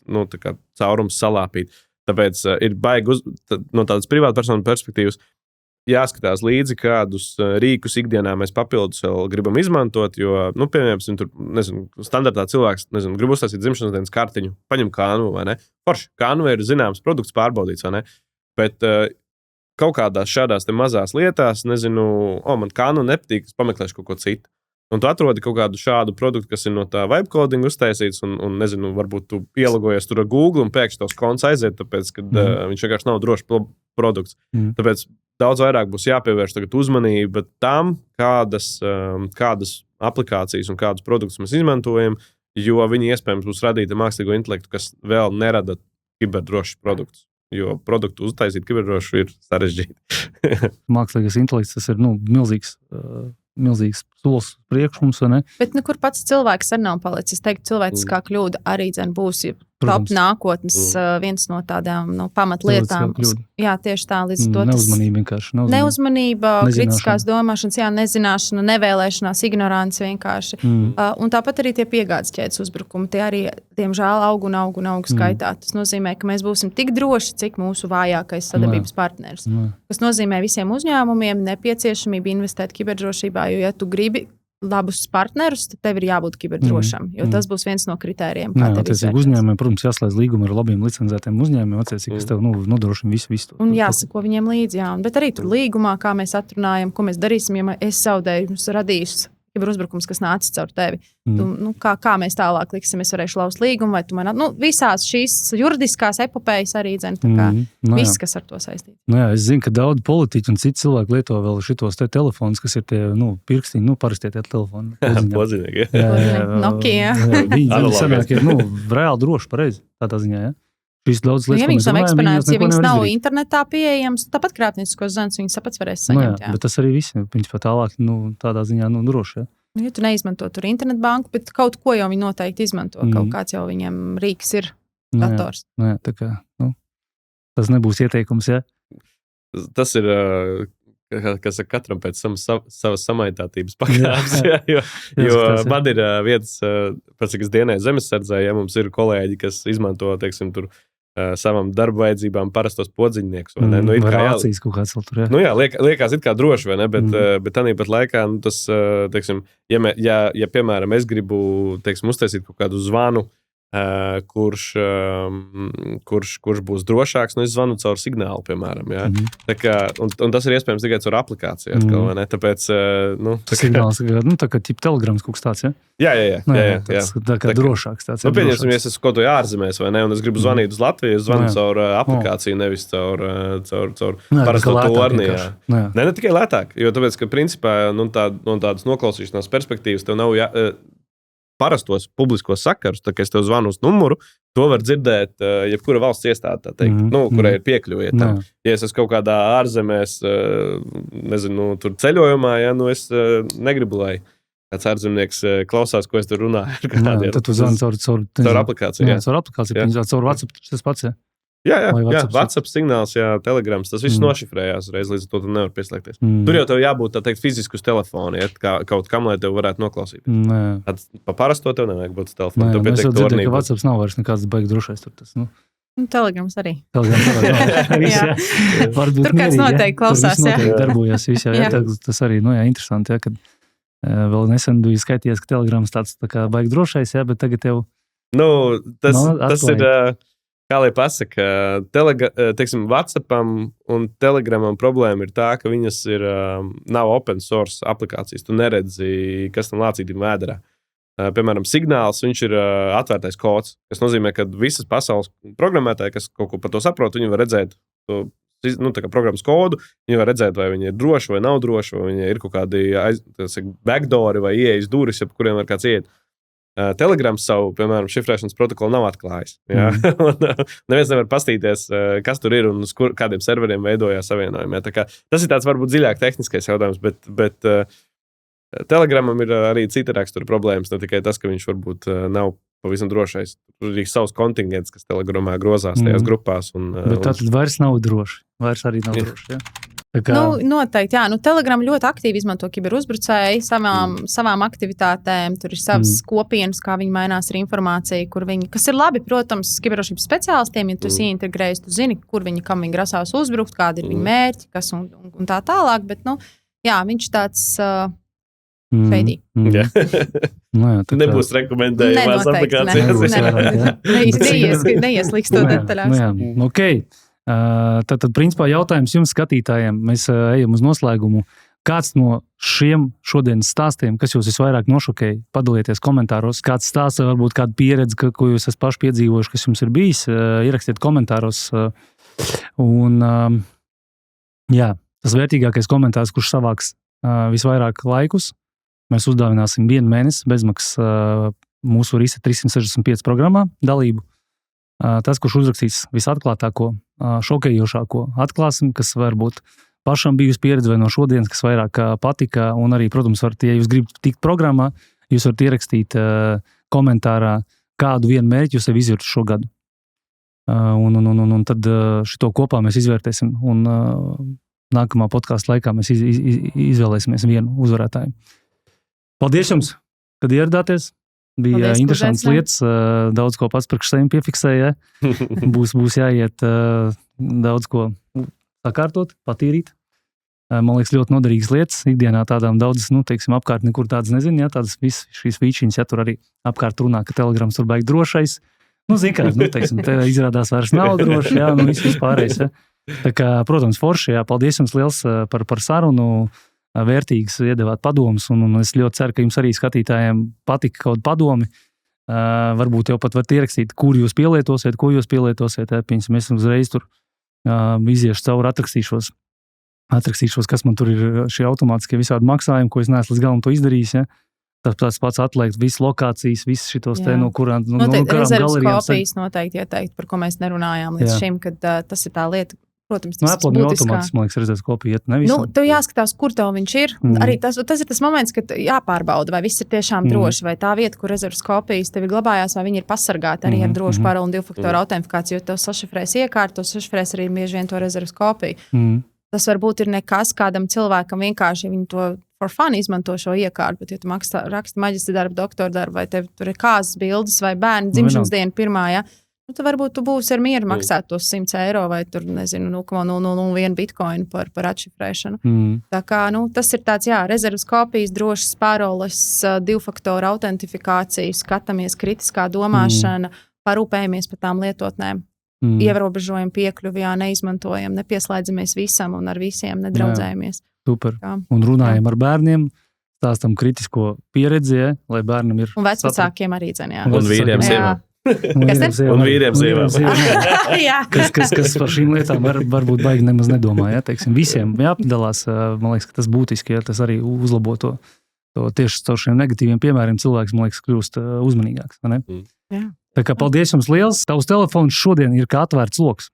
caurums salāpīt. Tāpēc ir baigi no tādas privātpersonu perspektīvas jāskatās līdzi, kādus rīkus ikdienā mēs papildus vēl gribam izmantot, jo, piemēram, tur, standartā cilvēks, grib uztaisīt dzimšanas dienas kartiņu, paņem Canvu, vai ne? Forši, Canva ir zināms produkts pārbaudīts, vai ne? Bet kaut kādās šādās te mazās lietās, man Canva nepatīk, es pameklēšu kaut ko citu. Un tu atrodi kaut kādu šādu produktu, kas ir no tā vibe coding uztaisīts, un varbūt tu ielagojies tur ar Google un pēkšņi tos konts aiziet, tāpēc, ka viņš vienkārši nav drošs produkts. Tāpēc daudz vairāk būs jāpievērš tagad uzmanība tam, kādas aplikācijas un kādus produktus mēs izmantojam, jo viņi iespējams būs radīti mākslīgo intelektu, kas vēl nerada kiberdrošus produktus. Jo produktu uztaisīt kiberdrošu ir sarežģīti. Mākslīgais intelekts, tas ir milzīgs solis priekš mums, vai ne? Bet kur pats cilvēks arī nav palicis. Es teiktu, cilvēciskā kļūda arī būs top nākotnes viens no tādām pamatlietām. Jā, tieši tā. Līdz to neuzmanība vienkārši. Neuzmanība, kritiskās domāšanas, nezināšana, nevēlēšanās, ignorance vienkārši. Un tāpat arī tie piegādes ķēdes uzbrukumi. Tie arī, diemžēl, aug skaitā. Tas nozīmē, ka mēs būsim tik droši, cik mūsu vājākais sadarbības partneris. Tas nozīmē visiem uzņēmumiem nepieciešamību investēt kiberdrošībā, jo, ja tu gribi labus partnerus, tad tev ir jābūt kiberdrošam, jo tas būs viens no kritērijiem, kā tev izvērtēs. Uzņēmumiem, protams, jāslēdz līgumi ar labiem licencētiem uzņēmumiem, kas tev nodrošina visu. Un jāsako viņiem līdzi, bet arī tur līgumā, kā mēs atrunājam, ko mēs darīsim, ja es zaudēju, radīšu kiberuzbrukums, kas nācis caur tevi. Kā mēs tālāk liksim, es varēšu laust līgumu, vai tu man visās šīs juridiskās epopējas arī viss, kas ar to saistīts. Es zinu, ka daudz politiķi un citi cilvēki lieto vēl šitos te telefonus, kas ir tie pirkstiņi, parastie tie telefoni. Pozinīgi. Nokia. Viņi sanāk ir reāli droši pareizi tādā ziņā, ja? Šīs daudz lietas, ja viņas nav eksponētas, ja viņas nav internetā pieejams, tāpat krāpnieciskos zvanus viņas tāpat varēs saņemt. Bet tas arī viss, viņš pat tālāk, tādā ziņā, droši, ja? Ja tu neizmanto tur internetbanku, bet kaut ko jau viņi noteikti izmanto, kaut kāds jau viņiem rīks ir dators. Tā kā, tas nebūs ieteikums, ja? Tas ir, kas ar katram pēc savas samaitātības pakāps, jo man ir vietas, pēc cik es dienēju zemesardzē, ja mums ir kolēģi, kas izmanto, teiksim, tur savam darba vajadzībām parastos podziņniekus. Vai rācijas kaut kāds vēl tur, jā? Liekas it kā droši, vai ne? Bet tāpat laikā, tas, teiksim, ja piemēram, es gribu, teiksim, uztaisīt kaut kādu zvanu, kurš būs drošāks, es zvanu caur signālu, piemēram. Ja? Tā kā, un tas ir iespējams tikai caur aplikāciju. Atkal, vai ne? Tāpēc, signāls, tā kā tipa telegrams kaut tāds, ja? Jā. Tā kā drošāks tāds. Pieņemsim, ja es esmu kaut ko ārzemēs, vai ne, un es gribu zvanīt uz Latviju, es zvanu caur aplikāciju, nevis caur parasto torni. Ne tikai lētāk, jo tāpēc, ka principā no tādas noklausīšanās perspektīvas tev nav parastos publiskos sakarus, tā kā es tev zvanu uz numuru, to var dzirdēt jebkura valsts iestāde, tā teikt, kurai ir piekļuviet tam. Ja es esmu kaut kādā ārzemēs, tur ceļojumā, es negribu, lai kāds ārzemnieks klausās, ko es tur runāju. Tad tu zvani caur aplikāciju. Caur aplikāciju, caur WhatsApp, tas pats, ja? Jā, WhatsApp signāls, Telegrams, tas viss nošifrējās reiz, līdz ar to tu nevar pieslēgties. Tur jau tev jābūt, tā teikt, fiziski uz telefona, kaut kam, lai tev varētu noklausīt. Pa parasto tev nevajag būt uz telefona. Es jau dzirdēju, ka WhatsApp nav vairs nekāds baigi drošais tur tas, Telegrams arī. Varbūt tur kāds noteikti klausās, jā. Tur viss noteikti darbojas, tas arī, interesanti, kad vēl nesen bija skaitījies, ka Telegrams tāds tā kā baigi drošais, bet tagad jau... Tas ir... Kā lai pasaka, teiksim, WhatsAppam un Telegramam problēma ir tā, ka viņas nav open source aplikācijas. Tu neredzi, kas tam lācītim vēderā. Piemēram, signāls, viņš ir atvērtais kods, kas nozīmē, ka visas pasaules programmētāji, kas kaut ko par to saprot, viņi var redzēt tā kā programmas kodu, viņi var redzēt, vai viņi ir droši vai nav droši, vai viņi ir kaut kādi backdoori vai ieejas duris, ap kuriem var kāds iet. Telegrams savu, piemēram, šifrēšanas protokolu nav atklājis. Ja? Neviens nevar pastīties, kas tur ir un uz kādiem serveriem veidojās savienojumi. Ja? Tas ir tāds varbūt dziļāk tehniskais jautājums, bet Telegramam ir arī cita rakstura problēmas, ne tikai tas, ka viņš varbūt nav pavisam drošais. Tur ir savs kontingents, kas Telegramā grozās tajās grupās. Bet tad vairs nav droši. Vairs arī nav droši, ja? Kā... Noteikti, jā. Telegram ļoti aktīvi izmanto kiberuzbrucēji savām aktivitātēm. Tur ir savas kopienas, kā viņi mainās ar informāciju, kas ir labi, protams, kiberošības speciālistiem, ja tu esi integrējis, tu zini, kam viņi grasās uzbrukt, kādi ir viņa mērķi, kas un tā tālāk, bet, jā, viņš tāds šeidī. Nebūs rekomendējumās aplikācijas. Neiesliks to detaļās. Okay. Tad, principā, jautājums jums, skatītājiem, mēs ejam uz noslēgumu. Kāds no šiem šodienas stāstiem, kas jūs visvairāk nošokēja, padalieties komentāros. Kāds stāsts, varbūt kāda pieredze, ko jūs esat paši piedzīvojuši, kas jums ir bijis, ierakstiet komentāros. Un, jā, tas vērtīgākais komentārs, kurš savāks visvairāk laikus, mēs uzdāvināsim 1 mēnesi bezmaksas mūsu RISA 365 programmā dalību. Tas, kurš uzrakstīs visatklātāko, šokējošāko, atklāsim, kas varbūt pašam bijusi pieredze vai no šodienas, kas vairāk patika, un arī, protams, varat, ja jūs gribat tikt programmā, jūs varat ierakstīt komentārā, kādu vienu mērķi jūs sev izvirtu šo gadu. Un tad šito kopā mēs izvērtēsim, un nākamā podkāsta laikā mēs izvēlēsimies vienu uzvarētāju. Paldies jums, kad ieradāties! Bija interesants lietas, daudz ko pats priekš saviem piefiksēja. Būs jāiet daudz ko sakārtot, patīrīt. Man liekas, ļoti noderīgas lietas. Ikdienā tādām daudzas, apkārt nekur tādas nezinu, tādas šīs features, tur arī apkārt runā, ka Telegrams tur baigi drošais. Te izrādās vairs nav droši, viss pārējais. Tā kā, protams, forši, paldies jums liels par sarunu. Vērtīgas iedevāt padomus, un es ļoti ceru, ka jums arī skatītājiem patika kaut padomi. Varbūt jau pat varat ierakstīt, kur jūs pielietosiet, ko jūs pielietosiet. Mēs uzreiz tur iziešu cauri, atrakstīšos, kas man tur ir šie automātiskie visādi maksājumi, ko es neesmu līdz galam to izdarījis. Ja? Tas pats atliekt visas lokācijas, visas šitos te, no kurām rezerves kopijas noteikti ieteikt, par ko mēs nerunājām līdz šim, kad tas ir tā lieta. Protams, tas ir būtiskā. Man liekas, rezerves kopija iet nevisam. Tev jāskatās, kur tev viņš ir. Arī tas ir tas moments, kad jāpārbauda, vai viss ir tiešām droši, vai tā vieta, kur rezerves kopijas tev ir glabājās, vai viņi ir pasargāti arī ar drošu paroli un 2-faktoru autentifikāciju, jo tev sašifrēs iekārtu, to sašifrēs arī bieži vien to rezerves kopiju. Tas varbūt ir nekas kādam cilvēkam vienkārši, viņi to for fun izmanto šo iekārtu, bet ja tu raksti maģistra darbu, doktora darbu, vai tev tur ir kāzas bildes vai bērnu dzimšanas diena pirmā, ja? Tad varbūt tu būsi ar mieru maksāt tos 100 eiro vai tur, nezinu, 0,001 bitcoinu par atšifrēšanu. Tā kā, tas ir tāds, rezerves kopijas, drošas paroles, 2-faktoru autentifikācija, skatāmies kritiskā domāšana, parūpējamies par tām lietotnēm, ierobežojam piekļuvi, neizmantojam, nepieslēdzamies visam un ar visiem nedraudzējamies. Super. Un runājam ar bērniem, stāstam kritisko pieredzi, lai bērnam ir... Un vecvecākiem arī dzenē. Un vīriem sievām. Un vīriem sievām. Kas par šīm lietām varbūt baigi nemaz nedomā. Ja? Teiksim, visiem jāpadalās, man liekas, ka tas būtiski, ja tas arī uzlabo to tieši caur šiem negatīviem piemēriem cilvēks, man liekas, kļūst uzmanīgāks. Ne? Tā kā paldies jums liels. Tavs telefons šodien ir kā atvērts loks.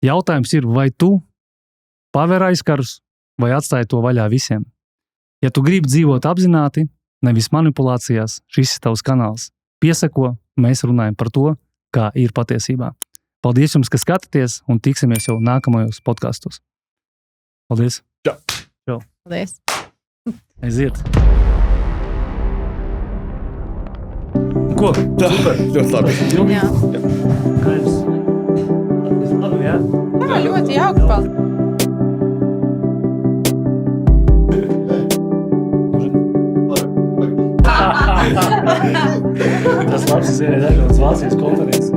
Jautājums ir, vai tu paver aizkarus vai atstāji to vaļā visiem? Ja tu gribi dzīvot apzināti, nevis manipulācijās, šis ir tavs kanāls. Piesako, mēs runājam par to, kā ir patiesībā. Paldies jums, ka skatāties, un tiksimies jau nākamajos podkastos. Paldies! Čau! Paldies! Aiziet! Ko? Tā, ļoti labi. Jā. Kāds? Labi, jā? Jā, ļoti jauki paldies! Tas labs ir dažādas Vācijas konferences.